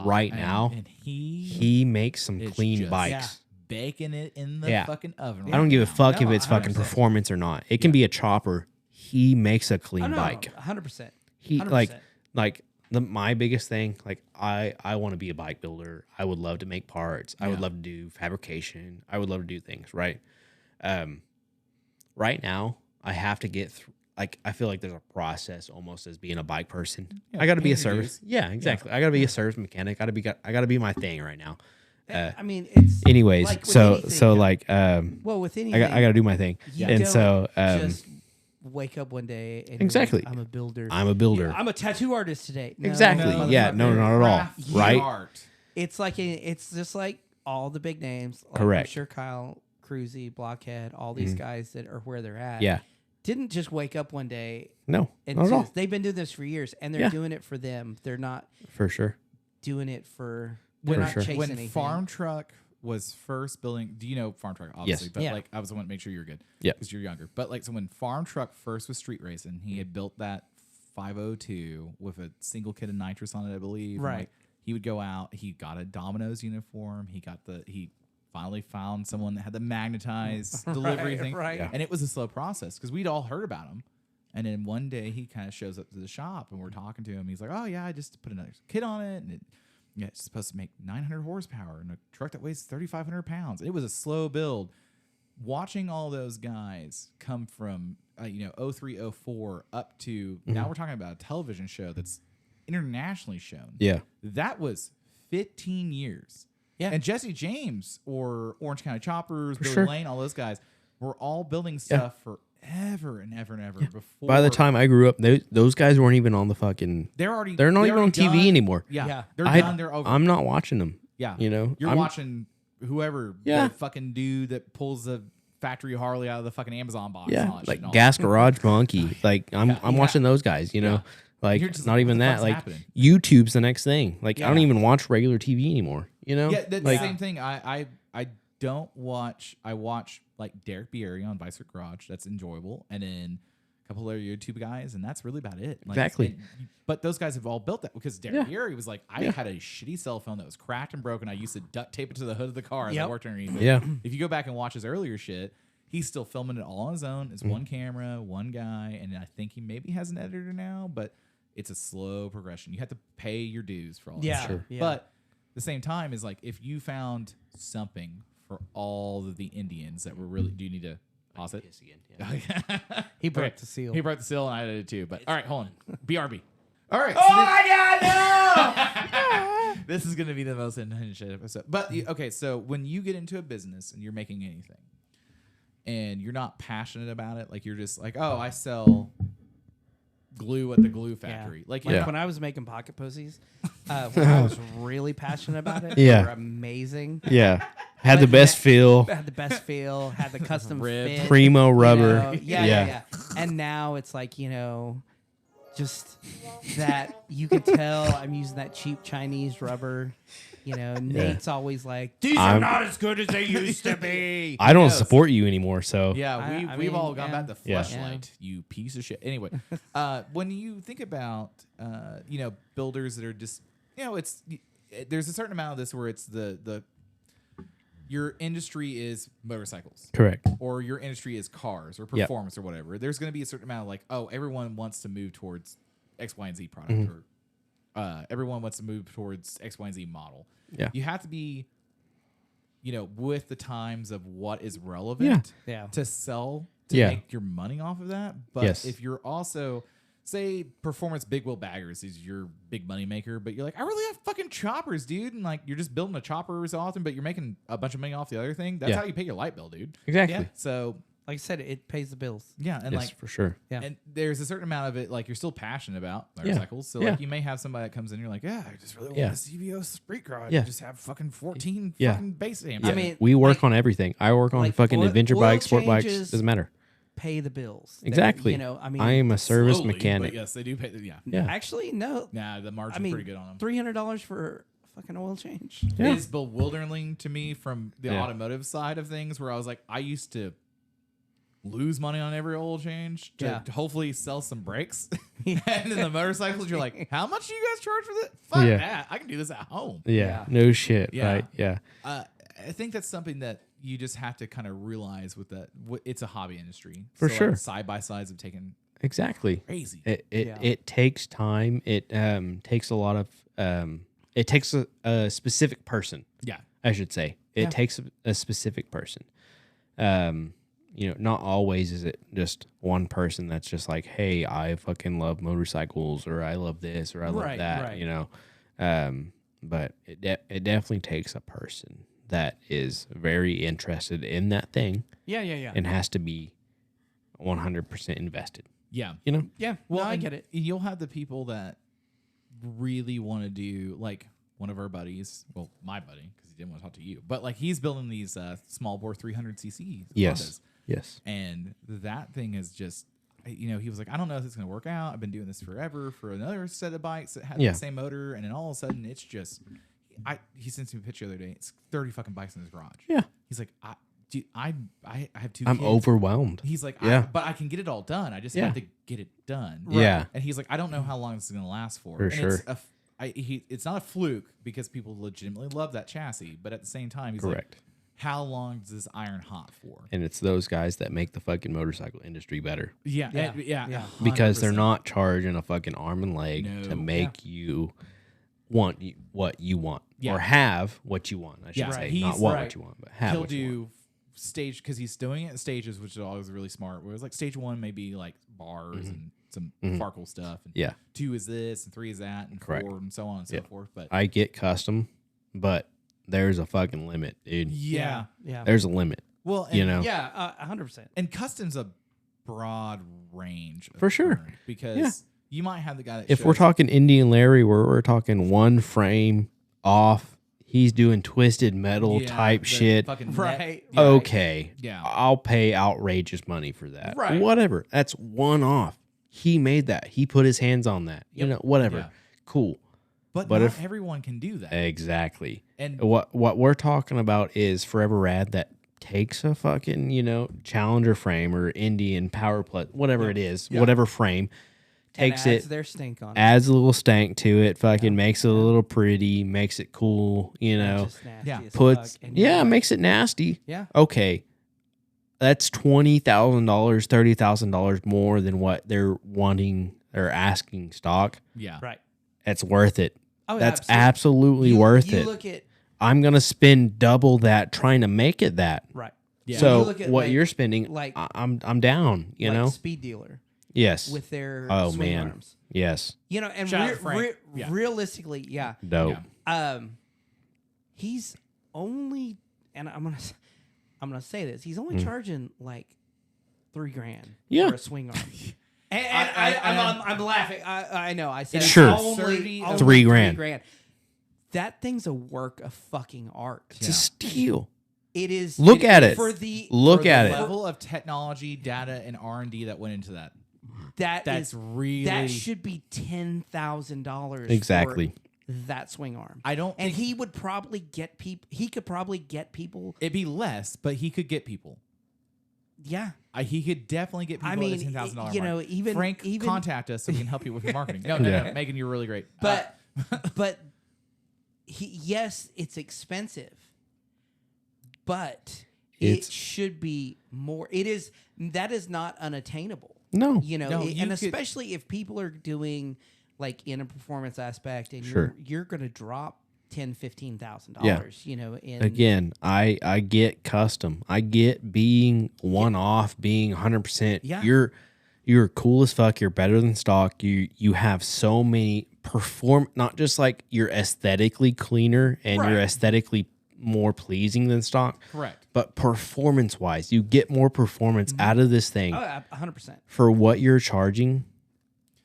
Right and- now, and He makes some It's clean just- bikes. Yeah. baking it in the Yeah. fucking oven. I don't give a right fuck now. if it's fucking 100%. performance or not. It can be a chopper. He makes a clean Oh, no, bike. 100%. He 100%. like my biggest thing. Like I want to be a bike builder. I would love to make parts. I would Yeah. love to do fabrication. I would love to do things. Right. Right now I have to get through. Like I feel like there's a process almost as being a bike person. Yeah, I got to be a pay your service. dues. Yeah, exactly. I got to be a service mechanic. I got to be my thing right now. I mean, it's Anyways, like with so anything, like well, with anything, I got to do my thing. you And don't so just wake up one day and you're like, Exactly. I'm a builder. I'm a builder. I'm a tattoo artist today. No, Exactly. No, Yeah, motherfucker. no, not at all. Crafty Right? art. It's like it's just like all the big names. Like Correct. I'm sure Kyle, Cruzy, Blockhead, all these guys that are where they're at. Yeah. didn't just wake up one day. No, And not at all. they've been doing this for years, and they're Yeah. doing it for them. They're not For sure. doing it for. When, They're not sure. chasing when anything. Farm Truck was first building, do you know Farm Truck? Obviously, but Yeah. like I was the one to make sure you're good. Yeah. because you're younger. But like, so when Farm Truck first was street racing, he had built that 502 with a single kit of nitrous on it, I believe. and, Right. like, he would go out. He got a Domino's uniform. He finally found someone that had the magnetized delivery thing. right. Yeah. And it was a slow process because we'd all heard about him. And then one day he kind of shows up to the shop and we're talking to him. He's like, "Oh yeah, I just put another kit on it, and it's supposed to make 900 horsepower in a truck that weighs 3,500 pounds." It was a slow build. Watching all those guys come from 03, 04 up to now, we're talking about a television show that's internationally shown. Yeah. That was 15 years. Yeah. And Jesse James or Orange County Choppers, Billy sure. Lane, all those guys were all building stuff forever and ever and ever before. By the time I grew up, those guys weren't even on the fucking. they're They're not they're even on already TV done. anymore. Yeah. Yeah. They're done. They're over. I'm not watching them. yeah. You know, You're I'm watching whoever Yeah. the fucking dude that pulls the factory Harley out of the fucking Amazon box. and Yeah, all that shit like and all Gas that. Garage Monkey. Like I'm watching those guys. You know, Yeah. like You're just not like, even what the that. fuck's Like happening? YouTube's the next thing. Like I don't Yeah. even watch regular TV anymore. You know, Yeah, that's like the same thing. I don't watch. I watch like Derek Bierry on Vice Garage. That's enjoyable, and then a couple other YouTube guys, and that's really about it. Like, Exactly. but those guys have all built that because Derek Yeah. Bierry was like, I had a shitty cell phone that was cracked and broken. I used to duct tape it to the hood of the car as I Yep. worked underneath it. Yeah. If you go back and watch his earlier shit, he's still filming it all on his own. It's one camera, one guy, and I think he maybe has an editor now, but it's a slow progression. You have to pay your dues for all that Yeah. stuff. Sure. Yeah. But at the same time is like if you found something for all of the Indians that were really, do you need to pause it? He broke Okay. the seal. He broke the seal and I did it too. But all right, hold on. BRB. All right. Oh my God, no! This is going to be the most intense shit episode. But okay, so when you get into a business and you're making anything and you're not passionate about it, like you're just like, oh, I sell glue at the glue factory. Like, Like Yeah. when I was making pocket pussies, when I was really passionate about it. Yeah. They were amazing. Yeah, had the But best feel. Had the best feel. Had the custom Rib. fit. Primo you rubber. know, yeah. And now it's like, just that you could tell I'm using that cheap Chinese rubber. Nate's always like, these are I'm- not as good as they used to be. I don't Yes. support you anymore. So yeah, I we've mean, all gone yeah. back to Yeah. Fleshlight, you piece of shit. Anyway, when you think about, builders that are just, there's a certain amount of this where it's your industry is motorcycles. correct. Or your industry is cars or Yep. performance or whatever. There's going to be a certain amount of like, oh, everyone wants to move towards X, Y, and Z product, Mm-hmm. or everyone wants to move towards X, Y, and Z model. Yeah. You have to be, with the times of what is relevant Yeah. to sell to Yeah. make your money off of that. But Yes. if you're also, say, performance big wheel baggers is your big money maker, but you're like, I really have fucking choppers, dude, and like you're just building a chopper so often, but you're making a bunch of money off the other thing. That's Yeah. how you pay your light bill, dude. Exactly. Yeah. So Like I said, it pays the bills. yeah, and Yes, like for sure. Yeah. and there's a certain amount of it, like you're still passionate about motorcycles. So Yeah. like you may have somebody that comes in, you're like, yeah, I just really want Yeah. a CVO street car. Yeah. And just have fucking 14 Yeah. fucking base amps. I in it." mean, We work on everything. I work on like fucking oil- adventure oil bikes, sport bikes. changes- Doesn't matter. Pay the bills. They- Exactly. I am a service Slowly, mechanic. But yes, they do pay. Yeah. Yeah. Actually, no. Nah, the margin's I mean, pretty good on them. $300 for a fucking oil change. Yeah. It is bewildering to me from the Yeah. automotive side of things, where I was like, I used to lose money on every oil change to hopefully sell some brakes. And then the motorcycles, you're like, how much do you guys charge for that? Fuck Yeah. that. I can do this at home. Yeah. No shit. Yeah. Right. Yeah. I think that's something that you just have to kind of realize with that. It's a hobby industry. For So, sure. Like, side by sides have taken Exactly. crazy. It takes time. It takes a lot of it takes a specific person, yeah. I should say. It takes a specific person. Not always is it just one person that's just like, hey, I fucking love motorcycles, or I love this, or I love Right, that, right. But it definitely takes a person that is very interested in that thing Yeah. and has to be 100% invested. Yeah. Yeah. Well, No, I and get it. You'll have the people that really want to do, like one of our buddies, well, my buddy, because he didn't want to talk to you, but like he's building these small bore 300cc Hondas. Yes. And that thing is just, he was like, I don't know if it's gonna work out. I've been doing this forever for another set of bikes that had Yeah. the same motor, and then all of a sudden it's just, he sent me a picture the other day. It's 30 fucking bikes in his garage. Yeah. He's like, I have 2 I'm kids. overwhelmed. He's like, Yeah. but I can get it all done. I just Yeah. have to get it done. Yeah. And he's like, I don't know how long this is gonna last for. For and sure. It's not a fluke because people legitimately love that chassis, but at the same time, he's Correct. like, how long does this iron hot for? And it's those guys that make the fucking motorcycle industry better Yeah, Yeah. yeah, because they're 100%. not charging a fucking arm and leg No. to make you want what you want Yeah. or have what you want. I should Yeah. say He's not want right. what you want, but have He'll what you want. do stage because he's doing it in stages, which is always really smart. Where it's like stage 1 may be like bars and some Farkle stuff, and Yeah. 2 is this, and 3 is that, and Correct. 4 and so on and so Yeah. forth. But I get custom, but there's a fucking limit, dude. yeah, Yeah. There's a limit. well, and, You know. Yeah, 100%. and custom's a broad range of For sure. term, because Yeah. you might have the guy that If we're shows- talking Indian Larry, where we're talking one frame off, he's doing twisted metal Yeah, type the shit. fucking net- Right. yeah, Okay. Yeah. I'll pay outrageous money for that. Right. Whatever. That's one off. He made that. He put his hands on that. You know, whatever. Yeah. Cool. but but not if- everyone can do that. Exactly. And What we're talking about is Forever Rad that takes a fucking, Challenger frame or Indian Power Plus, whatever it is, whatever frame, takes and adds it, their stink on it. adds a little stank to it, fucking makes it a little pretty, makes it cool, Just nasty Yeah. as puts, fuck, and you're yeah, like, makes it nasty. Yeah. Okay. That's $20,000, $30,000 more than what they're wanting or asking stock. yeah, Right. That's worth it. Oh, That's absolutely. absolutely worth you it. Look at I'm going to spend double that trying to make it that. right. Yeah. So You look at, what like- you're spending, like- I'm down, you like know? Speed Dealer Yes. with their Oh, swing man. arms. Yes. And Shout out Frank. Yeah. realistically, yeah. Dope. Yeah. He's only, and I'm gonna say this. He's only charging like $3,000 Yeah. for a swing arm. And I'm laughing. I know. I said Sure. only $3,000. $3,000. That thing's a work of fucking art. It's a steal. It is. Look at it. For the Look for the at it. level of technology, data, and R&D that went into that. That's That's really that should be $10,000. Exactly. That swing arm. I don't And think he would probably get people. He could probably get people. it'd be less, but he could get people. Yeah. He could definitely get people I mean, at the $10,000 mark. you know, even- Frank, even- contact us so we can help you with your marketing. No, Yeah. Megan, you're really great. But yes, it's expensive, but it It's- should be more. That is not unattainable. No. You know, No, and you could- especially if people are doing like in a performance aspect, and Sure. you're going to drop $10,000-$15,000. Yeah. You know, in Again, I get custom. I get being one off, being 100%. Yeah. You're cool as fuck. You're better than stock. You have so many not just like you're aesthetically cleaner and you're Right. aesthetically more pleasing than stock, Correct. but performance wise, you get more performance out of this thing 100%. for what you're charging.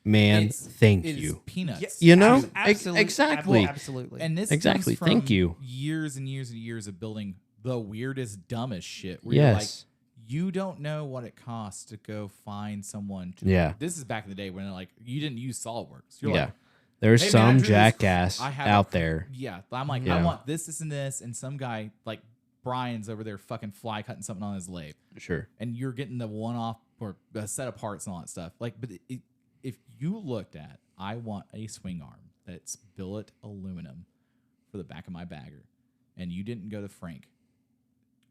Man, thank It is you. peanuts. You know? Absolutely, Exactly. absolutely. And this Exactly. comes from Thank you. Years and years and years of building the weirdest, dumbest shit. Where you're like, Yes. you don't know what it costs to go find someone. Yeah. This is back in the day when like you didn't use SolidWorks. You're Yeah. like, There's "Hey, man, I some drew this. jackass I have out there. yeah. I'm like, Yeah. I want this, and this, and some guy like Brian's over there fucking fly cutting something on his lathe, Sure. and you're getting the one off or a set of parts and all that stuff. Like, but if you looked at, I want a swing arm that's billet aluminum for the back of my bagger, and you didn't go to Frank,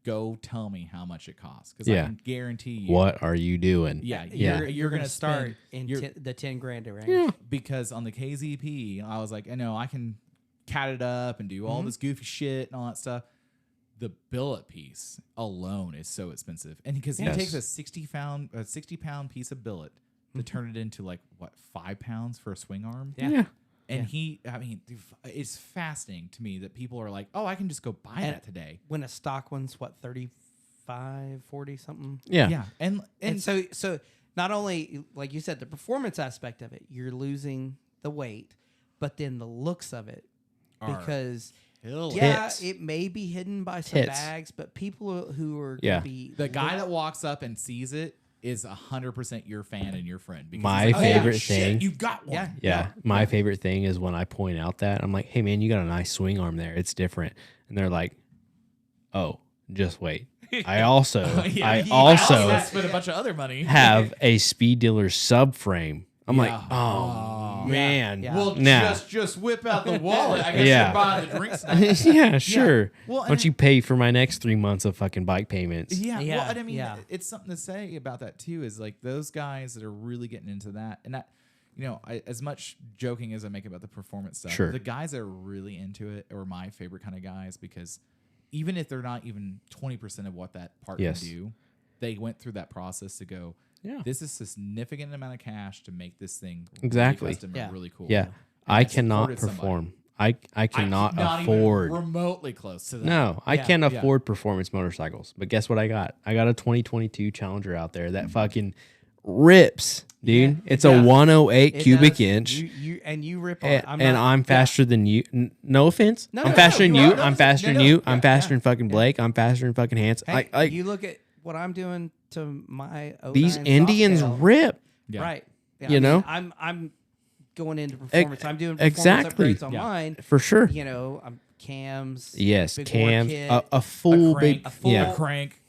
go tell me how much it costs, because I Yeah. can guarantee you. What are you doing? Yeah, Yeah. you're gonna start spend- in you're- the $10,000 range. Yeah. because on the KZP, I was like, I know I can cat it up and do all this goofy shit and all that stuff. The billet piece alone is so expensive, and because Yes. he takes a 60-pound piece of billet to turn it into like what, 5 pounds for a swing arm. Yeah. And I mean, dude, it's fascinating to me that people are like, oh, I can just go buy And- that today. When a stock one's what, 35, 40 something. Yeah. Yeah, and And so not only, like you said, the performance aspect of it, you're losing the weight, but then the looks of it, Are because killer. yeah, Hits. it may be hidden by some Hits. bags, but people who are Yeah. gonna be The guy that walks up and sees it is 100% your fan and your friend. Because My he's like, favorite shit, thing- you've got one. Yeah. My favorite thing is when I point out that I'm like, hey man, you got a nice swing arm there. It's different. And they're like, oh, just wait. I also spent a bunch of other money. have a Speed Dealer subframe. I'm like, Yeah. oh man. Yeah. Well, Nah. just whip out the wallet. I guess Yeah. you're buying the drinks now. Yeah, sure. Well, Why don't you pay for my next 3 months of fucking bike payments? Yeah, Yeah, well, and I mean, yeah. it's something to say about that too. Is like those guys that are really getting into that, and that, you know, as much joking as I make about the performance stuff, Sure. the guys that are really into it are my favorite kind of guys because even if they're not even 20% of what that part Yes. can do, they went through that process to go. Yeah. This is a significant amount of cash to make this thing Exactly. really custom Yeah. and really cool. Yeah. And I supported cannot somebody. perform. I cannot not afford. even remotely close to that. No, I Yeah. can't Yeah. afford performance motorcycles. But guess what I got? I got a 2022 Challenger out there that fucking rips, dude. Yeah. It's Yeah. a 108 It cubic does. inch. You rip on. And I'm faster than you. No offense. No, I'm no, faster no, than you you. are. I'm faster than No, you. yeah, I'm faster yeah. than fucking Blake. I'm faster than fucking Hans. Hey, I you look at what I'm doing to my 09 these Indians Softail. rip. Yeah. Right. Yeah, You know? I'm going into performance. I'm doing performance exactly. upgrades on Yeah. mine. For sure. You know, I'm cams. Yes, big bore cams, kit. a full crank, big, full- yeah. A crank.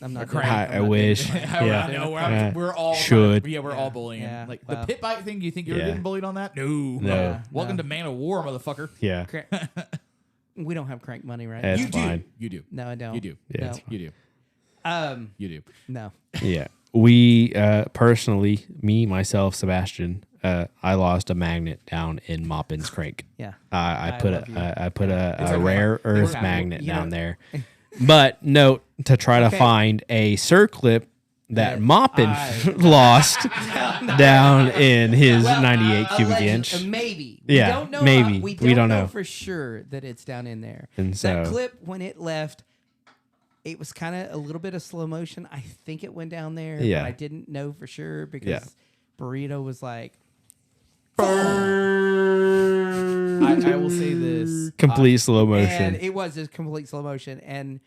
I'm not a doing crank. it. I I'm not wish. doing it. I Yeah. know, Yeah. we're all Should. we're all Yeah. bullying. Yeah. Like Well. the pit bike thing. You think you were Yeah. getting bullied on that? No. No. Yeah. Welcome No. to Man of War, motherfucker. Yeah, We don't have crank money, right? That's You fine. do. You do. No, I don't. You do. Yeah, No. it's You do. You do. No. yeah. We personally, me, myself, Sebastian, I lost a magnet down in Moppin's crank. Yeah. I I put love you. a It's okay. rare earth okay. magnet You down know- there. But note to try to Okay. find a circlip that That Moppin I- lost down in his Well, 98 cubic alleged- inch. Maybe. Yeah, We don't know, maybe. We We don't know know. for sure that it's down in there. And that so- clip, when it left, it was kind of a little bit of slow motion. I think it went down there. Yeah. But I didn't know for sure because Yeah. Burrito was like, I will say this. Complete slow and motion. it was just complete slow motion. And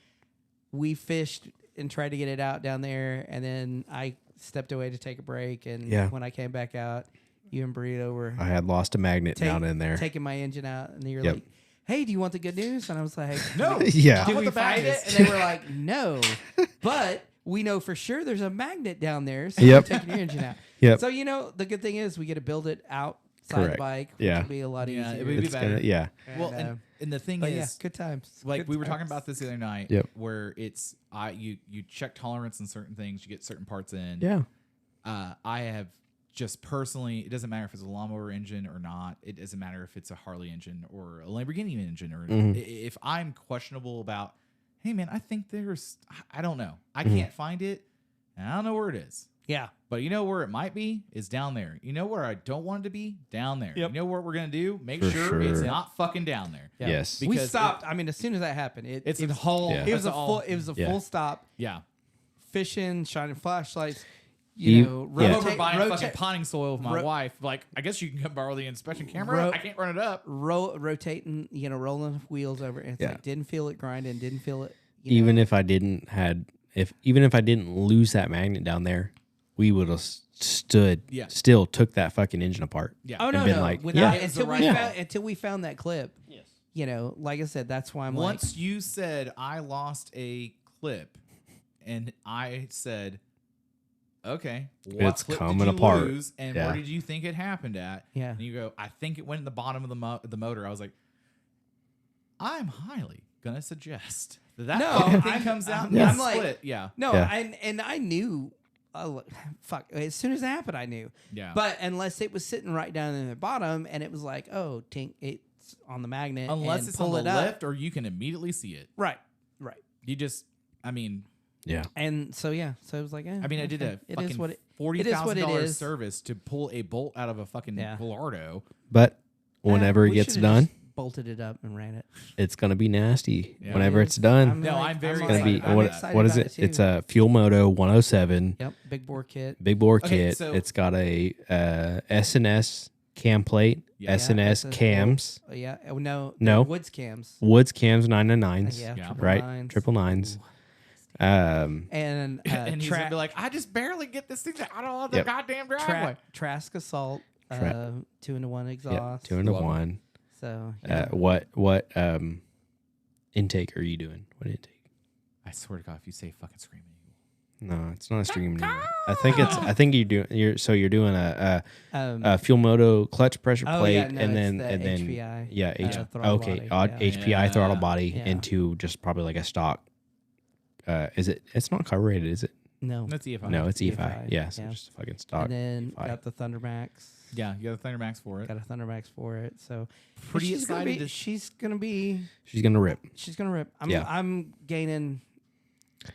we fished and tried to get it out down there. And then I stepped away to take a break. And Yeah. when I came back out, you and Burrito were I had lost a magnet down in there. taking my engine out. And you're Yep. like, hey, do you want the good news? And I was like, No. Yeah. Did want we the bad find it? news. And they were like, no. But we know for sure there's a magnet down there. So Yep. we're taking your engine out. Yep. So, you know, the good thing is we get to build it outside the Correct. bike, which Yeah. will be a lot Yeah, easier. it would be It's better. gonna, yeah. Well, And, and the thing but is, yeah, good times. like Good we were talking times. about this the other night, Yep. where it's you check tolerance in certain things, you get certain parts in. Yeah. I have just personally, it doesn't matter if it's a lawnmower engine or not. It doesn't matter if it's a Harley engine or a Lamborghini engine or if I'm questionable about, hey man, I think I don't know, I can't find it, and I don't know where it is. Yeah. But you know where it might be is down there. You know where I don't want it to be? Down there. Yep. You know what we're gonna do? Make For sure it's sure. not fucking down there. Yeah. Yes. We Because stopped. I mean, as soon as that happened, It's it a was whole. Yeah. It was that's a all- full. It was a Yeah. full stop. Yeah. Fishing, shining flashlights. You- You know, yeah. I'm over rotate, buying rotate, fucking potting soil with my ro- wife. Like, I guess you can come borrow the inspection camera. I can't run it up. rotating. You know, rolling wheels over. And it's Yeah. like didn't feel it grinding. Didn't feel it. Even if I didn't even if I didn't lose that magnet down there, we would have Yeah. still took that fucking engine apart. Yeah. Oh and no, been no. like, Without, yeah. It was the until right we call. found until we found that clip. Yes. You know, like I said, that's why I'm Once you said I lost a clip, and I said, okay, what It's clip coming did you apart. lose, and Yeah. where did you think it happened at? Yeah. And you go, I think it went in the bottom of the motor. I was like, I'm highly gonna suggest that No, fucking thing I'm- comes out I'm- and I'm like- split. Yeah. No, Yeah. and I knew, fuck. As soon as it happened, I knew. Yeah. But unless it was sitting right down in the bottom, and it was like, oh, tink, it's on the magnet. Unless and it's pull on the it up. left, or you can immediately see it. Right, right. You just, I mean, Yeah. And so yeah, so it was like, I mean, I did a it fucking is what it $40,000 is. service to pull a bolt out of a fucking Yeah. Gallardo. But whenever it we gets should've done, just bolted it up and ran it. it's gonna be nasty. Yeah. Whenever It it's is. done, No, I'm very it's gonna be excited about what, that. what is it? It's a Fuel Moto 107 Yep, big bore kit. big bore Okay, kit. so- It's got a S&S cam plate, Yeah. S&S Yeah, cams, Oh yeah, oh, no, No. Woods cams. Woods cams 999s, Yeah, Yeah. triple right? nines. Triple nines. And and he's gonna be like, I just barely get this thing out of the Yep. goddamn driveway. Trask Assault, Tra- 2-in-1 Yeah, exhaust. 2-in-1. So What intake are you doing? What intake? I swear to God, if you say fucking screaming, No, it's not a streaming unit. I think you're doing a fuel moto clutch pressure Oh, plate yeah, no, and it's then the and then HPI, HPI throttle body, yeah. HPI throttle body Yeah. into just probably like a stock. Is it? It's not carbureted, is it? No. that's EFI. No, it's EFI. EFI, Yeah, so yeah. just a fucking stock. And then EFI. got the Thundermax. Yeah, you got the Thundermax for it. Got a Thundermax for it. So Pretty she's gonna excited be, to- she's gonna be She's gonna rip. I'm I'm gaining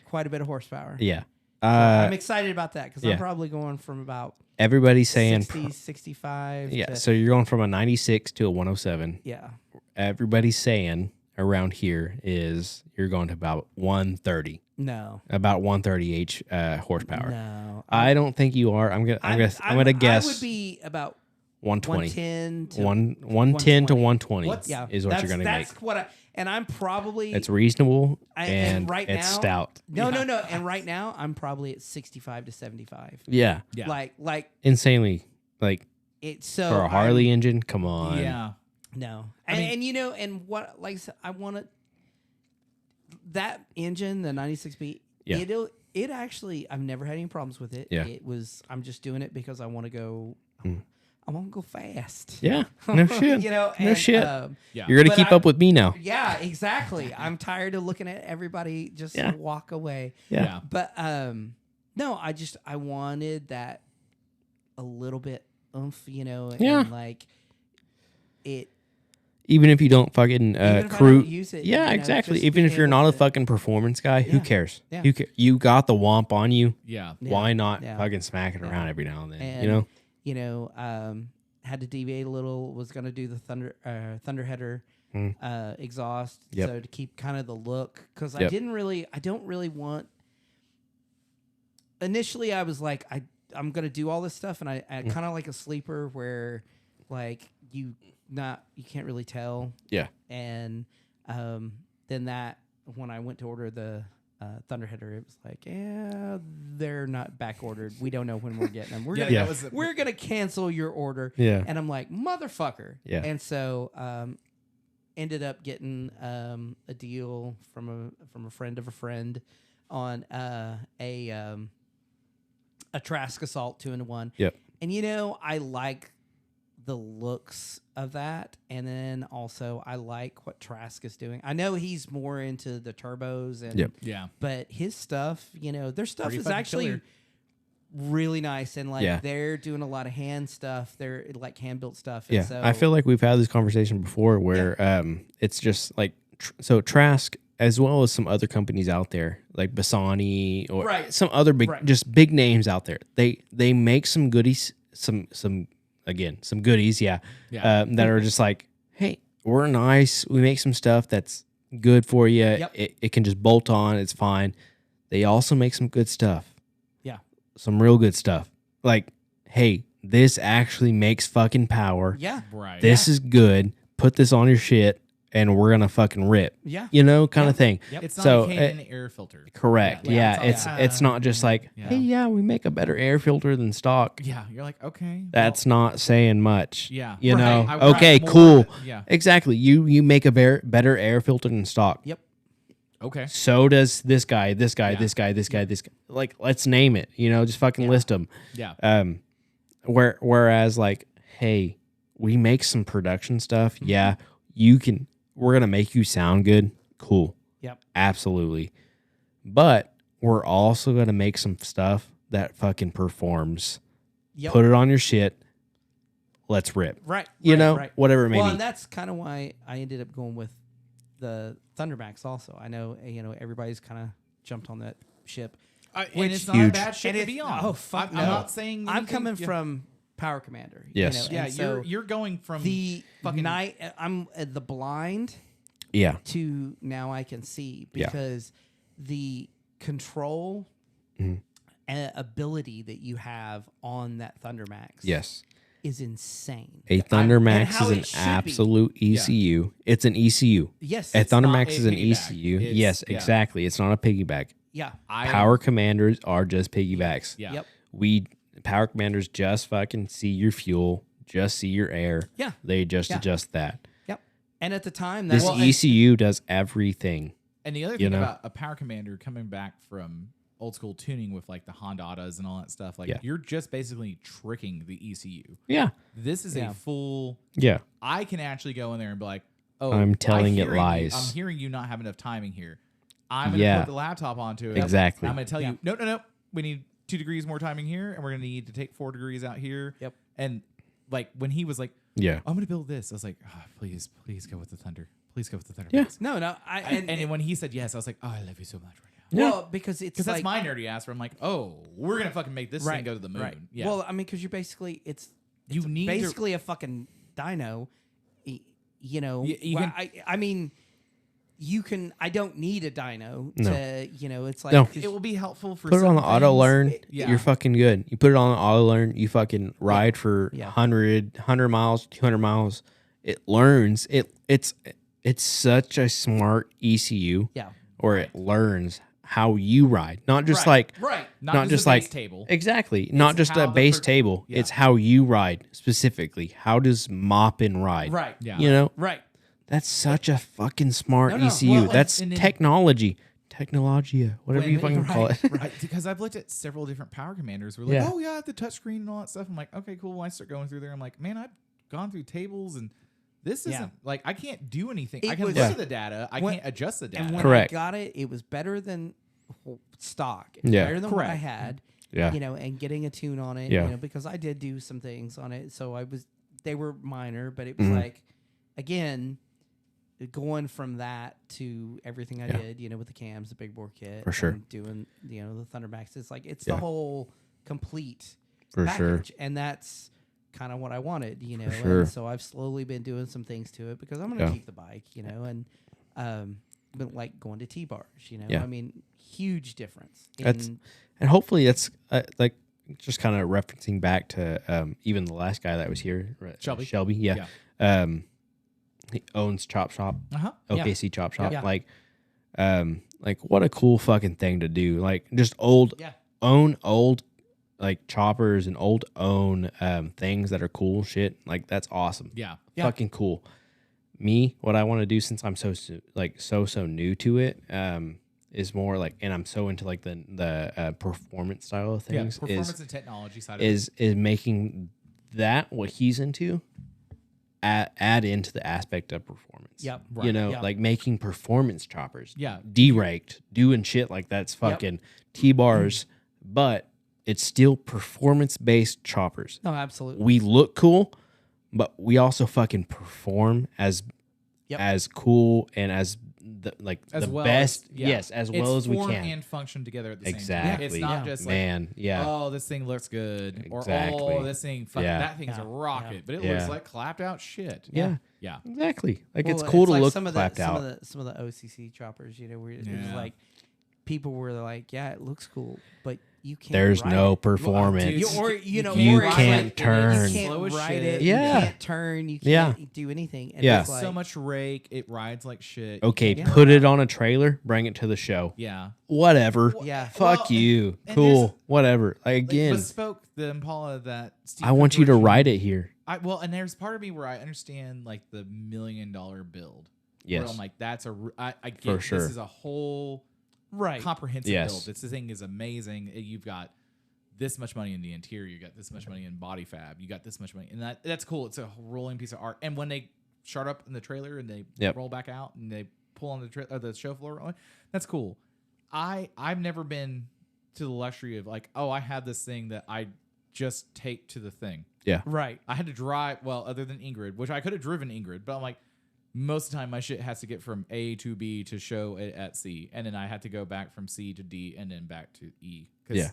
quite a bit of horsepower. Yeah. I'm excited about that because yeah. I'm probably going from about Everybody's saying 60, 65. yeah. to, So you're going from a 96 to a 107. yeah. Everybody's saying around here is you're going to about 130. No. About 130 horsepower. No. I don't think you are. I'm gonna guess. I would be about 120. 110 to 110 to 120 yeah. is what you're gonna make. That's what and I'm probably It's reasonable and and right it's now- stout. no. And right now I'm probably at 65 to 75. Yeah, Yeah. Like insanely. Like it's so for a Harley engine, come on. Yeah. No, I mean- and you know, and what like I said, I want to that engine, the 96B. Yeah. It actually, I've never had any problems with it. Yeah. I'm just doing it because I want to go. I want to go fast. Yeah, no shit. You know, no and, shit. Yeah. You're gonna but keep up with me now. Yeah, exactly. I'm tired of looking at everybody just Yeah. walk away. Yeah. But no, I wanted that a little bit oomph, you know, and Yeah. like it. Even if you don't fucking if I crew, don't use it, yeah, you know, exactly. just Even if being you're able not a to- fucking performance guy, who Yeah. cares? Yeah. You got the womp on you. Yeah. Yeah. Why not Yeah. fucking smack it Yeah. around every now and then? And, you know, had to deviate a little. Was going to do the Thunderheader exhaust, Yep. so to keep kind of the look because I Yep. don't really want. Initially, I was like, I'm going to do all this stuff, and I kind of like a sleeper where, like you can't really tell. Yeah. And then that when I went to order the Thunderheader, it was like, yeah, they're not back ordered. We don't know when we're getting them. We're Yeah, gonna that was we're gonna cancel your order. Yeah. And I'm like, motherfucker. Yeah. And so ended up getting a deal from a friend of a friend on a Trask Assault 2-in-1. Yep. And you know, I like the looks of that, and then also I like what Trask is doing. I know he's more into the turbos and Yep. Yeah. but his stuff, you know, their stuff Pretty is fucking actually killer. really nice, and like Yeah. they're doing a lot of hand stuff. They're like hand built stuff. And Yeah, so, I feel like we've had this conversation before where it's just like so Trask as well as some other companies out there like Bassani or Right. some other big Right. just big names out there. They make some goodies, some goodies, Yeah. that are just like, hey, we're nice. We make some stuff that's good for you. Yep. It can just bolt on. It's fine. They also make some good stuff. Yeah. Some real good stuff. Like, hey, this actually makes fucking power. yeah, Right. This is good. Put this on your shit, and we're gonna fucking rip. yeah, You know, kind of thing. Yep. It's not So, a Canon air filter. Correct. Yeah, Yeah, it's all- it's not just like, Yeah. hey, yeah, we make a better air filter than stock. Yeah. You're like, okay. That's not saying much. Yeah. You Right. know. I want Okay. more Cool. of it. Yeah. Exactly. You make a better air filter than stock. yep, Okay. So does this guy, this guy, Yeah. this guy, this guy, this guy. Like, let's name it. You know, just fucking list them. Yeah. Whereas, like, hey, we make some production stuff. Mm-hmm. Yeah, we're gonna make you sound good. Cool. yep, Absolutely. But we're also gonna make some stuff that fucking performs. yep. Put it on your shit. Let's rip. right. You right, know, right. whatever it may Well, be. and that's kind of why I ended up going with the Thundermax. Also, I know everybody's kind of jumped on that ship. And Which it's not a huge. bad shit And to it's- be on. oh, fuck I'm no. not saying I'm anything- coming yeah. from Power Commander. Yes. Yeah. and so You're going from the fucking night. I'm the blind. Yeah. To now I can see Yeah. because the control Mhm. ability that you have on that Thundermax Yes. is insane. A and Thundermax how is an it should be. absolute ECU. It's an ECU. Yes, A it's not Thundermax a is an piggyback. ECU. It's- Yes, yeah. exactly. It's not a piggyback. Yeah. Power commanders are just piggybacks. Yeah. Yep. Power commanders just fucking see your fuel, just see your air. Yeah. They just Yeah. adjust that. Yep. And at the time, This that's ECU does everything. And the other You thing know? about a power commander coming back from old school tuning with like the Hondadas and all that stuff, like Yeah. you're just basically tricking the ECU. Yeah. This is a full. Yeah. I can actually go in there and be like, "Oh, I'm telling it hearing you- lies. I'm hearing you not have enough timing here. I'm going to Yeah. put the laptop onto it. Exactly. I'm going to tell you, no. We need 2 degrees more timing here, and we're going to need to take 4 degrees out here." Yep. And like when he was like, Yeah. "I'm going to build this," I was like, "Oh, please go with the Thunder. Please go with the Thunder." Yeah. no. And when he said yes, I was like, "Oh, I love you so much right now." Well, because it's Because that's like, my nerdy ass. Where I'm like, "Oh, we're gonna fucking make this thing go to the moon." Right. Yeah. Well, I mean, because you're basically You need to- basically a fucking dyno. You know. You Well, can- I mean, you can. I don't need a dyno No. to. You know, it's like No. it will be helpful for Put it on the certain auto things. learn. Yeah. You're fucking good. You put it on the auto learn. You fucking ride for Yeah. 100 miles, 200 miles. It learns. It's such a smart ECU. Yeah. Or it learns how you ride, not just Right. like Right. Not just just the base like table. Exactly. Not just how a the base per- table. Yeah. It's how you ride specifically. How does mopping ride? Right. Yeah. You know, Right. that's such a fucking smart No, no. ECU. Well, That's and then- technology. Technologia. Whatever When- you fucking call it. Right, because I've looked at several different power commanders. We're like, Yeah. "Oh yeah, I have the touchscreen and all that stuff." I'm like, "Okay, cool." When I start going through there, I'm like, "Man, I've gone through tables and this Yeah. isn't like I can't do anything. It I can was- look Yeah. at the data. I When- can't adjust the data." And when Correct. I got it, it was better than stock. It was Yeah. better than what I Correct. had. Yeah. You know, and getting a tune on it. Yeah. You know, because I did do some things on it, so they were minor, but it was Mhm. like, again, going from that to everything I Yeah. did. You know, with the cams, the big bore kit, For sure. and doing the Thunderbacks. It's like it's Yeah. the whole complete For sure. package, and that's kind of what I wanted, you know. sure. And so I've slowly been doing some things to it because I'm going to Yeah. keep the bike, you know, and but like going to Tbars, you know. Yeah. I mean, huge difference. That's- And hopefully that's like just kind of referencing back to even the last guy that was here, right? Shelby. Yeah. He owns Chop Shop, Uh-huh. OKC Chop Shop. Yeah. Like what a cool fucking thing to do. Like just old like choppers and own things that are cool shit. Like that's awesome. Yeah. Fucking cool. Me, what I want to do since I'm so new to it, is more like, and I'm so into like the performance style of Yeah. things. Performance and technology side of is making that what he's into, add into the aspect of performance. Yep. You know, Yep. like making performance choppers. Yeah. D-raked, doing shit like that's fucking T-bars, but it's still performance-based choppers. no, absolutely. We look cool, but we also fucking perform as cool and as the best. It's As well as we form can. and function together at the same time. Exactly. It's not just like, Man, yeah. "Oh, this thing looks good," or Exactly. "Oh, this thing fucking Yeah. that thing's a Yeah. rocket," Yeah. but it Yeah. looks like clapped out shit. Yeah. Yeah. Exactly. Like it's Well, cool to like look some of clapped out. some of the OCC choppers, you know, where it was Yeah. like people were like, "Yeah, it looks cool," but you can't. There's ride no it. performance. dude, You, or you know, You or it's can't like, turn. You can't Slow as ride shit. it. Yeah. You can't turn. You Yeah. can't do anything. And Yeah. it's like, So much rake, it rides like shit. Okay, Yeah. put it on a trailer, bring it to the show. Yeah. Whatever. Yeah. Fuck Well, you. and Cool. there's- Whatever. Like, Like, again, bespoke the Impala that Steve I want you to Cooperation- ride it here. and there's part of me where I understand like the $1 million build. Where Yes. I'm like, I get For sure. this is a whole right. comprehensive Yes. build. This thing is amazing. You've got this much money in the interior. You got this much money in body fab. You got this much money, and that's cool. It's a rolling piece of art. And when they start up in the trailer and they Yep. roll back out and they pull on the show floor, that's cool. I've never been to the luxury of like, oh, I have this thing that I just take to the thing. Yeah. Right. I had to drive, well, other than Ingrid, which I could have driven Ingrid, but I'm like, most of the time my shit has to get from A to B to show it at C, and then I had to go back from C to D and then back to E. 'Cause Yeah.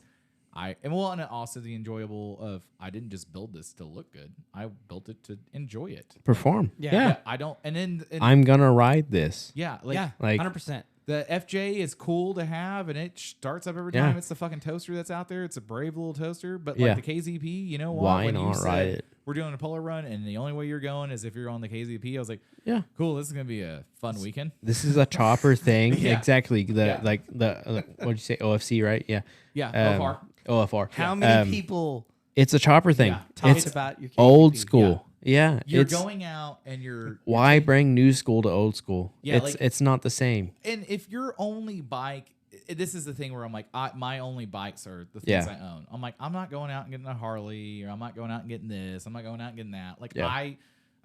and also the enjoyable of I didn't just build this to look good. I built it to enjoy it. Perform. Yeah. Yeah. I don't, and then I'm gonna ride this. yeah, like Yeah. like- 100%. the FJ is cool to have, and it starts up every Yeah. time. It's the fucking toaster that's out there. It's a brave little toaster, but Yeah. like the KZP, you know what? Why When you not said, ride it? we're doing a polo run, and the only way you're going is if you're on the KZP. I was like, Yeah. cool. This is gonna be a fun weekend. This is a chopper thing. Yeah. Exactly. Yeah. What'd you say? OFC, right? Yeah. Yeah. OFR. OFR. How many people It's a chopper thing. Yeah. talk It's about your KCP? old school. Yeah. You're it's, going out and you're why bring new school to old school? Yeah, It's like- it's not the same. And if your only bike, this is the thing where I'm like, my only bikes are the things Yeah. I own. I'm like, I'm not going out and getting a Harley, or I'm not going out and getting this. I'm not going out and getting that. Like Yeah. I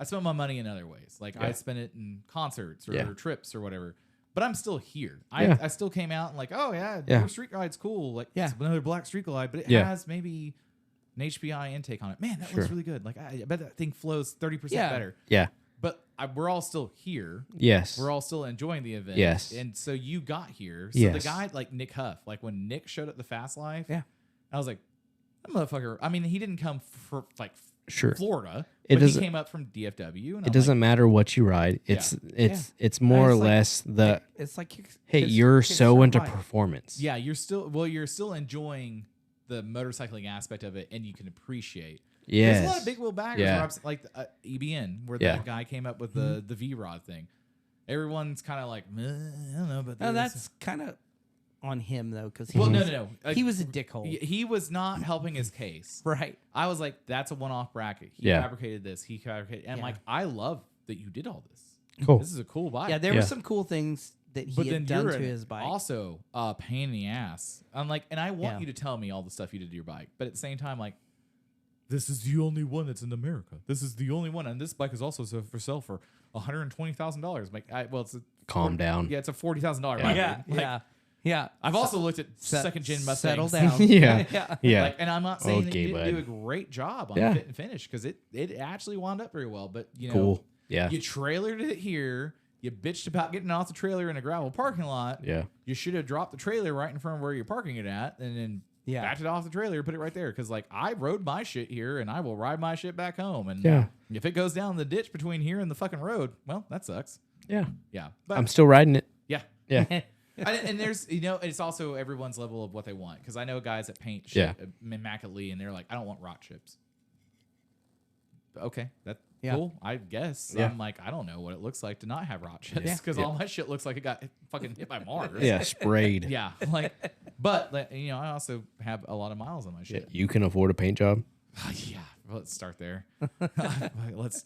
spend my money in other ways. Like I Yeah. spend it in concerts or Yeah. trips or whatever. But I'm still here. Yeah. I still came out and like, oh yeah, Yeah. your street glide's cool. Like Yeah. it's another black street glide, but it Yeah. has maybe an HPI intake on it. Man, that Sure. looks really good. Like I bet that thing flows 30% Yeah. better. Yeah. But we're all still here. Yes. We're all still enjoying the event. Yes. And so you got here. So Yes. the guy like Nick Huff, like when Nick showed up the Fast Life, Yeah. I was like, that motherfucker. I mean, he didn't come for like Sure. Florida. It but he doesn't- came up from DFW. And It doesn't matter what you ride. It's it's more or It's like- less the It's like hey, kids- you're kids so ride into bike. performance. Yeah, you're still enjoying the motorcycling aspect of it, and you can appreciate. Yes. There's a lot of big wheel baggers Yeah. where I'm, like EBN, where Yeah. that guy came up with the V rod thing. Everyone's kind of like, I don't know, but No, that's kind of on him though, because well, no. he was a dickhole. He was not helping his case. Right. I was like, that's a one-off bracket. He Yeah. fabricated this. He fabricated, and Yeah. like, I love that you did all this. Cool. This is a cool bike. Yeah, there Yeah. were some cool things that he but had then done you're to his bike. also a pain in the ass. I'm like, and I want Yeah. you to tell me all the stuff you did to your bike, but at the same time, like, this is the only one that's in America. This is the only one, and this bike is also for sale for $120,000. Like, it's a Calm down. Yeah, it's a $40,000 Yeah. bike. yeah, dude. Like, yeah, yeah. I've also looked at Se- second gen Mustangs. Settle down. Yeah. yeah. Yeah. Like, and I'm not saying that Okay, you didn't do a bud. great job on Yeah. fit and finish, because it actually wound up very well. But you know, Cool. Yeah. you trailered it here. You bitched about getting off the trailer in a gravel parking lot. Yeah. You should have dropped the trailer right in front of where you're parking it at, and then Yeah. backed it off the trailer, put it right there. Because like I rode my shit here, and I will ride my shit back home. And Yeah. if it goes down the ditch between here and the fucking road, well, that sucks. Yeah. Yeah, but I'm still riding it. yeah. Yeah. And there's, it's also everyone's level of what they want. Because I know guys that paint Yeah. shit immaculately, and they're like, I don't want rock chips. Okay, that's Yeah. cool, I guess. Yeah. I'm like, I don't know what it looks like to not have rock chips, Yeah. because Yeah. all my shit looks like it got fucking hit by Mars. Yeah. Sprayed. Yeah, like, but like, I also have a lot of miles on my Yeah. shit. You can afford a paint job. Yeah, let's start there. let's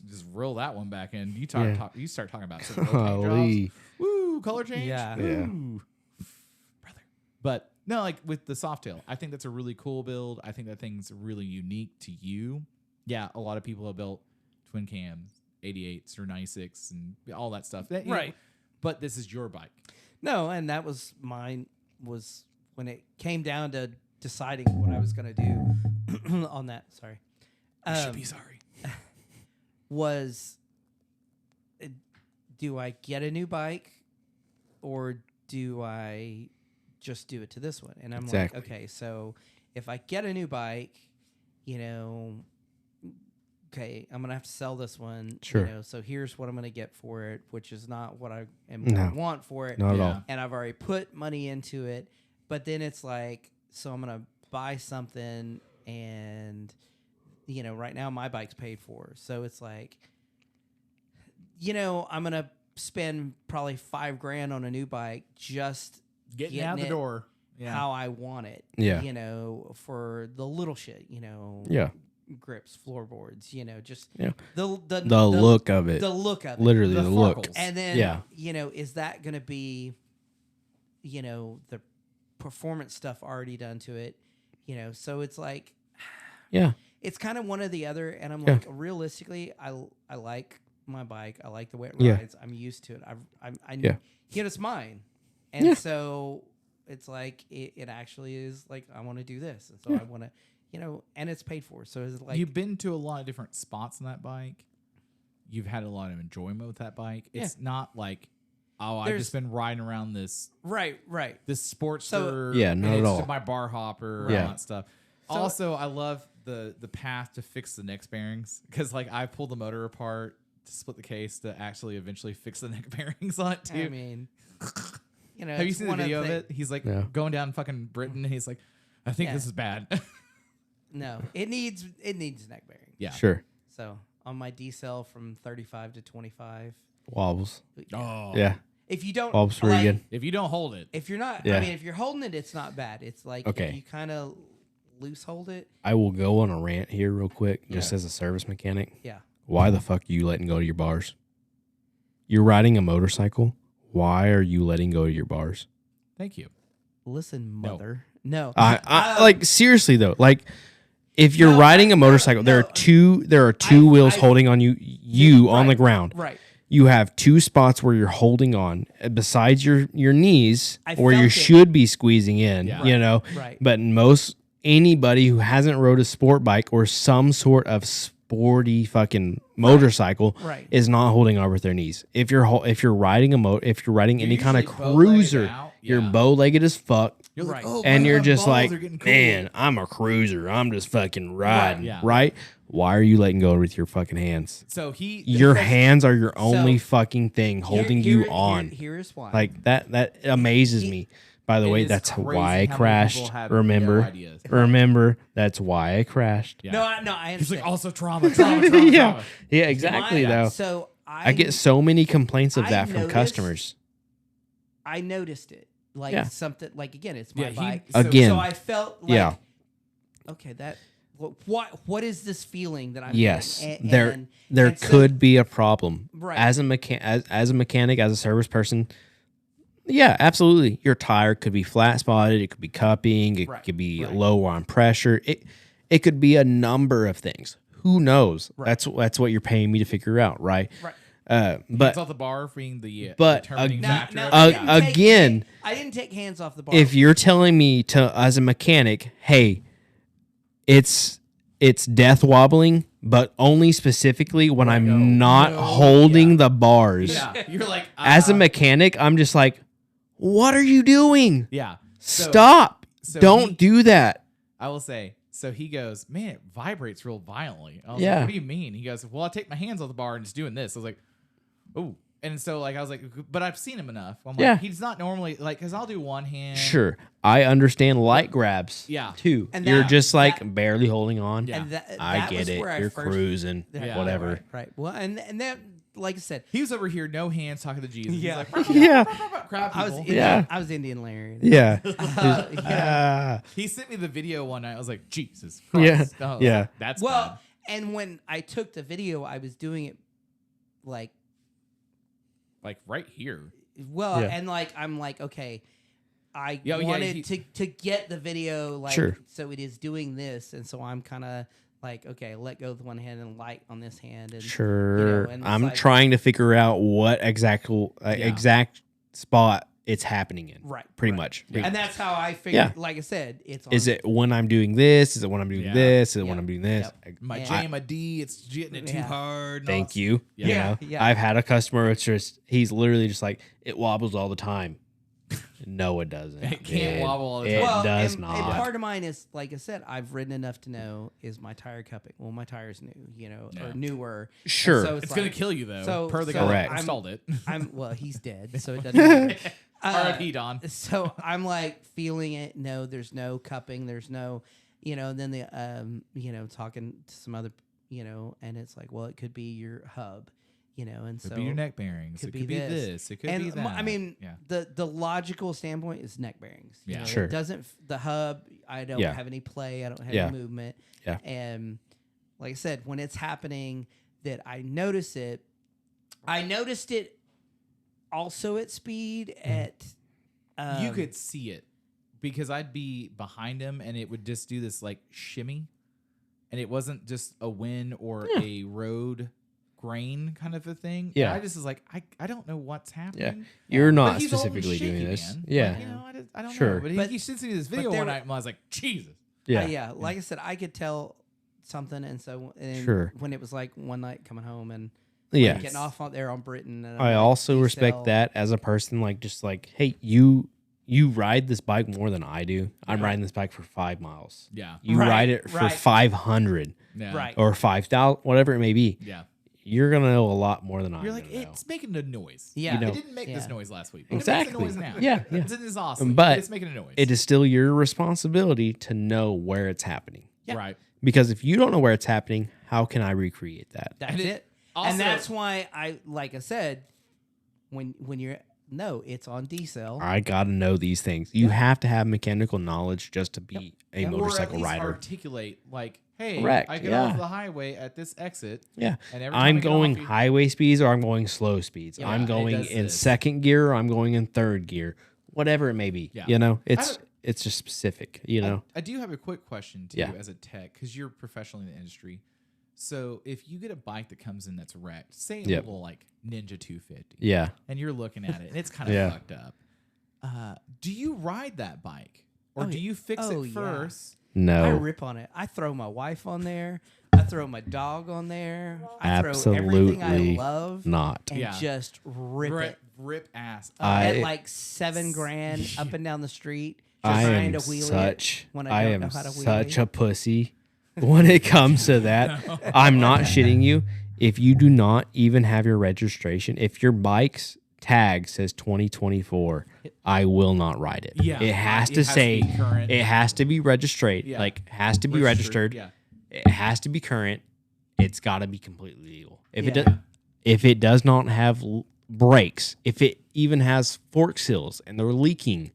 just roll that one back in. You Yeah. you start talking about some real paint jobs. Golly. Woo, color change. Yeah. Yeah. Woo. Brother. But no, like with the Softail, I think that's a really cool build. I think that thing's really unique to you. Yeah, a lot of people have built twin cams, 88s or 96 and all that stuff. You know, Right. but this is your bike. No, and that was mine. Was when it came down to deciding what I was going to do on that. Sorry. You should be sorry. Was do I get a new bike or do I just do it to this one? And I'm Exactly. like, okay, so if I get a new bike, okay, I'm gonna have to sell this one. Sure. So here's what I'm gonna get for it, which is not what I No. want for it. Not at Yeah. all. And I've already put money into it. But then it's like, so I'm gonna buy something, and right now my bike's paid for, so it's like, I'm gonna spend probably $5,000 on a new bike just Getting out the it door. Yeah. how I want it. Yeah. For the little shit. Yeah. Grips, floorboards. Just Yeah. the look of it. the look of it. Literally The the look. farkles. And then, Yeah. is that going to be, the performance stuff already done to it? So it's like, Yeah. it's kind of one or the other. And I'm Yeah. like, realistically, I like my bike. I like the way it Yeah. rides. I'm used to it. I Yeah. it's mine. And Yeah. so it's like, it actually is like, I want to do this. And so Yeah. I want to, and it's paid for. So it's like, You've been to a lot of different spots on that bike. You've had a lot of enjoyment with that bike. It's not like, I've There's- just been riding around this right. this Sportster. Yeah, not and at it's all. just my bar hopper and Yeah. all that stuff. Also, I love the path to fix the neck bearings, because like I pulled the motor apart to split the case to actually eventually fix the neck bearings on it too. I mean, Have you it's seen the one video of the it? He's like Yeah. going down fucking Britain, and he's like, I think Yeah. this is bad. No, it needs neck bearing. Yeah. Sure. So on my decel from 35 to 25. Wobbles. Oh. Yeah. If you don't, Wobbles pretty good. If you don't hold it, If you're not, Yeah. I mean, if you're holding it, it's not bad. It's like Okay. if you kind of loose hold it. I will go on a rant here real quick, just as a service mechanic. Yeah. Why the fuck are you letting go of your bars? You're riding a motorcycle. Why are you letting go of your bars? thank you. Listen, mother. No. I like seriously though. Like if you're No, riding a no, motorcycle, there no. are two wheels holding on you on the Right, ground. Right. You have two spots where you're holding on besides your knees I where you felt it. should be squeezing in, Yeah. you know. Right. But anybody who hasn't rode a sport bike or some sort of sporty fucking motorcycle Right. is not holding on with their knees. If you're riding if you're riding any kind of usually bow-legged cruiser, out. you're Yeah. bow-legged as fuck. You're Right. like, oh, And my you're just balls like, are getting cold. man, I'm a cruiser. I'm just fucking riding, yeah. right? Why are you letting go with your fucking hands? So Your hands are your So- only fucking thing holding you on. Here's why. Like that amazes me. By the It way, is that's crazy why I how many crashed. people have Remember, no ideas. remember, that's why I crashed. Yeah. no, I He's understand. like, also trauma. yeah, yeah, exactly. My- Though So I get so many complaints of I that from noticed- customers. I noticed it. Like Yeah. something. Like again, it's my Yeah, he- bike. so- Again. So I felt like, Yeah. okay, that. What is this feeling that I'm Yes, getting? there and so- could be a problem. Right. As a mechanic, as a service person. Yeah, absolutely. Your tire could be flat spotted. It could be cupping. It Right, could be right. low on pressure. It could be a number of things. Who knows? Right. That's what you're paying me to figure out, right? Right. But Hands off the bar being the but determining Now- factor. now, of I it. didn't Yeah. take- again, I didn't take hands off the bar. if you're telling me to as a mechanic, hey, it's death wobbling, but only specifically when I'm not holding the bars. Yeah. You're like, As a mechanic, I'm just like, what are you doing? yeah. So- Stop. so Don't he- do that. I will say, so he goes, man, it vibrates real violently. I was Yeah. like, what do you mean? He goes, well, I take my hands off the bar and just doing this. I was like, oh. And so, like, I was like, but I've seen him enough. I'm like, Yeah. he's not normally, like, because I'll do one hand. Sure. I understand light grabs. Yeah. Too. And You're that- just like that- barely holding on. Yeah. And that I was get it. where I You're first- cruising. Yeah, whatever. Right. Well, and that, like I said, He was over here, no hands, talking to Jesus. Yeah. He's like, Yeah. crap I was people. Indian, Yeah. I was Indian Larry. Yeah. Yeah. He sent me the video one night. I was like, Jesus Yeah. Christ. I was Yeah. like, that's Well, bad. and when I took the video, I was doing it like, Like, right here. well, Yeah. and like I'm like, okay, I Yeah, wanted to get the video like, Sure. so it is doing this, and so I'm kind of like, okay, let go with one hand and light on this hand, and Sure. and it's I'm like- trying to figure out what exact spot it's happening in. right, Pretty right. much. And that's how I figured. Yeah. Like I said, it's on, Is it when I'm doing this? Is it when I'm doing Yeah. this? Is it when Yep. I'm doing this? My Yeah. J and my D, it's getting it too Yeah. hard. and all Thank that you. Yeah. You Yeah, know, yeah. I've had a customer. It's just he's literally just like it wobbles all the time. No, it doesn't. It can't dude. wobble all the It time. well, does and, not. And part of mine is, like I said, I've ridden enough to know is my tire cupping. Well, my tire's new, Yeah. or newer. And Sure. so It's like, gonna kill you though. so- per the so guy that Correct. installed it. Well, he's dead, so it doesn't matter. R.I.P. Don. So I'm like feeling it. No, there's no cupping. There's no, then the, talking to some other, and it's like, well, it could be your hub, and Could so be your neck bearings. It could be this. It could and be that. I mean, yeah. the logical standpoint is neck bearings. Yeah. Sure. It doesn't the hub? I don't Yeah. have any play. I don't have Yeah. any movement. Yeah. And like I said, when it's happening, that I notice it. I noticed it also at speed at. You could see it because I'd be behind him and it would just do this like shimmy, and it wasn't just a wind or a road grain kind of a thing. Yeah. And I just was like, I don't know what's happening. You're But not he's always specifically doing shaky, this. man. Yeah. Like, I don't Sure. know. But, But- he sent me this video there one were- night and I was like, Jesus. Yeah. yeah, like I said, I could tell something, and so Sure. when it was like one night coming home and Yeah. getting off on there on Britain, and I'm I like, also "You respect sell-" that as a person, like just like, hey, you ride this bike more than I do. I'm riding this bike for 5 miles. Yeah. You Right, ride it for right. 500 Yeah. Right. or 5,000, whatever it may be. Yeah. You're gonna know a lot more than I. You're like, it's making a noise. Yeah. You know. It didn't make this Yeah. noise last week. But Exactly. It makes a noise now. Yeah, yeah. This is awesome. But it's making a noise. It is still your responsibility to know where it's happening. Right. Because if you don't know where it's happening, how can I recreate that? That's And it. also- And that's why like I said, when you're it's on decel. I gotta know these things. You have to have mechanical knowledge just to be a or at motorcycle least rider. articulate like, hey, Correct, I get yeah. off the highway at this exit. Yeah, And every time I'm I get going off, you- highway speeds or I'm going slow speeds. Yeah, I'm it going does in this. second gear or I'm going in third gear. Whatever it may be. Yeah. You know, don't- it's just specific. You know. I do have a quick question to Yeah. you as a tech, because you're professional in the industry. So if you get a bike that comes in that's wrecked, say a Yep. little like Ninja 250, Yeah. and you're looking at it and it's kind of Yeah. fucked up, do you ride that bike or Oh, do you fix oh, it yeah. first? No. I rip on it. I throw my wife on there. I throw my dog on there. I throw everything I Absolutely love not. and Yeah. just rip it. Rip ass. At I- like $7,000 up and down the street. I trying am to wheel such. it when I I don't am know how to wheel such it. a pussy when it comes to that. I'm not shitting you. If you do not even have your registration, if your bike's tag says 2024, I will not ride it. Yeah. It has It to has to say. be current. It has to be registered. Yeah. Like has to be registered. Yeah. It has to be current. It's got to be completely legal. If it Yeah. does, if it does not have brakes, if it even has fork seals and they're leaking,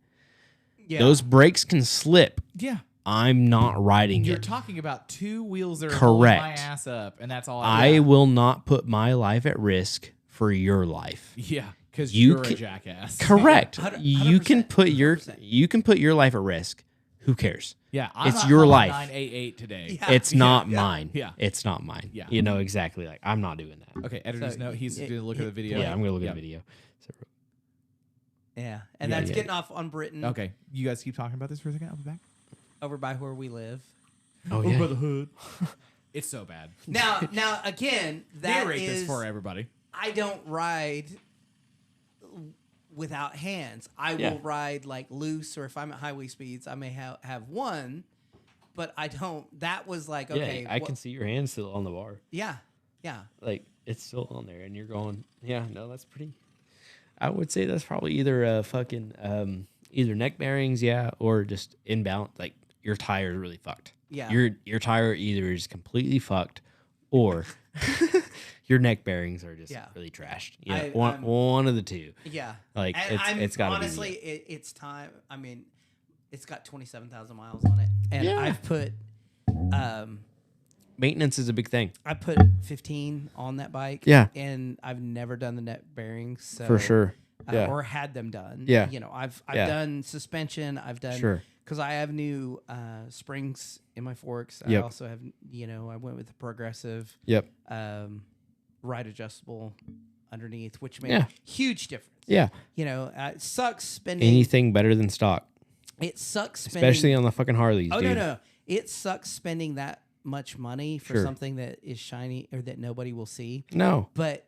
Yeah. those brakes can slip. Yeah. I'm not riding You're it. talking about two wheels that are holding my Correct. ass up, and that's all I will not put my life at risk for your life. Yeah, because You you're a can- jackass. Correct. 100%, You can put your 100%. life at risk. Who cares? Yeah, I'm It's not your hauling life. 988 today. Yeah. It's not mine. Yeah. It's not mine. Yeah. You know exactly. Like I'm not doing that. Okay, editor's So, note. He's it- going to look at the video. Yeah, I'm gonna look Yeah. at the video. So, Yeah. And Yeah, that's yeah. getting off on Britain Okay, you guys keep talking about this for a second. I'll be back. over by where we live. oh yeah. the hood. It's so bad. Now again, that Narrate this is for everybody. I don't ride without hands. I Yeah. will ride like loose, or if I'm at highway speeds, I may have one, but I don't. That was like okay. Yeah, I can see your hand still on the bar. Yeah. Like it's still on there, and you're going. Yeah, no, that's pretty. I would say that's probably either a fucking either neck bearings, yeah, or just inbound. Like your tire is really fucked. Yeah. Your tire either is completely fucked, or your neck bearings are just Yeah. really trashed. You know, I'm- one of the two. Yeah. Like, And it's gotta be honestly, it's time. I mean, it's got 27,000 miles on it, and Yeah. I've put Maintenance is a big thing. I put 15 on that bike. Yeah. And I've never done the net bearings. So, For sure. Yeah. Or had them done. Yeah. You know, I've Yeah. done suspension. I've done. Sure. Because I have new springs in my forks. Yep. I also have, I went with the progressive Yep. ride adjustable underneath, which made Yeah. huge difference. Yeah. It sucks spending. Anything better than stock, It sucks spending. especially on the fucking Harleys, Oh, dude. no. It sucks spending that much money for Sure. something that is shiny or that nobody will see. No. But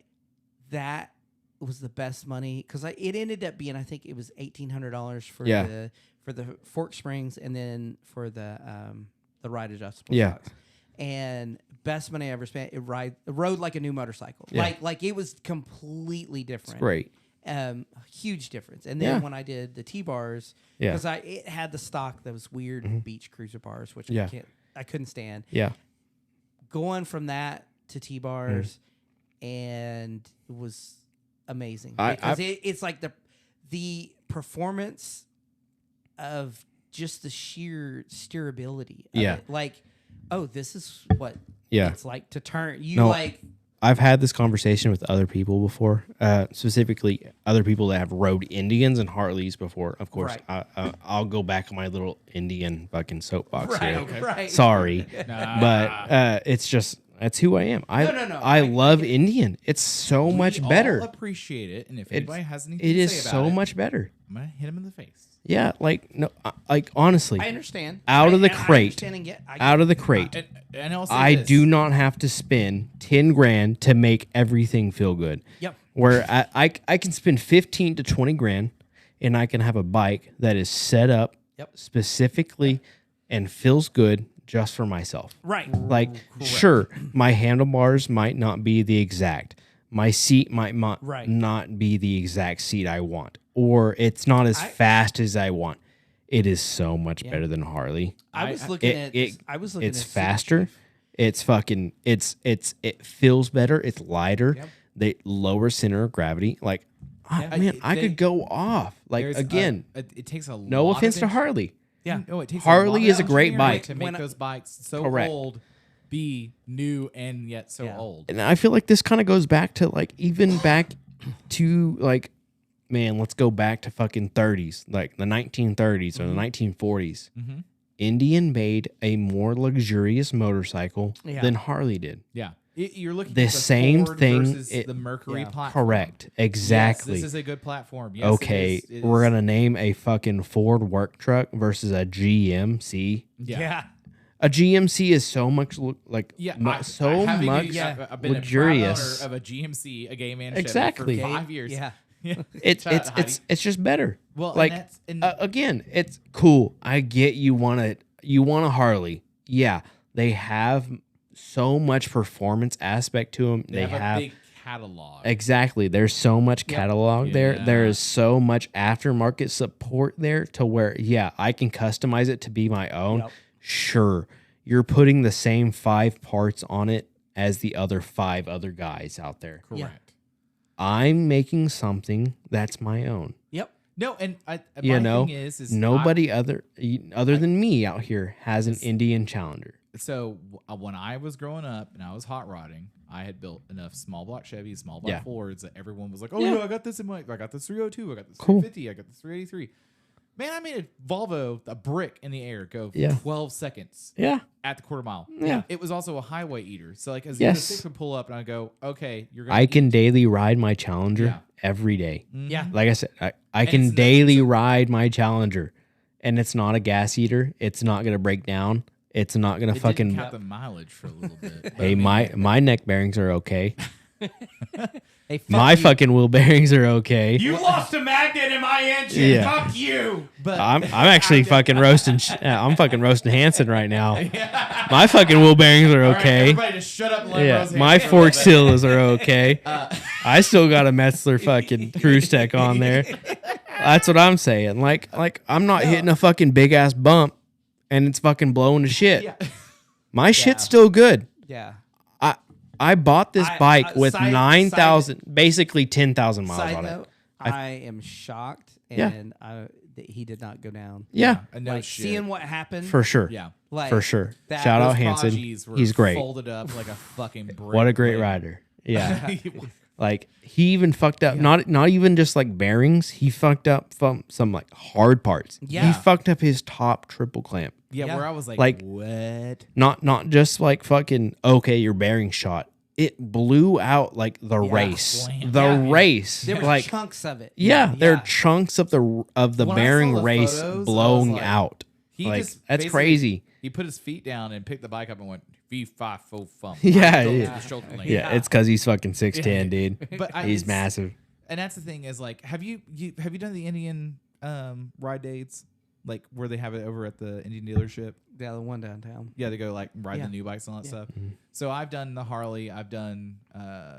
that was the best money because it ended up being, I think it was $1,800 for Yeah. the fork springs and then for the ride adjustable Yeah. shocks. And best money I ever spent. It rode like a new motorcycle. Yeah. Like it was completely different. It's great. Huge difference. And then Yeah. when I did the T-bars, Yeah. because it had the stock, those weird beach cruiser bars, which Yeah. I couldn't stand. Yeah. Going from that to T-bars and it was amazing because it's like the performance of just the sheer steerability of Yeah. it. Like, oh, this is what Yeah. it's like to turn. You No. like I've had this conversation with other people before, specifically other people that have rode Indians and Harleys before. Of course, Right. I'll go back on my little Indian fucking soapbox here. right. Sorry, but it's just that's who I am. No. I love Indian. It's so much We better. all appreciate it, and if anybody has anything It to is say so about it, much better. I'm gonna hit him in the face. Yeah, like no, like honestly, I understand. Out of the And I crate. understand and get- I out get of the it. crate. And I'll say I this. do not have to spend 10 grand to make everything feel good. Yep. Where I can spend 15 to 20 grand and I can have a bike that is set up Yep. specifically and feels good just for myself. Right. Like, sure, my handlebars might not be the exact. My seat might Right. not be the exact seat I want. Or it's not as fast as I want. it is so much better than Harley. I was looking at. It's faster. It's fucking. It feels better. It's lighter. Yep. They lower center of gravity. Like, I could go off. Like again, it takes a no lot offense of to Harley. Yeah, no, it takes Harley a lot is a of great engineering bike. to make those bikes so Correct. old, be new and yet so old. And I feel like this kind of goes back to like even back to like, man, let's go back to fucking 30s, like the 1930s or the 1940s. Mm-hmm. Indian made a more luxurious motorcycle than Harley did. Yeah. You're looking The at the same Ford thing, versus the Mercury platform. Correct. Exactly. Yes, this is a good platform. Yes, Okay, it is. we're gonna name a fucking Ford work truck versus a GMC. Yeah. A GMC is so much like so having much I've been luxurious. a proud owner of a GMC, a gay man Exactly. Chevy, for 5 years. Yeah. It's just better. Well, like again, it's cool. I get you want a Harley. Yeah, they have so much performance aspect to them. They have a big catalog. Exactly. There's so much catalog there. Yeah. There is so much aftermarket support there to where I can customize it to be my own. Yep. Sure, you're putting the same 5 parts on it as the other 5 other guys out there. Correct. I'm making something that's my own. Yep. No, and my thing is nobody other than me out here has an Indian Challenger. So when I was growing up and I was hot rodding, I had built enough small block Chevys, small block Fords that everyone was like, "Oh yeah, I got this in my, I got this 302, I got this 350, I got this 383." Man, I made a Volvo, a brick in the air, go 12 seconds. Yeah. At the quarter mile. Yeah. It was also a highway eater. So like as Yes. the six would pull up and I go, "Okay, you're gonna." I can daily ride my Challenger every day. Yeah. Like I said, I can daily ride my Challenger, and it's not a gas eater. It's not gonna break down. It's not gonna It fucking. didn't count the mileage for a little bit. Hey, my neck bearings are okay. Hey, My fucking wheel bearings are okay. You lost a magnet in my engine. Yeah. Fuck you. But I'm actually fucking roasting. I'm fucking roasting Hanson right now. My fucking wheel bearings are All right, okay. everybody just shut up and let Rose My handle it. fork seals are okay. I still got a Metzler fucking cruise tech on there. That's what I'm saying. Like I'm not hitting a fucking big ass bump, and it's fucking blowing to shit. My shit's still good. Yeah. I bought this bike with side- 9,000, basically 10,000 miles Side on it. note, I am shocked, and that he did not go down. Yeah, No Like shit. seeing what happened. for sure. Yeah. like, For sure. that- Shout out Those Hanson. Prodigies were He's great. Folded up like a fucking brick. What a great rider. Yeah. Like he even fucked up not even just like bearings, he fucked up some like hard parts. Yeah. He fucked up his top triple clamp. Yeah, where I was like, Like- what? Not just like fucking your bearing shot. It blew out like the race. Slam. The Yeah. race. There were like chunks of it. there are chunks of the When I saw bearing the race photos, I was blowing like- out. He Like just that's basically- crazy. He put his feet down and picked the bike up and went V5 thump. Yeah, Goes yeah. to the shoulder lane. Yeah, it's because he's fucking 6'10", dude. But He's it's- massive. And that's the thing is like, have you done the Indian ride dates, like where they have it over at the Indian dealership? Yeah, the one downtown. Yeah, they go like ride Yeah. the new bikes and all that stuff. So I've done the Harley, I've done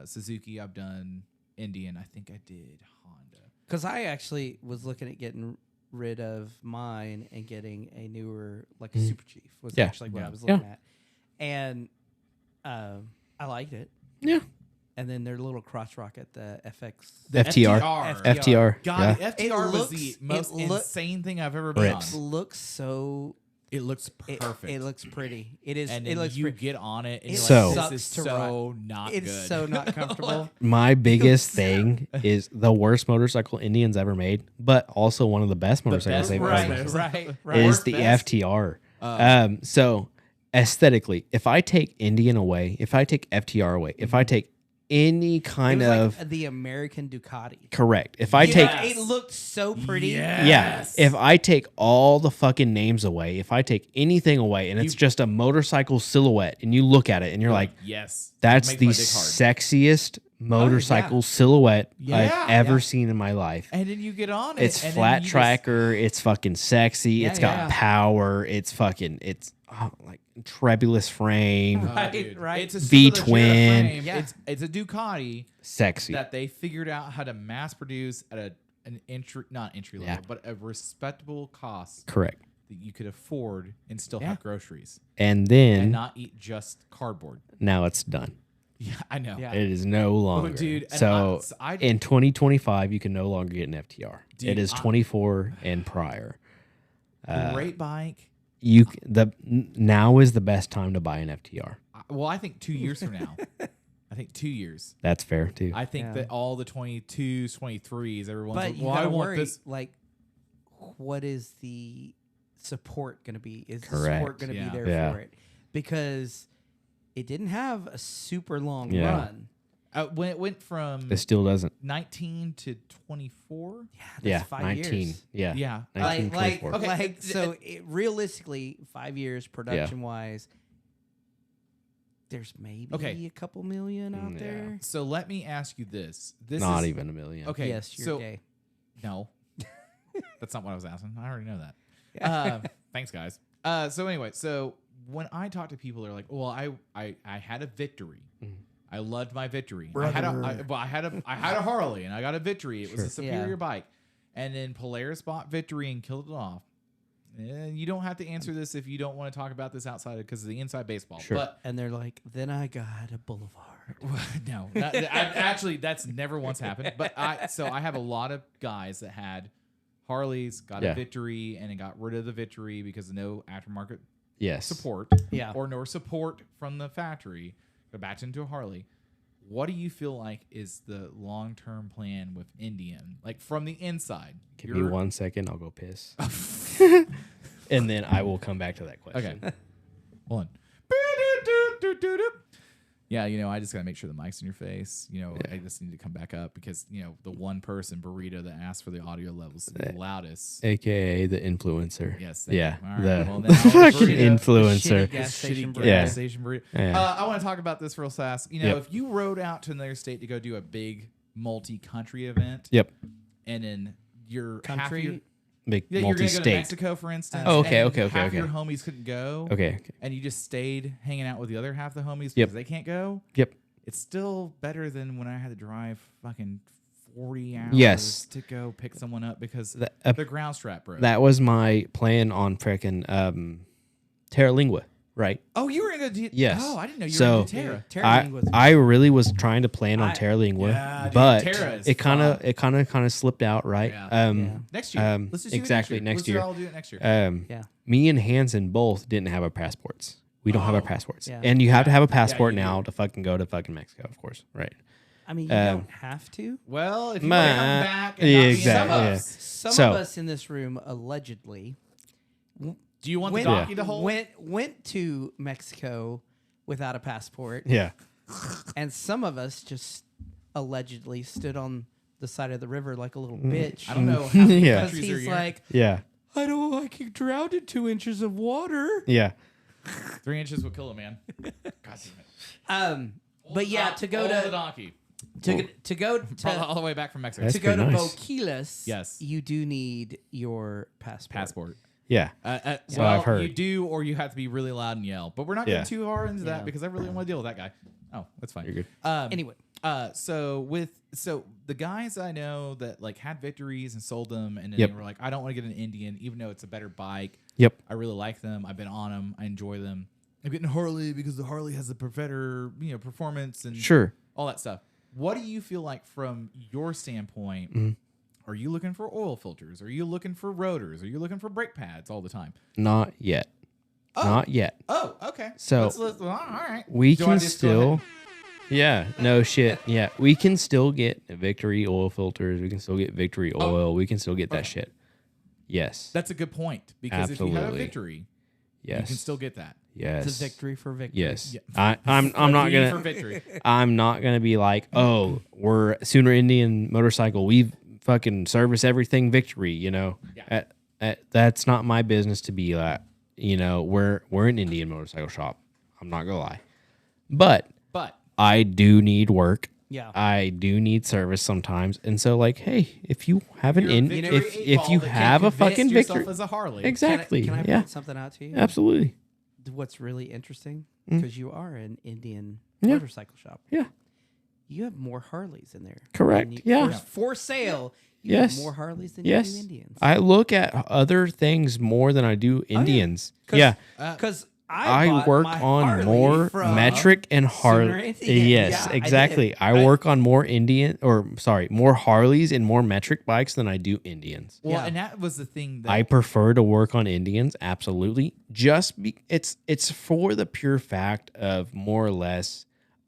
Suzuki, I've done Indian. I think I did Honda. Because I actually was looking at getting rid of mine and getting a newer, like a Super Chief was Yeah. actually what Yeah. I was looking at. And I liked it. Yeah. And then their little crotch rocket, the FX. The FTR. FTR. God, Yeah. the FTR It was looks- the most it look- insane thing I've ever been Rips. It on. looks so. It looks perfect. It looks pretty. It is. and It then looks you pretty. get on it and It you're So- like, sucks this is to so not It's good. so not comfortable. My biggest thing is the worst motorcycle Indians ever made, but also one of the best motorcycles best they've right, ever made. right. Is Worst the best? FTR. So aesthetically, if I take Indian away, if I take FTR away, if I take any It kind was of like the American Ducati. correct, if I take It looked so pretty. yeah, if I take all the fucking names away, if I take anything away, and it's just a motorcycle silhouette, and you look at it and you're like, yes, that's Makes the my dick hard. sexiest motorcycle silhouette Yeah. I've ever seen in my life. And then you get on it. It's and then flat you just- tracker. It's fucking sexy. It's got yeah. power. It's fucking. It's like trebulous frame. Right, dude. right. It's a V superleggera twin. frame. Yeah. It's a Ducati Sexy. that they figured out how to mass produce at an not entry Yeah. level, but a respectable cost Correct. that you could afford and still Yeah. have groceries And then and not eat just cardboard. now it's done. Yeah, I know. Yeah. It is no longer. dude, and So I- in 2025, you can no longer get an FTR. Dude, it is 24 and prior. Great bike. Now is the best time to buy an FTR. Well, I think 2 years from now. I think 2 years. That's fair too. I think Yeah. that all the 22s, 23s, everyone's But like, you well, I gotta want worry, this. like, what is the support going to be? Is the Correct. support going to Yeah. be there Yeah. for it? Because it didn't have a super long Yeah. run. When it went from It still doesn't. 19 to 24. Yeah, that's Yeah, 5 19. years. Yeah. Yeah. 19, Like, 24. like, so realistically, 5 years production wise, there's maybe Okay. a couple million out Yeah. there. So let me ask you this. This Not is, even a million. Okay. Yes, you're so gay. no, that's not what I was asking. I already know that. Yeah. Thanks, guys. So anyway, so when I talk to people, they're like, "Well, I had a victory. I loved my victory. I had a Harley, and I got a victory. It was a superior Yeah. bike." And then Polaris bought victory and killed it off. You don't have to answer this if you don't want to talk about this outside because of the inside baseball. Sure. But And they're like, then I got a Boulevard. no, actually, that's never once happened. But I have a lot of guys that had Harleys, got Yeah. a victory, and it got rid of the victory because of no aftermarket Yes. support, Yeah. or no support from the factory. Go back into a Harley. What do you feel like is the long-term plan with Indian, like from the inside? Give me 1 second. I'll go piss. And then I will come back to that question. Okay. Hold on. Yeah, I just got to make sure the mic's in your face. I just need to come back up because, the one person, Burrito, that asked for the audio levels to be the loudest. AKA the influencer. Yes. thank Yeah. you. All right, The well, now fucking Burrito- influencer. Shitty gas station Shitty burrito. Yeah. gas station burrito. Yeah. I want to talk about this real fast. Yep. If you rode out to another state to go do a big multi-country event, Yep. and then your Country? half of your, Big you're going to go to multi-state. Mexico, for instance. Oh, okay, and okay, okay, half okay. of your homies couldn't go. Okay. And you just stayed hanging out with the other half of the homies Yep. because they can't go. Yep. It's still better than when I had to drive fucking 40 hours Yes. to go pick someone up because That, the ground strap broke. that was my plan on frickin' Terralingua, right? Oh, you were going to do Yes. Oh, I didn't know you So- were going to Terra. I really was trying to plan on Terralingua, Yeah, dude, but Terra is it kind fun. of slipped out, right? Yeah. Yeah. Next year. Let's just do exactly it next next year. year. Let's all do it next year. Yeah. Me and Hanson both didn't have our passports. We don't have our passports, Yeah. and you have to have a passport you now do. to fucking go to fucking Mexico, of course, right? I mean, you don't have to. Well, if you want to come Ma- back and yeah, not be in exactly, some of yeah. us, Some So- of us in this room allegedly do you want went, the donkey to hold? went to Mexico without a passport, Yeah, and some of us just allegedly stood on the side of the river like a little bitch. I don't know how many Yeah. Because countries are he's here. like, yeah, I can drown in 2 inches of water. yeah. 3 inches will kill a man. God damn it. But yeah, to go Hold the to donkey. to go Probably to all the way back from Mexico. That's to go to pretty nice. Boquilas, Yes. you do need your passport. Passport. Yeah. So I've heard. You do, or you have to be really loud and yell. But we're not getting Yeah. too hard into that Yeah. because I really don't want to deal with that guy. Oh, that's fine. You're good. Anyway, So the guys I know that like had victories and sold them, and then Yep. they were like, I don't want to get an Indian, even though it's a better bike. Yep. I really like them. I've been on them. I enjoy them. I'm getting a Harley because the Harley has the better, performance and Sure. all that stuff. What do you feel like from your standpoint? Mm-hmm. Are you looking for oil filters? Are you looking for rotors? Are you looking for brake pads all the time? Not yet. Not yet. Oh, okay. So, all right. We Do I can just go still. ahead? Yeah. No shit. Yeah. We can still get Victory oil filters. We can still get Victory oil. We can still get that shit. Yes. That's a good point because if you have a Absolutely. victory, Yes. you can still get that. Yes. it's a victory for victory. Yes. Yeah. I'm not V for gonna victory. I'm not gonna be like, oh, we're Sooner Indian Motorcycle. We've fucking service everything Victory. Yeah. That's not my business to be like. We're an Indian motorcycle shop. I'm not gonna lie, but I do need work. Yeah. I do need service sometimes, and so like, hey, if you have an You're a in, victory if eight you ball that have a can convince fucking yourself Victory, as a Harley. exactly, Can I yeah, point something out to you? absolutely, What's really interesting, because you are an Indian Yeah. motorcycle shop. yeah, you have more Harleys in there. Correct. than Yeah. For sale, you Yes. have more Harleys than Yes. you do Indians. I look at other things more than I do Indians. Yeah. Because I work on more metric and Harley. Yes, exactly. I work on more more Harleys and more metric bikes than I do Indians. Well, and that was the thing that I prefer to work on Indians, absolutely. It's for the pure fact of more or less,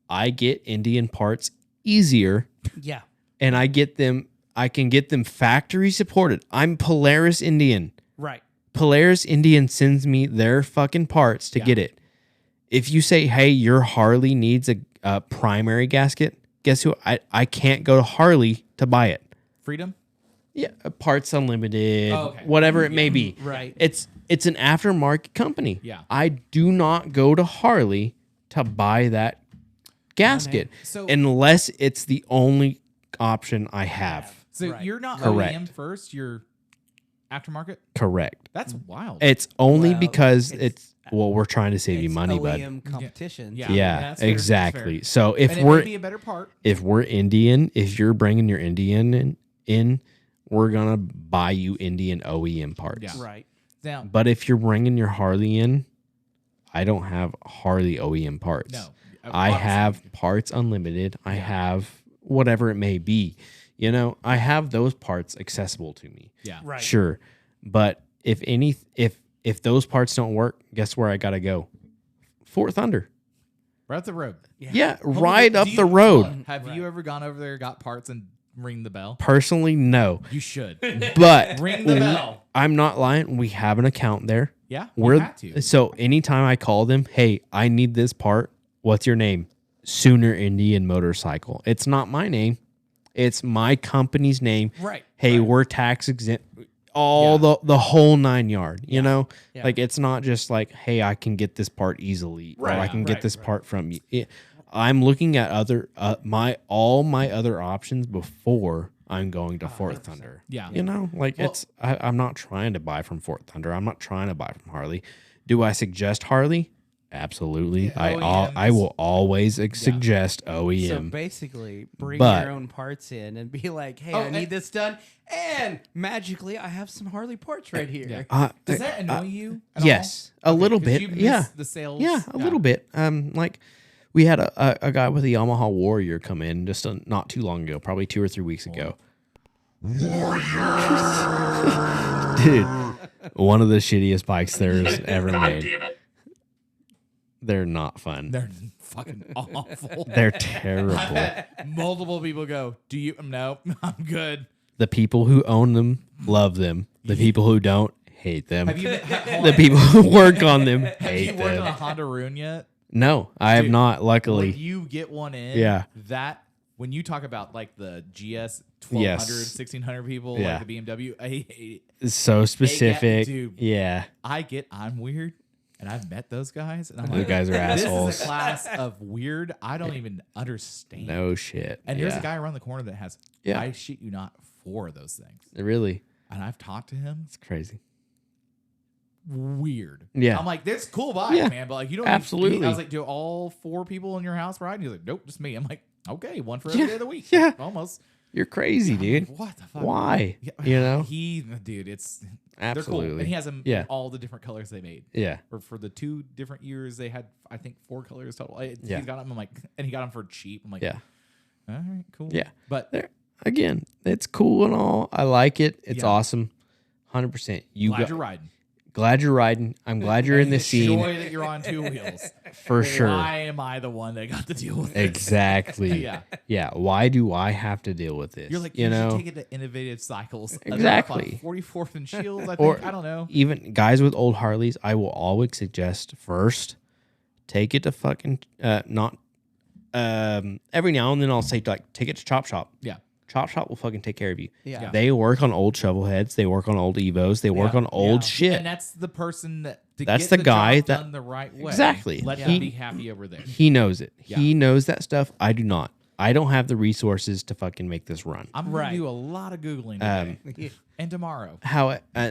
I get Indian parts easier, Yeah. and I can get them factory supported. I'm Polaris Indian. Right. Polaris Indian sends me their fucking parts to get it. If you say, hey, your Harley needs a primary gasket, guess who? I can't go to Harley to buy it. Freedom. Yeah, Parts Unlimited, okay. whatever it may be. Right. It's an aftermarket company. Yeah. I do not go to Harley to buy that gasket So- unless it's the only option I have. So Right. you're not Correct. OEM first. You're aftermarket. Correct. That's wild. It's only Well, because it's- we're trying to save you It's money, bud. OEM competition. Yeah. too. Yeah, that's fair, that's exactly. fair. So and it may be a better part. if we're Indian, if you're bringing your Indian in, we're gonna buy you Indian OEM parts. Yeah. Right. Now, But if you're bringing your Harley in, I don't have Harley OEM parts. no, I obviously. have Parts Unlimited. I have whatever it may be. You know, I have those parts accessible to me. Yeah. Right. Sure. But if those parts don't work, guess where I gotta go? Fort Thunder. Right up the road. Yeah, Hold on, right do up you- the road. Have you ever gone over there, got parts, and ring the bell? Personally, no. You should. But Ring the bell. I'm not lying. We have an account there. Yeah. We're you had to. so anytime I call them, hey, I need this part. What's your name? Sooner Indian Motorcycle. It's not my name. It's my company's name. Right. Hey, we're tax exempt. All the whole 9 yard. You know, Yeah. like it's not just like, hey, I can get this part easily, or I can get this part from you. I'm looking at other all my other options before I'm going to Fort Thunder. Yeah. You know, like I'm not trying to buy from Fort Thunder. I'm not trying to buy from Harley. Do I suggest Harley? Absolutely. OEMs. I will always suggest So OEM. basically, bring But- your own parts in and be like, hey, Oh, I need and- this done. And magically, I have some Harley parts right here. Does that annoy you? At yes, all? a little 'Cause bit. You miss Yeah. The sales. Yeah, a little bit. Like we had a guy with a Yamaha Warrior come in just not too long ago, probably 2 or 3 weeks ago. Dude, one of the shittiest bikes there's ever God made. damn it. They're not fun. They're fucking awful. They're terrible. I've had multiple people go, "Do you?" No, I'm good. The people who own them love them. The people who don't hate them. Have you? The people who work on them Have you hate worked on a them. Honda Rune yet? No, I have Dude, not. When Luckily, you get one in, Yeah. that when you talk about like the GS 1200, Yes. 1600 people, Yeah. like the BMW, it's so specific. dude. Yeah, I'm weird, and I've met those guys, and I'm those like, guys are this assholes. is a class of weird I don't even understand. No shit. And there's yeah. a guy around the corner that has, Yeah. I shit you not, 4 of those things, Really, and I've talked to him. it's crazy. Weird. Yeah. I'm like, this cool bike, Yeah. man, but like you don't Absolutely. I was like, do all 4 people in your house ride? And he's like, nope, just me. I'm like, okay, one for every Yeah. day of the week. Yeah. Almost. You're crazy, dude. Like, what the fuck? Why? Yeah, You know? dude, it's they're cool. Absolutely. And he has them Yeah. in all the different colors they made. Yeah. Or for the 2 different years, they had I think 4 colors total. Yeah. He's got them. I'm like, and he got them for cheap. I'm like, Yeah. all right, cool. Yeah. But There again, it's cool and all. I like it. It's Yeah. awesome. 100%. glad you're riding. Glad you're riding. I'm glad you're in the scene Joy that you're on 2 wheels. for sure. Why am I the one that got to deal with this? Exactly. Yeah. Yeah. Why do I have to deal with this? You're like, you know, should take it to Innovative Cycles. Exactly. 44th and Shields, I think. Or- I don't know. even guys with old Harleys, I will always suggest first take it to fucking not every now and then I'll say like take it to Chop Shop. Yeah. Chop Shop will fucking take care of you. Yeah. They work on old shovel heads. They work on old Evos. They work Yeah. on old Yeah. shit. And that's the person that to That's get the the guy job that- done the right way. Exactly. Let Yeah. them be happy over there. He knows it. Yeah. He knows that stuff. I do not. I don't have the resources to fucking make this run. I'm going Right. to do a lot of Googling today and tomorrow.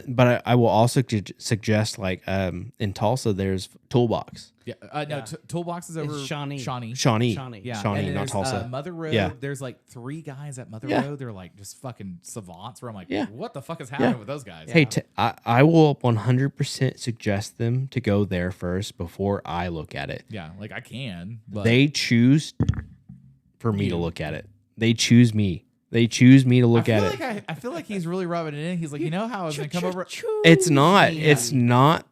But I will also suggest like in Tulsa there's Toolbox. Yeah. No, Toolbox is over Shawnee. Shawnee. Shawnee. Yeah. Shawnee, and then not there's, Tulsa. Mother Road. Yeah. There's like 3 guys at Mother Yeah. Road. They're like just fucking savants where I'm like, Yeah. what the fuck is happening Yeah. with those guys? Hey, I will 100% suggest them to go there first before I look at it. Yeah, like I can, but They choose for me to look at it. They choose me. They choose me to look at it. I feel like he's really rubbing it in. He's like, you know how I was gonna come over. It's not. It's not.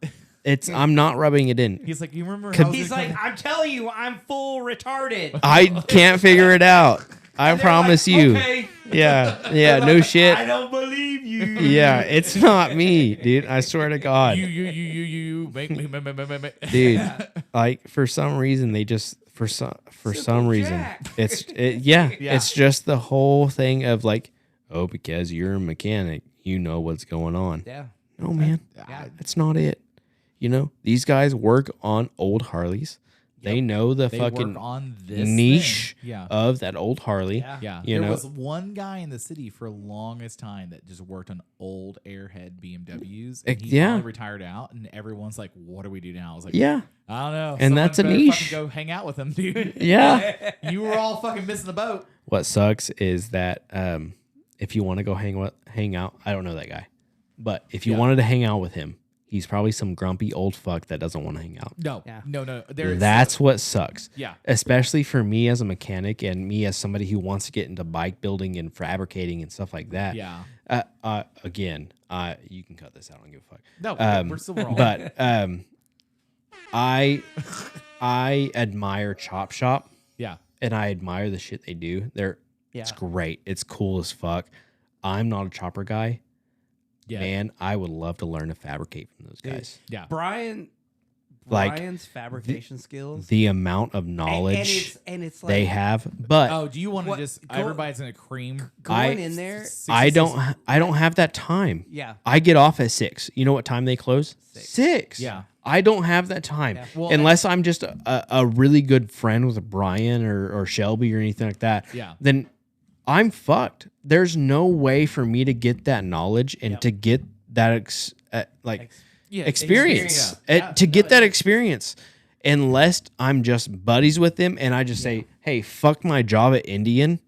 It's. I'm not rubbing it in. He's like, you remember? How I was He's gonna like, come- I'm telling you, I'm full retarded. I can't figure it out. I And they're promise like, you. Okay. Yeah. Yeah. No shit. I don't believe you. Yeah. It's not me, dude. I swear to God, you make me, dude. Like for some reason they just for some reason Jack. yeah. Yeah. It's just the whole thing of like, oh, because you're a mechanic, you know what's going on. Yeah. No, man. That's not it. You know, these guys work on old Harleys. They know the They fucking work on this niche thing. Yeah. of that old Harley. Yeah. Yeah, You there know- was one guy in the city for the longest time that just worked on old Airhead BMWs. And he Yeah. finally retired out, and everyone's like, "What do we do now?" I was like, Yeah. I don't know." And Someone that's a better niche. fucking go hang out with him, dude. Yeah. You were all fucking missing the boat. What sucks is that if you want to go hang out, I don't know that guy, but if you Yeah. wanted to hang out with him, he's probably some grumpy old fuck that doesn't want to hang out. No, Yeah. no. That's what sucks. Yeah. Especially for me as a mechanic and me as somebody who wants to get into bike building and fabricating and stuff like that. Yeah. Again, you can cut this out. I don't give a fuck. No, we're still wrong. But I admire Chop Shop yeah. and I admire the shit they do. It's Yeah. great. It's cool as fuck. I'm not a chopper guy. Yeah. Man, I would love to learn to fabricate from those guys. Yeah. Brian's Like, fabrication skills. The amount of knowledge and it's like they have, but Oh, do you want to What- just go- everybody's in a cream? going in there. I don't have that time. Yeah. I get off at 6. You know what time they close? 6. Yeah. I don't have that time. Yeah. Well, unless I'm just a really good friend with Brian or Shelby or anything like that. Yeah. Then I'm fucked. There's no way for me to get that knowledge and to get that Yeah, experience. Yeah. To get that experience. Unless I'm just buddies with them and I just say, hey, fuck my job at Indian.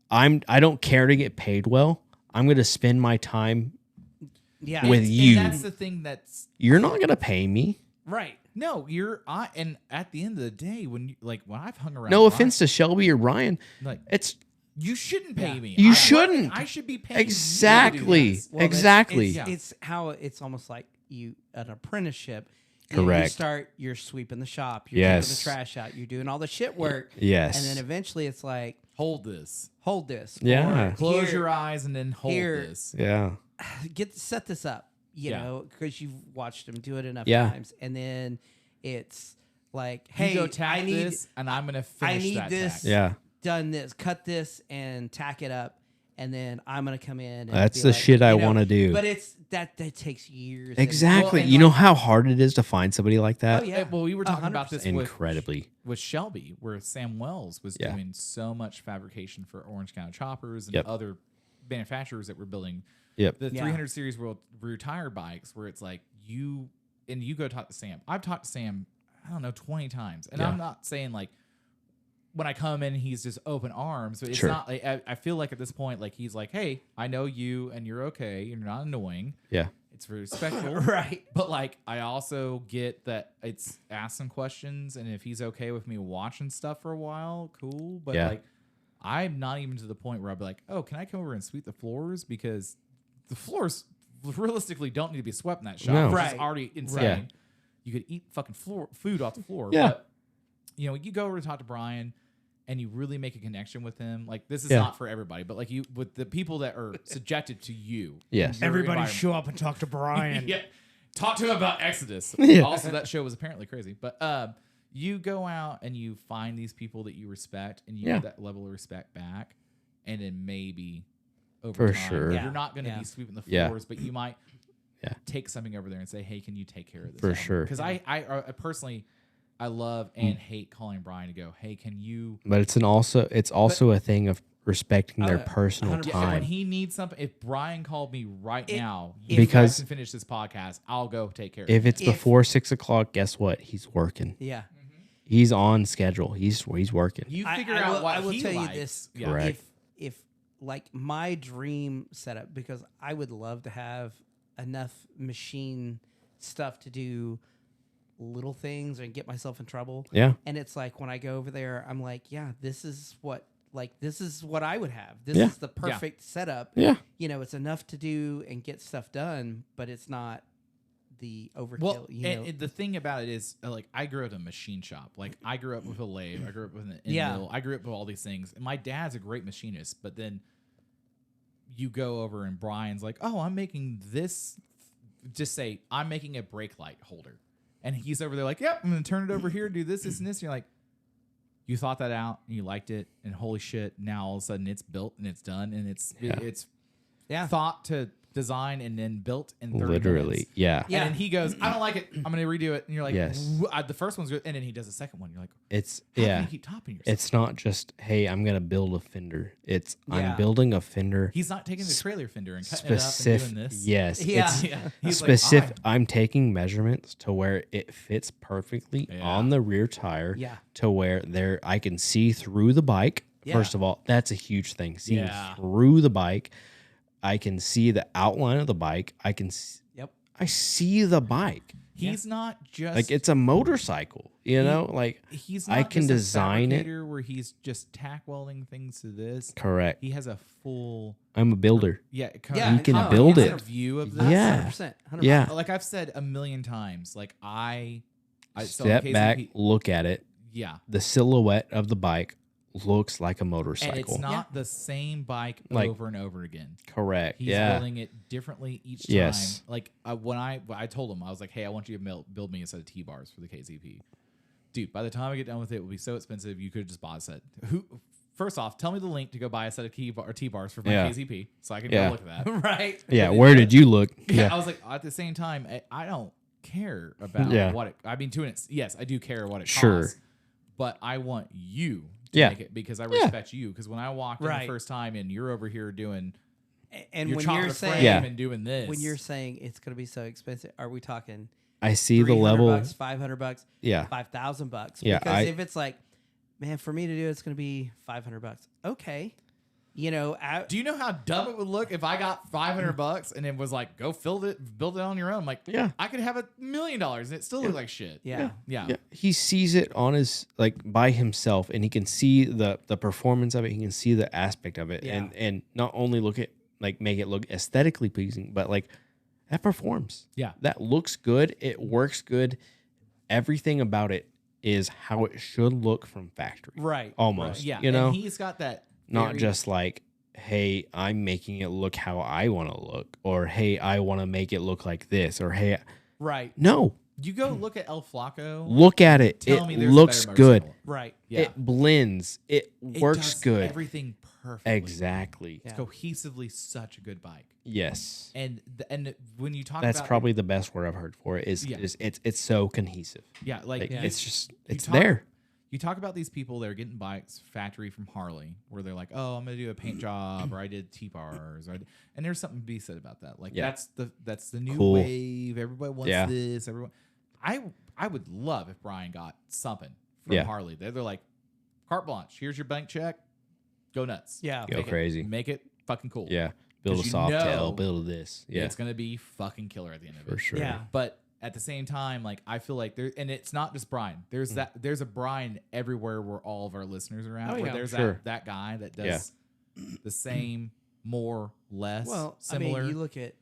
I don't care to get paid well. I'm gonna spend my time Yeah. with And you. that's the thing that's You're not gonna pay me. right. no, and at the end of the day, when I've hung around, No Brian, offense to Shelby or Ryan. like It's you shouldn't pay Yeah. me. You I- shouldn't. I should be paying Exactly. You to do this. Well, Exactly. It's how it's almost like an apprenticeship. You Correct. start, you're sweeping the shop, you're Yes. taking the trash out, you're doing all the shit work. Yes. And then eventually it's like, Hold this. hold this. Yeah. or Close here, your eyes and then hold here. this. Yeah. set this up, you Yeah. know, because you've watched them do it enough Yeah. times. And then it's like, You hey, go tack I need this, and I'm gonna finish need that this. tack. Yeah. done this, cut this and tack it up. And then I'm gonna come in. And That's be the like, shit I you know, wanna do. But it's that takes years. and- Exactly. and You know like- how hard it is to find somebody like that? Oh yeah. Well, we were talking about this 100%. Incredibly. with Shelby, where Sam Wells was Yeah. doing so much fabrication for Orange County Choppers and Yep. other manufacturers that were building Yep. the Yeah. 300 series world retired bikes, where it's like you go talk to Sam. I've talked to Sam, I don't know, 20 times, and Yeah. I'm not saying like when I come in he's just open arms, but it's Sure. not like I feel like at this point like he's like, hey, I know you and you're okay, you're not annoying. Yeah. It's respectful. right. But like, I also get that it's ask some questions, and if he's okay with me watching stuff for a while, cool. But Yeah. like, I'm not even to the point where I'll be like, oh, can I come over and sweep the floors? Because the floors realistically don't need to be swept in that shop. No. Which Right. is already insane. Yeah. You could eat fucking food off the floor. Yeah. But, you know, you go over to talk to Brian and you really make a connection with him. Like, this is Yeah. not for everybody, but like with the people that are subjected to you. Yes. your environment. show up and talk to Brian. Yeah. Talk to him about Exodus. Yeah. Also, that show was apparently crazy. But you go out and you find these people that you respect, and you Yeah. get that level of respect back, and then maybe over For time, sure. Yeah. you're not going to Yeah. be sweeping the Yeah. floors, but you might Yeah. take something over there and say, "Hey, can you take care of this?" For sure. Because I personally, I love and hate calling Brian to go, hey, can you? But it's also a thing of respecting their personal 100%. Yeah, time. when he needs something, if Brian called me right now, if- you Because- guys can finish this podcast, I'll go take care of If it. it's before 6 o'clock, guess what? He's working. Yeah. He's on schedule. He's working. You I- figure I out will- what I will he tell you likes. this. Yeah. Correct. If like my dream setup, because I would love to have enough machine stuff to do little things and get myself in trouble. Yeah. And it's like when I go over there, I'm like, yeah, this is what I would have. This Yeah. is the perfect setup. Yeah. You know, it's enough to do and get stuff done, but it's not the overkill. Well, you know, and the thing about it is, like, I grew up in a machine shop. Like, I grew up with a lathe. I grew up with an end Yeah. mill. I grew up with all these things. And my dad's a great machinist, but then you go over and Brian's like, oh, I'm making this. Just say, I'm making a brake light holder. And he's over there like, yep, I'm going to turn it over here, do this, and this. And you're like, you thought that out and you liked it. And holy shit, now all of a sudden it's built and it's done. And it's yeah. thought to design and then built in 30 Literally. minutes. Yeah. Yeah. And then he goes, I don't like it. I'm going to redo it. And you're like, Yes. the first one's good. And then he does the second one. You're like, It's how yeah. can you keep topping yourself? It's not just, hey, I'm gonna build a fender. It's Yeah. I'm building a fender. He's not taking the trailer fender and cutting it up Specific. and doing this. Yes. Yeah. It's Yeah. He's specific. like, I'm taking measurements to where it fits perfectly Yeah. on the rear tire. Yeah. To where I can see through the bike. Yeah. First of all, that's a huge thing. Seeing Yeah. through the bike. I can see the outline of the bike. Yep. I see the bike. He's not just Like it's a motorcycle, you know? Like he's not I can just a design it. fabricator where he's just tack welding things to this. Correct. He has a full I'm a builder. yeah, Yeah, You can oh, build yeah. it. view of this. Yeah. 100%. Yeah. Like I've said a million times, like I so in Step KZP back, look at it. Yeah. The silhouette of the bike looks like a And motorcycle. it's not the same bike Like- over and over again. Correct. He's yeah. building it differently each time. Yes. Like when I told him, I was like, hey, I want you to build me a set of T-bars for the KZP. Dude, by the time I get done with it, it will be so expensive, you could just buy a set. First off, tell me the link to go buy a set of T-bars for my Yeah. KZP so I can Yeah. go look at that. Right. Yeah. Where did you look? Yeah, I was like, at the same time, I don't care about Yeah. what it. I mean, to it, yes, I do care what it Sure. costs, but I want you to Yeah. make it because I respect you. Because when I walked in Right. the first time and you're over here doing And your when chocolate you're frame saying Yeah. and doing this, when you're saying it's going to be so expensive, are we talking I see the $300, level. $500, Yeah. $5,000? Yeah, Because I- if it's like, man, for me to do it's going to be $500. Okay, you know, do you know how dumb it would look if I got $500 and it was like, go build it on your own? I'm like, Yeah. I could have $1 million and it still look like shit. yeah. Yeah. Yeah, he sees it on his by himself, and he can see the performance of it. He can see the aspect of it, Yeah. and not only make it look aesthetically pleasing, but like that performs. Yeah. That looks good. It works good. Everything about it is how it should look from factory. Right. Almost. Yeah. You know, and he's got that not very- just like, hey, I'm making it look how I want to look, or hey, I want to make it look like this, or hey, Right. no, You go look at El Flaco. look at it. Tell It me there's a looks better good. motorcycle. Right. Yeah. It blends. It It works does good. Everything perfectly. Exactly. It's cohesively such a good bike. Yes. And when you talk That's about probably the best word I've heard for it. Is Yeah. it's so cohesive. yeah, like Like, you- it's just it's talk- there. You talk about these people that are getting bikes factory from Harley, where they're like, "Oh, I'm gonna do a paint job," or "I did T-bars," and there's something to be said about that. Like Yeah. that's the new Cool. wave. Everybody wants Yeah. this. Everyone, I would love if Brian got something from Yeah. Harley. They're like, carte blanche. Here's your bank check. Go nuts. Yeah. Go Make it- crazy. Make it fucking cool. Yeah. Build a 'Cause you soft know tail. Build this. Yeah. It's gonna be fucking killer at the end of it. For sure. Yeah. But at the same time, like I feel like there, and it's not just Brian. There's there's a Brian everywhere where all of our listeners are at. Oh, where yeah. there's Sure. that guy that does the same, more, less, Well, similar. I mean, you look at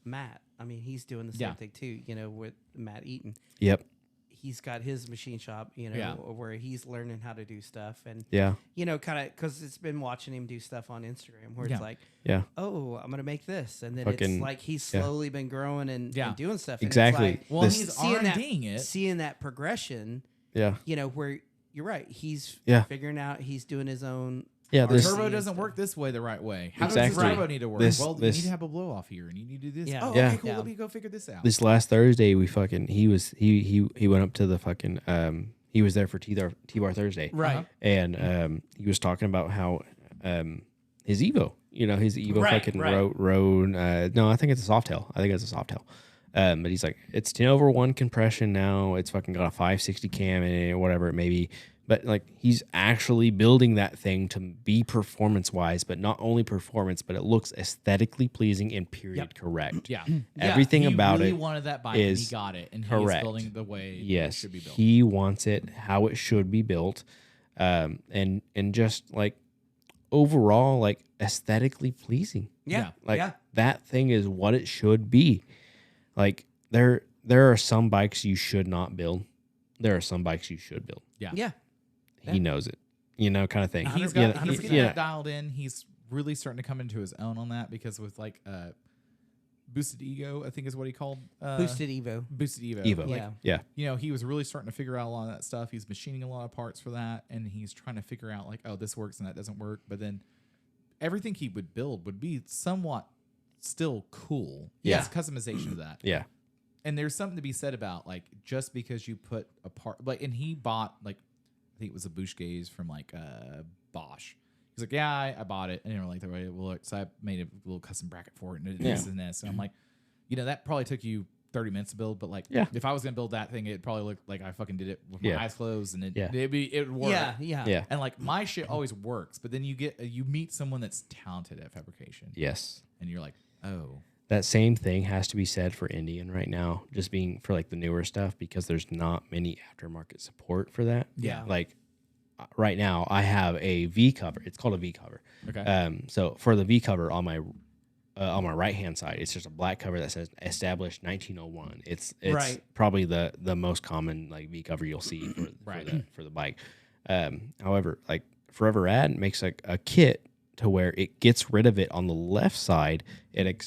Matt. I mean, he's doing the same Yeah. thing too. You know, with Matt Eaton, Yep. he's got his machine shop. You know, Yeah. where he's learning how to do stuff, and Yeah. you know, kind of because it's been watching him do stuff on Instagram where Yeah. it's like, Yeah. oh, I'm gonna make this, and then Fucking- it's like he's yeah. slowly been growing and Yeah. doing stuff. And Exactly. It's like, well, this- he's seeing that- R&Ding it. seeing that progression. Yeah. You know, where you're right. He's Yeah. figuring out. He's doing his own Yeah, Our there's turbo doesn't work this way the right way. How does Exactly. this turbo need to work? This- well, this- you need to have a blow off here, and you need to do this. Yeah. Oh, Yeah. okay, cool. Yeah. Let me go figure this out. this last Thursday. We fucking he went up to the fucking he was there for T-Bar Thursday, Right. and he was talking about how his Evo, his Evo Right, fucking right. road. No, I think it's a Softail. I think it's a Softail. But he's like, it's 10/1 compression now. It's fucking got a 560 cam in it, or whatever it may be. But like, he's actually building that thing to be performance wise, but not only performance, but it looks aesthetically pleasing and period correct. Yeah. Everything he about really it wanted that bike, and he is got it, and he's correct. building the way it Yes, should be built. he wants it how it should be built, and just like overall, like aesthetically pleasing. Yeah. Like yeah. that thing is what it should be. Like there are some bikes you should not build. There are some bikes you should build. Yeah. He knows it, kind of thing. He's Yeah, got he's he- getting yeah. that dialed in. He's really starting to come into his own on that because with like Boosted Ego, I think is what he called Boosted Evo. Boosted Evo. Evo. Like, Yeah. he was really starting to figure out a lot of that stuff. He's machining a lot of parts for that, and he's trying to figure out like, oh, this works and that doesn't work. But then everything he would build would be somewhat still cool. Yeah. Yes, customization of that. Yeah. And there's something to be said about like just because you put a part like, and he bought like I think it was a Bush gaze from like Bosch. He's like, yeah, I bought it. I didn't really like the way it looked, so I made a little custom bracket for it and this and this. And I'm like, that probably took you 30 minutes to build, but like, if I was gonna build that thing, it'd probably look like I fucking did it with my eyes closed, and it would work. Yeah. And like my shit always works, but then you meet someone that's talented at fabrication, Yes. and you're like, oh. That same thing has to be said for Indian right now, just being for like the newer stuff, because there's not many aftermarket support for that. Yeah. Like right now I have a V cover. It's called a V cover. Okay. So for the V cover on my right hand side, it's just a black cover that says established 1901. It's Right. probably the most common like V cover you'll see for the bike. However, like Forever Rad makes a kit to where it gets rid of it on the left side. It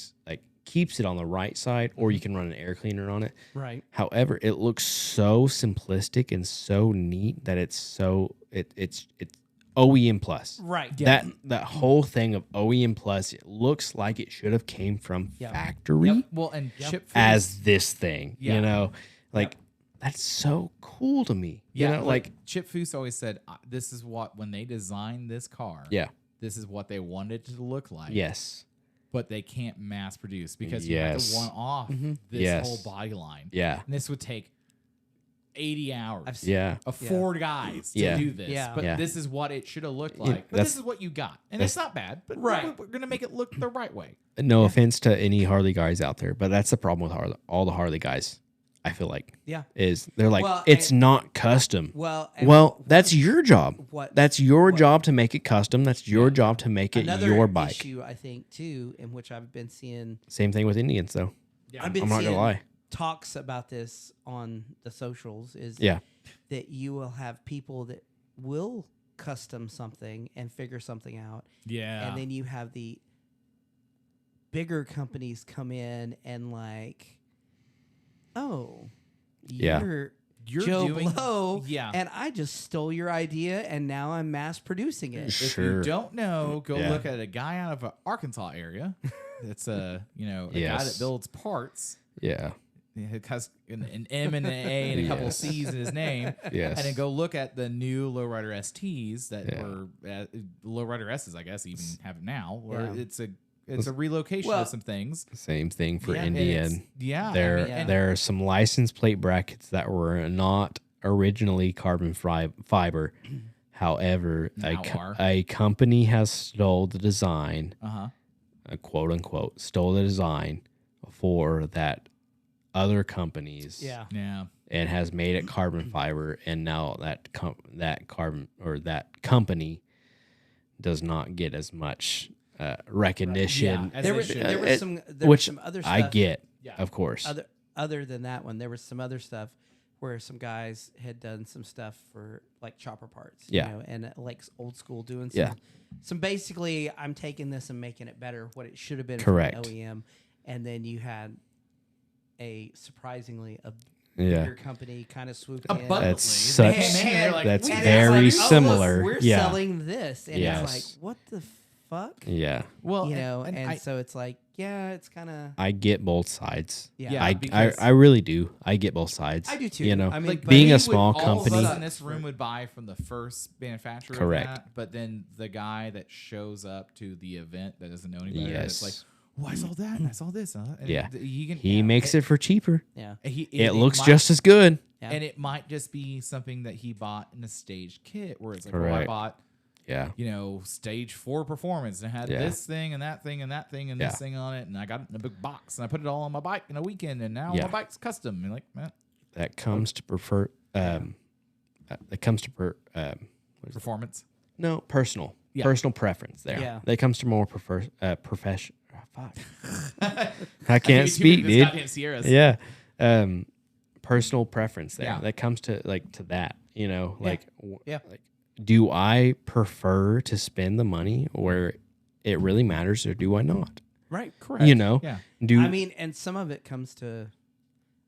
keeps it on the right side, or you can run an air cleaner on it. Right. However, it looks so simplistic and so neat that it's OEM plus. Right. That whole thing of OEM plus, it looks like it should have came from factory Well, and Chip as this thing. Yeah. That's so cool to me. like Chip Foose always said, this is what when they designed this car. Yeah. This is what they wanted it to look like. Yes. But they can't mass produce because you have to one off this whole body line. Yeah. And this would take 80 hours Yeah. of 4 guys to do this. Yeah. But Yeah. this is what it should have looked like. But this is what you got. And it's not bad, but we're going to make it look the right way. No offense to any Harley guys out there, but that's the problem with all the Harley guys. I feel like is they're like, Well, it's not custom. and that's your job. That's your job to make it custom. That's your job to make it another your bike. issue, I think, too, in which I've been seeing. Same thing with Indians, though. I've been I'm not seeing gonna lie. talks about this on the socials. Is that you will have people that will custom something and figure something out. Yeah. And then you have the bigger companies come in and like, oh, you're Joe doing Blow, yeah. and I just stole your idea, and now I'm mass producing it. If you don't know, go look at a guy out of an Arkansas area. That's a guy that builds parts. Yeah. It has an M and an A and a couple of C's in his name. Yes. And then go look at the new Lowrider STs that were Lowrider S's, I guess, even have it now. Where it's a relocation of some things. Same thing for and Indian. it's- There are some license plate brackets that were not originally carbon fiber. However, a company has stole the design, quote unquote, stole the design for that other companies. And has made it carbon fiber, and now that company does not get as much recognition. Right. There was some other stuff. I get, of course. Other than that one, there was some other stuff where some guys had done some stuff for like chopper parts, and like old school doing some basically, I'm taking this and making it better what it should have been Correct. from OEM, and then you had a surprisingly Yeah. bigger company kind of swooped A in. bundle. That's such. They're like, That's "We- very it's like, oh, similar. look, we're Yeah. selling this, and Yes. it's like, what the fuck? Yeah. Well, You know, and and I- so it's like, yeah, it's kind of. I get both sides. Yeah, I really do. I get both sides. I do too. You know, I mean, like but being we a would- small all of us company. in this room would buy from the first manufacturer. Correct. Of that, but then the guy that shows up to the event that doesn't know any better, Yes. it's like, oh, I saw that and I saw this. And Yeah. he Makes it for cheaper. yeah, It looks might- just as good. Yeah. and it might just be something that he bought in a staged kit where it's like, oh, I Correct. bought, Yeah. stage 4 performance and it had Yeah. this thing and that thing and that thing and Yeah. this thing on it, and I got it in a big box and I put it all on my bike in a weekend, and now Yeah. my bike's custom. And like, man, That comes to prefer. That comes to performance. no personal. Yeah. Personal preference there. Yeah. That comes to more profession. Fuck. I can't speak, dude. Yeah. Personal preference there. Yeah. That comes to that, like, Yeah. like, do I prefer to spend the money where it really matters, or do I not? right, correct. Yeah. Do I mean, and some of it comes to,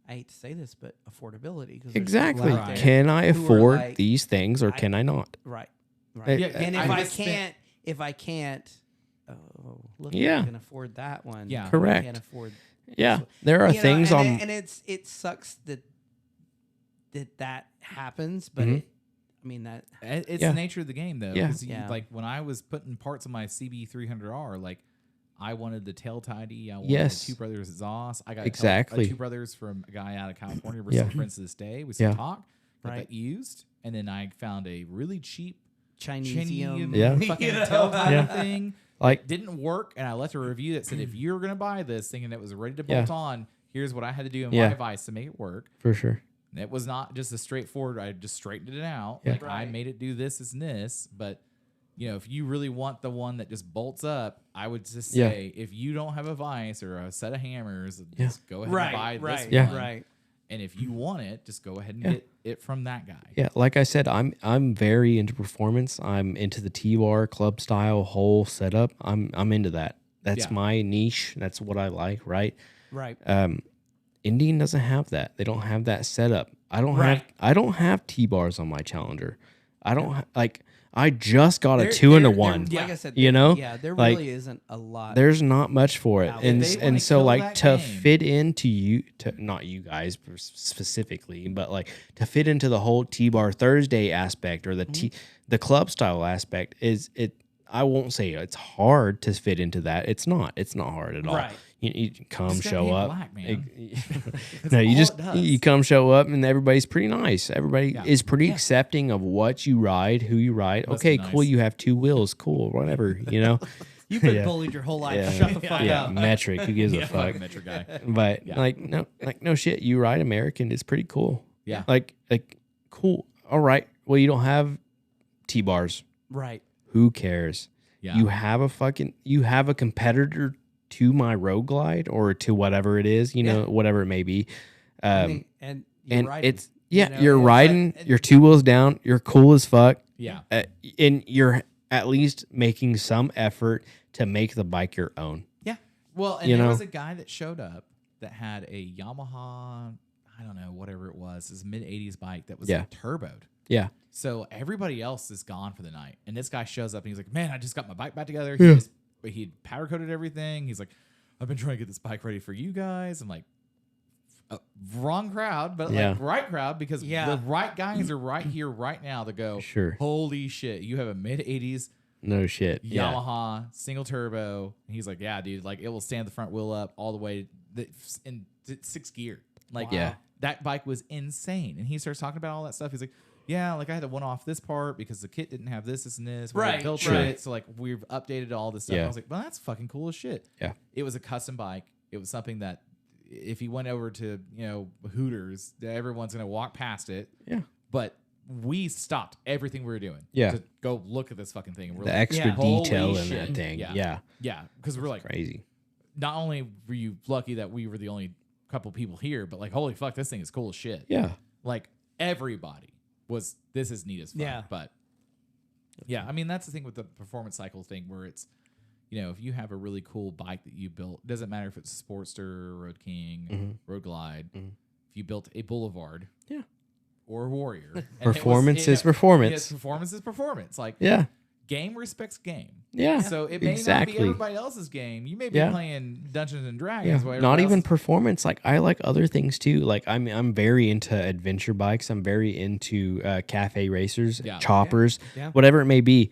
I hate to say this, but affordability. 'Cause there's exactly. people out there Can I who are afford like, these things, or can I not? Right, right. It- Yeah, And if I I just can't, oh, look, Yeah. I can afford that one. Yeah. I Correct. can't afford. Yeah, there are You know, things and on. it sucks that happens, but Mhm. I mean that. It's Yeah. the nature of the game, though. Yeah. 'Cause Yeah. like when I was putting parts on my CB300R, like I wanted the tail tidy. I wanted Yes. the Two Brothers exhaust. I got Exactly. Two Brothers from a guy out of California. We're Yeah. still friends to this day. We still Yeah. talk. Got Right. that used, and then I found a really cheap Chinesium. Yeah. fucking You know? tail tidy Yeah. thing. Like, Didn't work, and I left a review that said if you're gonna buy this thing and it was ready to bolt Yeah. on, here's what I had to do in Yeah. my vise to make it work. for sure. And it was not just a straightforward. I just straightened it out. Yeah. Like I made it do this and this. But if you really want the one that just bolts up, I would just Yeah. say if you don't have a vise or a set of hammers, Yeah. just go ahead Right, and buy right, this Yeah. one. right. And if you want it, just go ahead and Yeah. get it from that guy. Yeah, like I said, I'm very into performance. I'm into the T-bar club style whole setup. I'm into that. That's Yeah. my niche. That's what I like, right? Right. Indian doesn't have that. They don't have that setup. I don't have T-bars on my Challenger. I don't like. I just got a There- 2 and a there- 1. there- Like I said, You know? yeah, there Like, really isn't a lot. There's not much for it, Out and there. They and wanna so kill like that to game. fit into not you guys specifically, but like to fit into the whole T-bar Thursday aspect or the club style aspect is it. I won't say it's hard to fit into that. It's not. It's not hard at all. Right. You come, Just gotta show be up. black, man. No, you all just it does. you come, show up, and everybody's pretty nice. Everybody Yeah. is pretty accepting of what you ride, who you ride. That's Okay, nice. cool. You have 2 wheels. Cool, whatever. You know. You've been Yeah. bullied your whole life. Yeah. Shut the fuck Yeah, up. metric. Who gives a fuck? Fucking Metro guy. But Yeah. like no shit. You ride American. It's pretty cool. Yeah. Like cool. All right. Well, you don't have T-bars. Right. Who cares? Yeah. You have a competitor to my Road Glide or to whatever it is. Whatever it may be. I mean, and you're And riding, it's you're it's like- riding. You're 2 wheels down. You're cool as fuck. Yeah. And you're at least making some effort to make the bike your own. Well, and You there know? was a guy that showed up that had a Yamaha, I don't know, whatever it was, his mid-'80s bike that was Yeah. like turboed. Yeah. So everybody else is gone for the night. And this guy shows up and he's like, man, I just got my bike back together. Yeah. He powder coated everything. He's like, I've been trying to get this bike ready for you guys. I'm like, wrong crowd, but Yeah. like right crowd, because Yeah. the right guys are right here right now to go, Sure. holy shit, you have a mid-'80s No shit. Yeah. Yamaha single turbo. And he's like, yeah, dude, like it will stand the front wheel up all the way in 6th gear. Like, Yeah. that bike was insane. And he starts talking about all that stuff. He's like, yeah, like I had to one off this part because the kit didn't have this, and this. We Right, built sure. it. So like we've updated all this stuff. Yeah. I was like, well, that's fucking cool as shit. Yeah. It was a custom bike. It was something that if he went over to, Hooters, everyone's gonna walk past it. Yeah. But we stopped everything we were doing. Yeah. To go look at this fucking thing. And we're The like, extra Yeah. detail Holy in that shit. thing. Yeah. Yeah. yeah, because we're like, Crazy. not only were you lucky that we were the only couple people here, but like, holy fuck, this thing is cool as shit. Yeah. Like everybody was, this is neat as fuck. Yeah. But yeah, I mean, that's the thing with the performance cycle thing where it's, if you have a really cool bike that you built, doesn't matter if it's a Sportster, Road King, Road Glide, if you built a boulevard, Yeah. or a warrior, and Performance is performance. Yes, performance is performance. Like Yeah. game respects game. Yeah. So it may not be Exactly. everybody else's game. You may be Yeah. playing Dungeons and Dragons. Yeah. while Not everybody even else is- performance. Like I like other things too. Like I'm very into adventure bikes. I'm very into cafe racers, Yeah. choppers, Yeah. whatever it may be.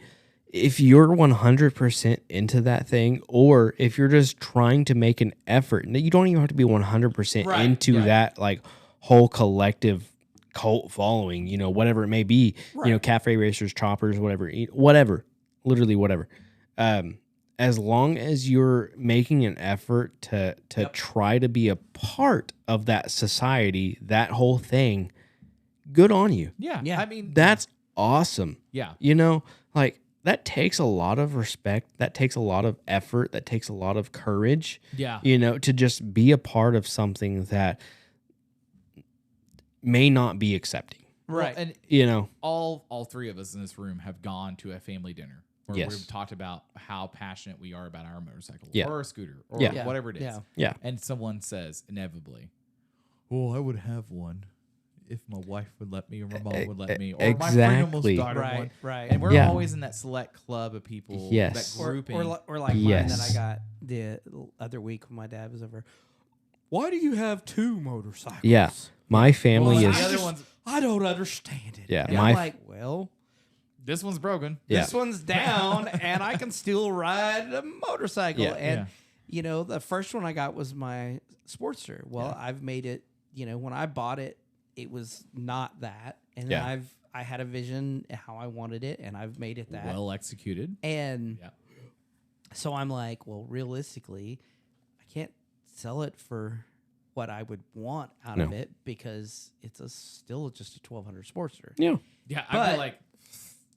If you're 100% into that thing, or if you're just trying to make an effort, you don't even have to be 100% Right, into yeah. that like whole collective cult following, whatever it may be, cafe racers, choppers, whatever, literally whatever. As long as you're making an effort to try to be a part of that society, that whole thing, good on you. Yeah. Yeah. I mean, That's awesome. yeah. Like that takes a lot of respect. That takes a lot of effort. That takes a lot of courage, Yeah. to just be a part of something that may not be accepting, Well, and all three of us in this room have gone to a family dinner where Yes. we've talked about how passionate we are about our motorcycle Yeah. or our scooter or Yeah. whatever it is. Yeah. Yeah. And someone says inevitably, "Well, I would have one if my wife would let me or my mom would let me or my friend almost Exactly. died of Right, one." right. And we're Yeah. always in that select club of people, Yes. that Or, grouping. or like mine Yes. that I got the other week when my dad was over. Why do you have two motorcycles? Yeah. My family Well, is. the other one's I don't understand it. Yeah, And my I'm f- like, well, this one's broken. Yeah. this one's down, and I can still ride a motorcycle. Yeah. And the first one I got was my Sportster. Well, I've made it. When I bought it, it was not that, and then Yeah. I had a vision how I wanted it, and I've made it that. Well executed. And Yeah. so I'm like, well, realistically, I can't sell it for what I would want out of No. it because it's still just a 1200 Sportster. Yeah. Yeah, I But- bet like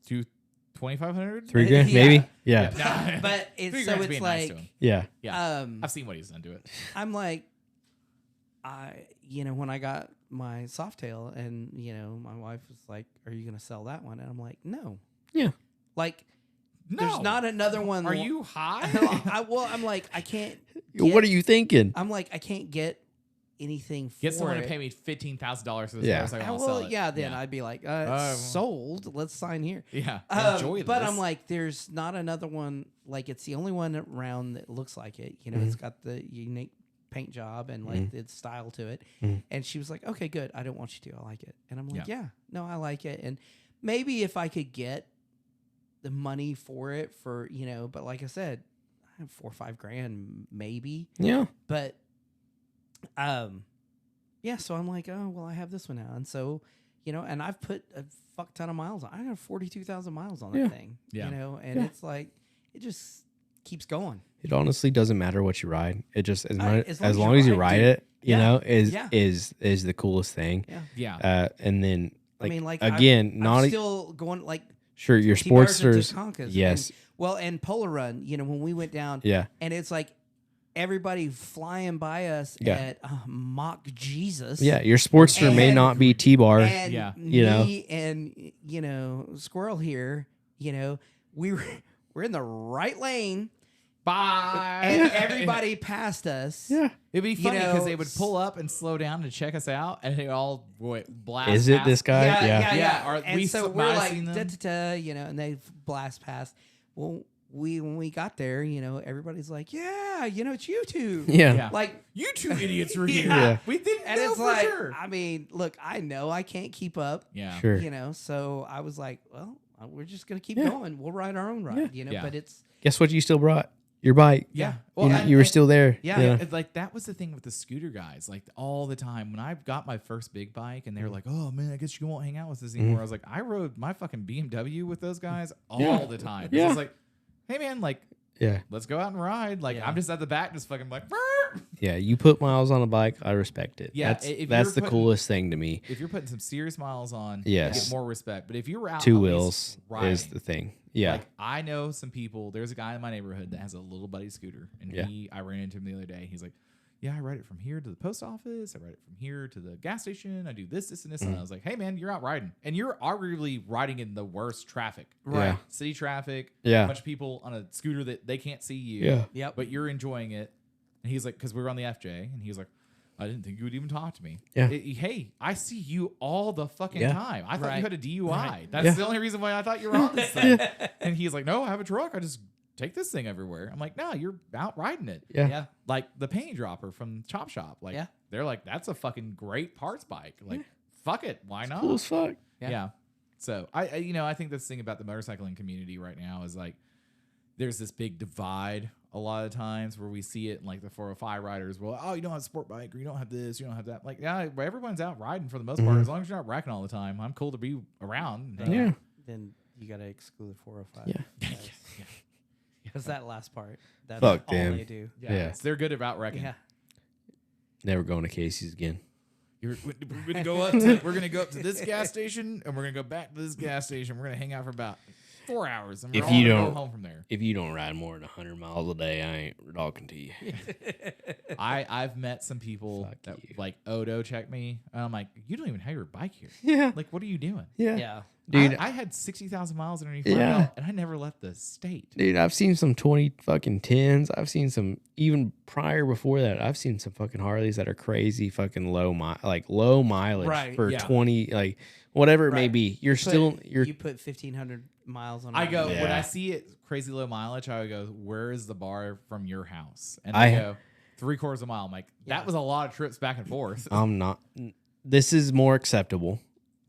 2,500. $3 grand, Yeah. maybe. Yeah. Nah. But $3 it's grand's being nice like, to him. Yeah. Yeah, I've seen what he's done to it. I'm like, when I got my Softail, and my wife was like, "Are you gonna sell that one?" And I'm like, "No." Yeah. Like, No. there's not another one. Are you high? I'm like, I can't. What are you thinking? I'm like, I can't get anything for Get someone it. to pay me $15,000 for this Yeah. motorcycle. I'll Well, sell it. yeah, then I'd be like, sold. Let's sign here. Yeah. But Enjoy I'm this. like, there's not another one. Like, it's the only one around that looks like it. It's got the unique paint job and like its style to it. And she was like, okay, good. I don't want you to. I like it. And I'm like, yeah, no, I like it. And maybe if I could get the money for it but like I said, I have $4 or $5 grand maybe. Yeah. But so I'm like, oh well, I have this one now, and so and I've put a fuck ton of miles on. I have 42,000 miles on that Yeah. thing. Yeah. And it's like it just keeps going. It honestly doesn't matter what you ride. It just as as long as you ride it, Yeah. is Yeah. is the coolest thing. Yeah. yeah. And then I mean, like again, I'm not still going like sure your Tbars and Sportsters. Tatankas, Yes. and Polar Run. When we went down, Yeah. and it's like everybody flying by us Yeah. at mock Jesus. Yeah, your Sportster may And- not be T-bar. And Yeah. me and Squirrel here, we're in the right lane, Bye. and everybody passed us. Yeah. It'd be funny because they would s- pull up and slow down to check us out, and they all blast. Is it past. this guy? Yeah. Yeah, are And we so so we're might have like, seen them? and they blast past. Well, when we got there, everybody's like, yeah, it's you two. Yeah. Yeah. Like, You two idiots were here. Yeah. We didn't and know it's for like, sure. I mean, look, I know I can't keep up. Yeah. Sure. So I was like, well, we're just gonna keep Yeah. going. We'll ride our own ride, Yeah. But it's Guess what? You still brought your bike. Yeah. You were still there. Yeah. It's like that was the thing with the scooter guys. Like all the time when I got my first big bike, and they were like, "Oh man, I guess you won't hang out with us anymore." I was like, I rode my fucking BMW with those guys all the time. Yeah. I was like, "Hey man, like Yeah. let's go out and ride." Like Yeah. I'm just at the back, just fucking like. "Brr." Yeah. You put miles on a bike. I respect it. Yeah, That's if that's you're the putting- coolest thing to me. If you're putting some serious miles on, Yes. you get more respect. But if you're out Two at least wheels riding, is the thing. Yeah. Like I know some people. There's a guy in my neighborhood that has a little buddy scooter, and Yeah. I ran into him the other day. He's like, "Yeah, I ride it from here to the post office. I ride it from here to the gas station. I do this, and this." And I was like, "Hey, man, you're out riding, and you're arguably riding in the worst traffic, Right. City traffic. Yeah. a bunch of people on a scooter that they can't see you. Yeah. Yep. but you're enjoying it." And he's like, "Because we were on the FJ," and he was like, I didn't think you would even talk to me. Yeah. Hey, I see you all the fucking Yeah. time. I thought you Right. had a DUI. Right. That's Yeah. the only reason why I thought you were on this thing. And he's like, no, I have a truck. I just take this thing everywhere. I'm like, no, you're out riding it. Yeah. Yeah. Like the panty dropper from Chop Shop. Like, Yeah. they're like, that's a fucking great parts bike. Like, fuck it. Why not? Cool as fuck. Yeah. So I think this thing about the motorcycling community right now is like there's this big divide a lot of times where we see it in like the 405 riders. Well, oh, you don't have a sport bike or you don't have this, you don't have that. Like, yeah, everyone's out riding for the most part. As long as you're not wrecking all the time, I'm cool to be around. And hang Yeah. out. Then you got to exclude 405. Yeah. Because that last part, that's Fuck all them. they do. Yeah. They're good about wrecking. Yeah. Never going to Casey's again. We're gonna go up to this gas station and we're gonna go back to this gas station. We're gonna hang out for about 4 hours and we're If all you gonna don't- go home from there. If you don't ride more than 100 miles a day, I ain't talking to you. I've met some people Fuck that you. like Odo check me and I'm like, you don't even have your bike here. Yeah. Like, what are you doing? Yeah. Yeah. Dude, I had 60,000 miles underneath Yeah. my belt and I never left the state. dude, I've seen some 20 fucking 10s. I've seen some even prior before that. I've seen some fucking Harleys that are crazy fucking low mileage Right, for yeah. 20 like whatever it may Right. be. You're Put- still you're you put 1,500 miles on. I it. go, when Yeah. I see it crazy low mileage, I would go, where is the bar from your house? And I- I go, 3/4 of a mile. I'm like, Yeah. that was a lot of trips back and forth. I'm not this is more acceptable,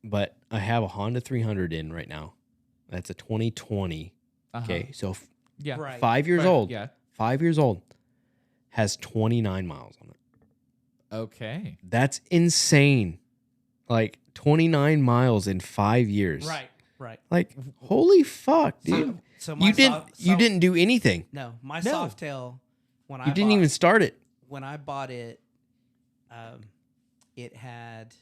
but I have a Honda 300 in right now. That's a 2020. Uh-huh. Okay, so Yeah. Right. 5 years Right, old. Yeah. 5 years old has 29 miles on it. Okay. That's insane. Like 29 miles in 5 years. Right. Right. Like holy fuck, dude. So my You didn't do anything. No, my No. Softail. When I You didn't bought- even start it. When I bought it, it had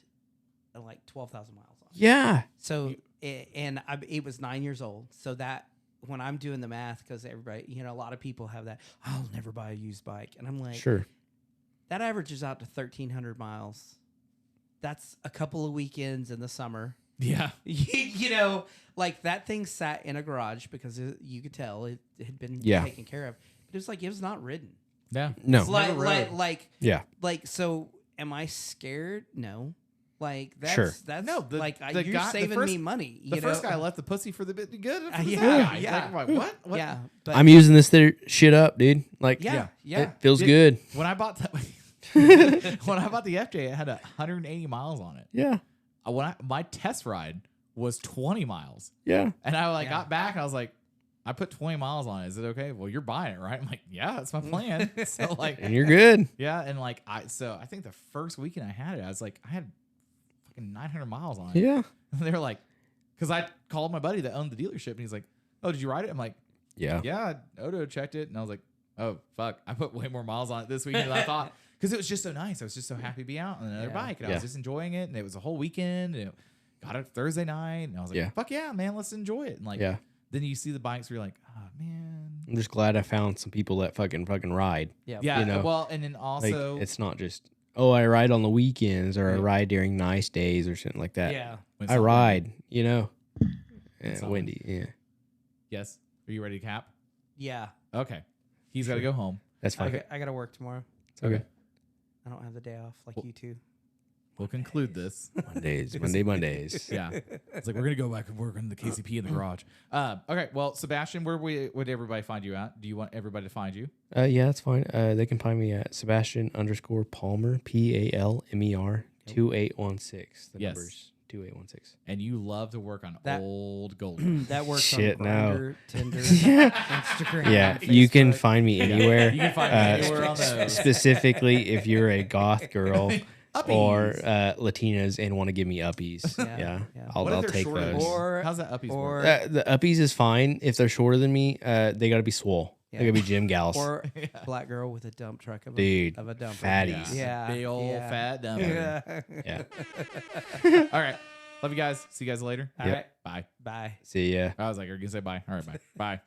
like 12,000 miles on it. Yeah. So it was 9 years old. So that when I'm doing the math, because everybody, a lot of people have that, I'll never buy a used bike, and I'm like, Sure. that averages out to 1,300 miles. That's a couple of weekends in the summer. Yeah. Like that thing sat in a garage because you could tell it had been Yeah. taken care of. But it was like it was not ridden. Yeah. No. Like Yeah. so. Am I scared? No. Like that's Sure. that's No, the you're guy- the saving first- me money. The you first know? guy left the pussy for the bit good. For the yeah, guy. yeah. Like, what? Yeah, but I'm using this shit up, dude. Like yeah. it feels Did- good. When I bought the when I bought the FJ, it had 180 miles on it. Yeah. My test ride was 20 miles, Yeah. and I Yeah. got back and I was like, I put 20 miles on it. Is it okay? Well, you're buying it, right? I'm like, yeah, that's my plan. So like, And you're good. yeah, and like I think the first weekend I had it, I was like, I had fucking 900 miles on it. Yeah. And they were like, because I called my buddy that owned the dealership, and he's like, oh, did you ride it? I'm like, Yeah. yeah, Odo checked it, and I was like, oh fuck, I put way more miles on it this weekend than I thought, because it was just so nice. I was just so happy to be out on another Yeah. bike, and I Yeah. was just enjoying it, and it was a whole weekend, and got it Thursday night, and I was like, Yeah. fuck yeah, man, let's enjoy it. And like, Yeah. then you see the bikes where you're like, oh man, I'm just glad I found some people that fucking ride. yeah, yeah. You know, well, and then Like also, it's not just I ride on the weekends or I Yeah. ride during nice days or something like that. yeah. when I something- ride, Yeah, something- windy. Yeah. Yes, are you ready to cap? Yeah. Okay, he's got to go home. That's fine. Okay, I got to work tomorrow. Okay. I don't have the day off like you two. We'll conclude this. Mondays. Yeah. It's like, we're going to go back and work on the KCP in the garage. Okay. Well, Sebastian, where would everybody find you at? Do you want everybody to find you? Yeah, that's fine. They can find me at Sebastian_Palmer, PALMER 2816. The Yes. numbers 2816. And you love to work on That- old gold. That works Shit, on no. Grindr, Tinder, Instagram. Yeah, you can Facebook. find me anywhere. You can find me anywhere on those. Specifically, if you're a goth girl or Uppies. Latinas and want to give me uppies. Yeah, Yeah, yeah. I'll What if they're take shorter than those. you? Or- How's that uppies or- work? The uppies is fine if they're shorter than me. They got to be swole. Yeah. They got to be gym gals. Or black girl with a dump truck of Dude, a dumper. fatties. Yeah. Big old yeah. fat dumb. Yeah. Yeah. All right. Love you guys. See you guys later. All Yep. right. Bye. Bye. See ya. I was like, are you going to say bye? All right. Bye. Bye.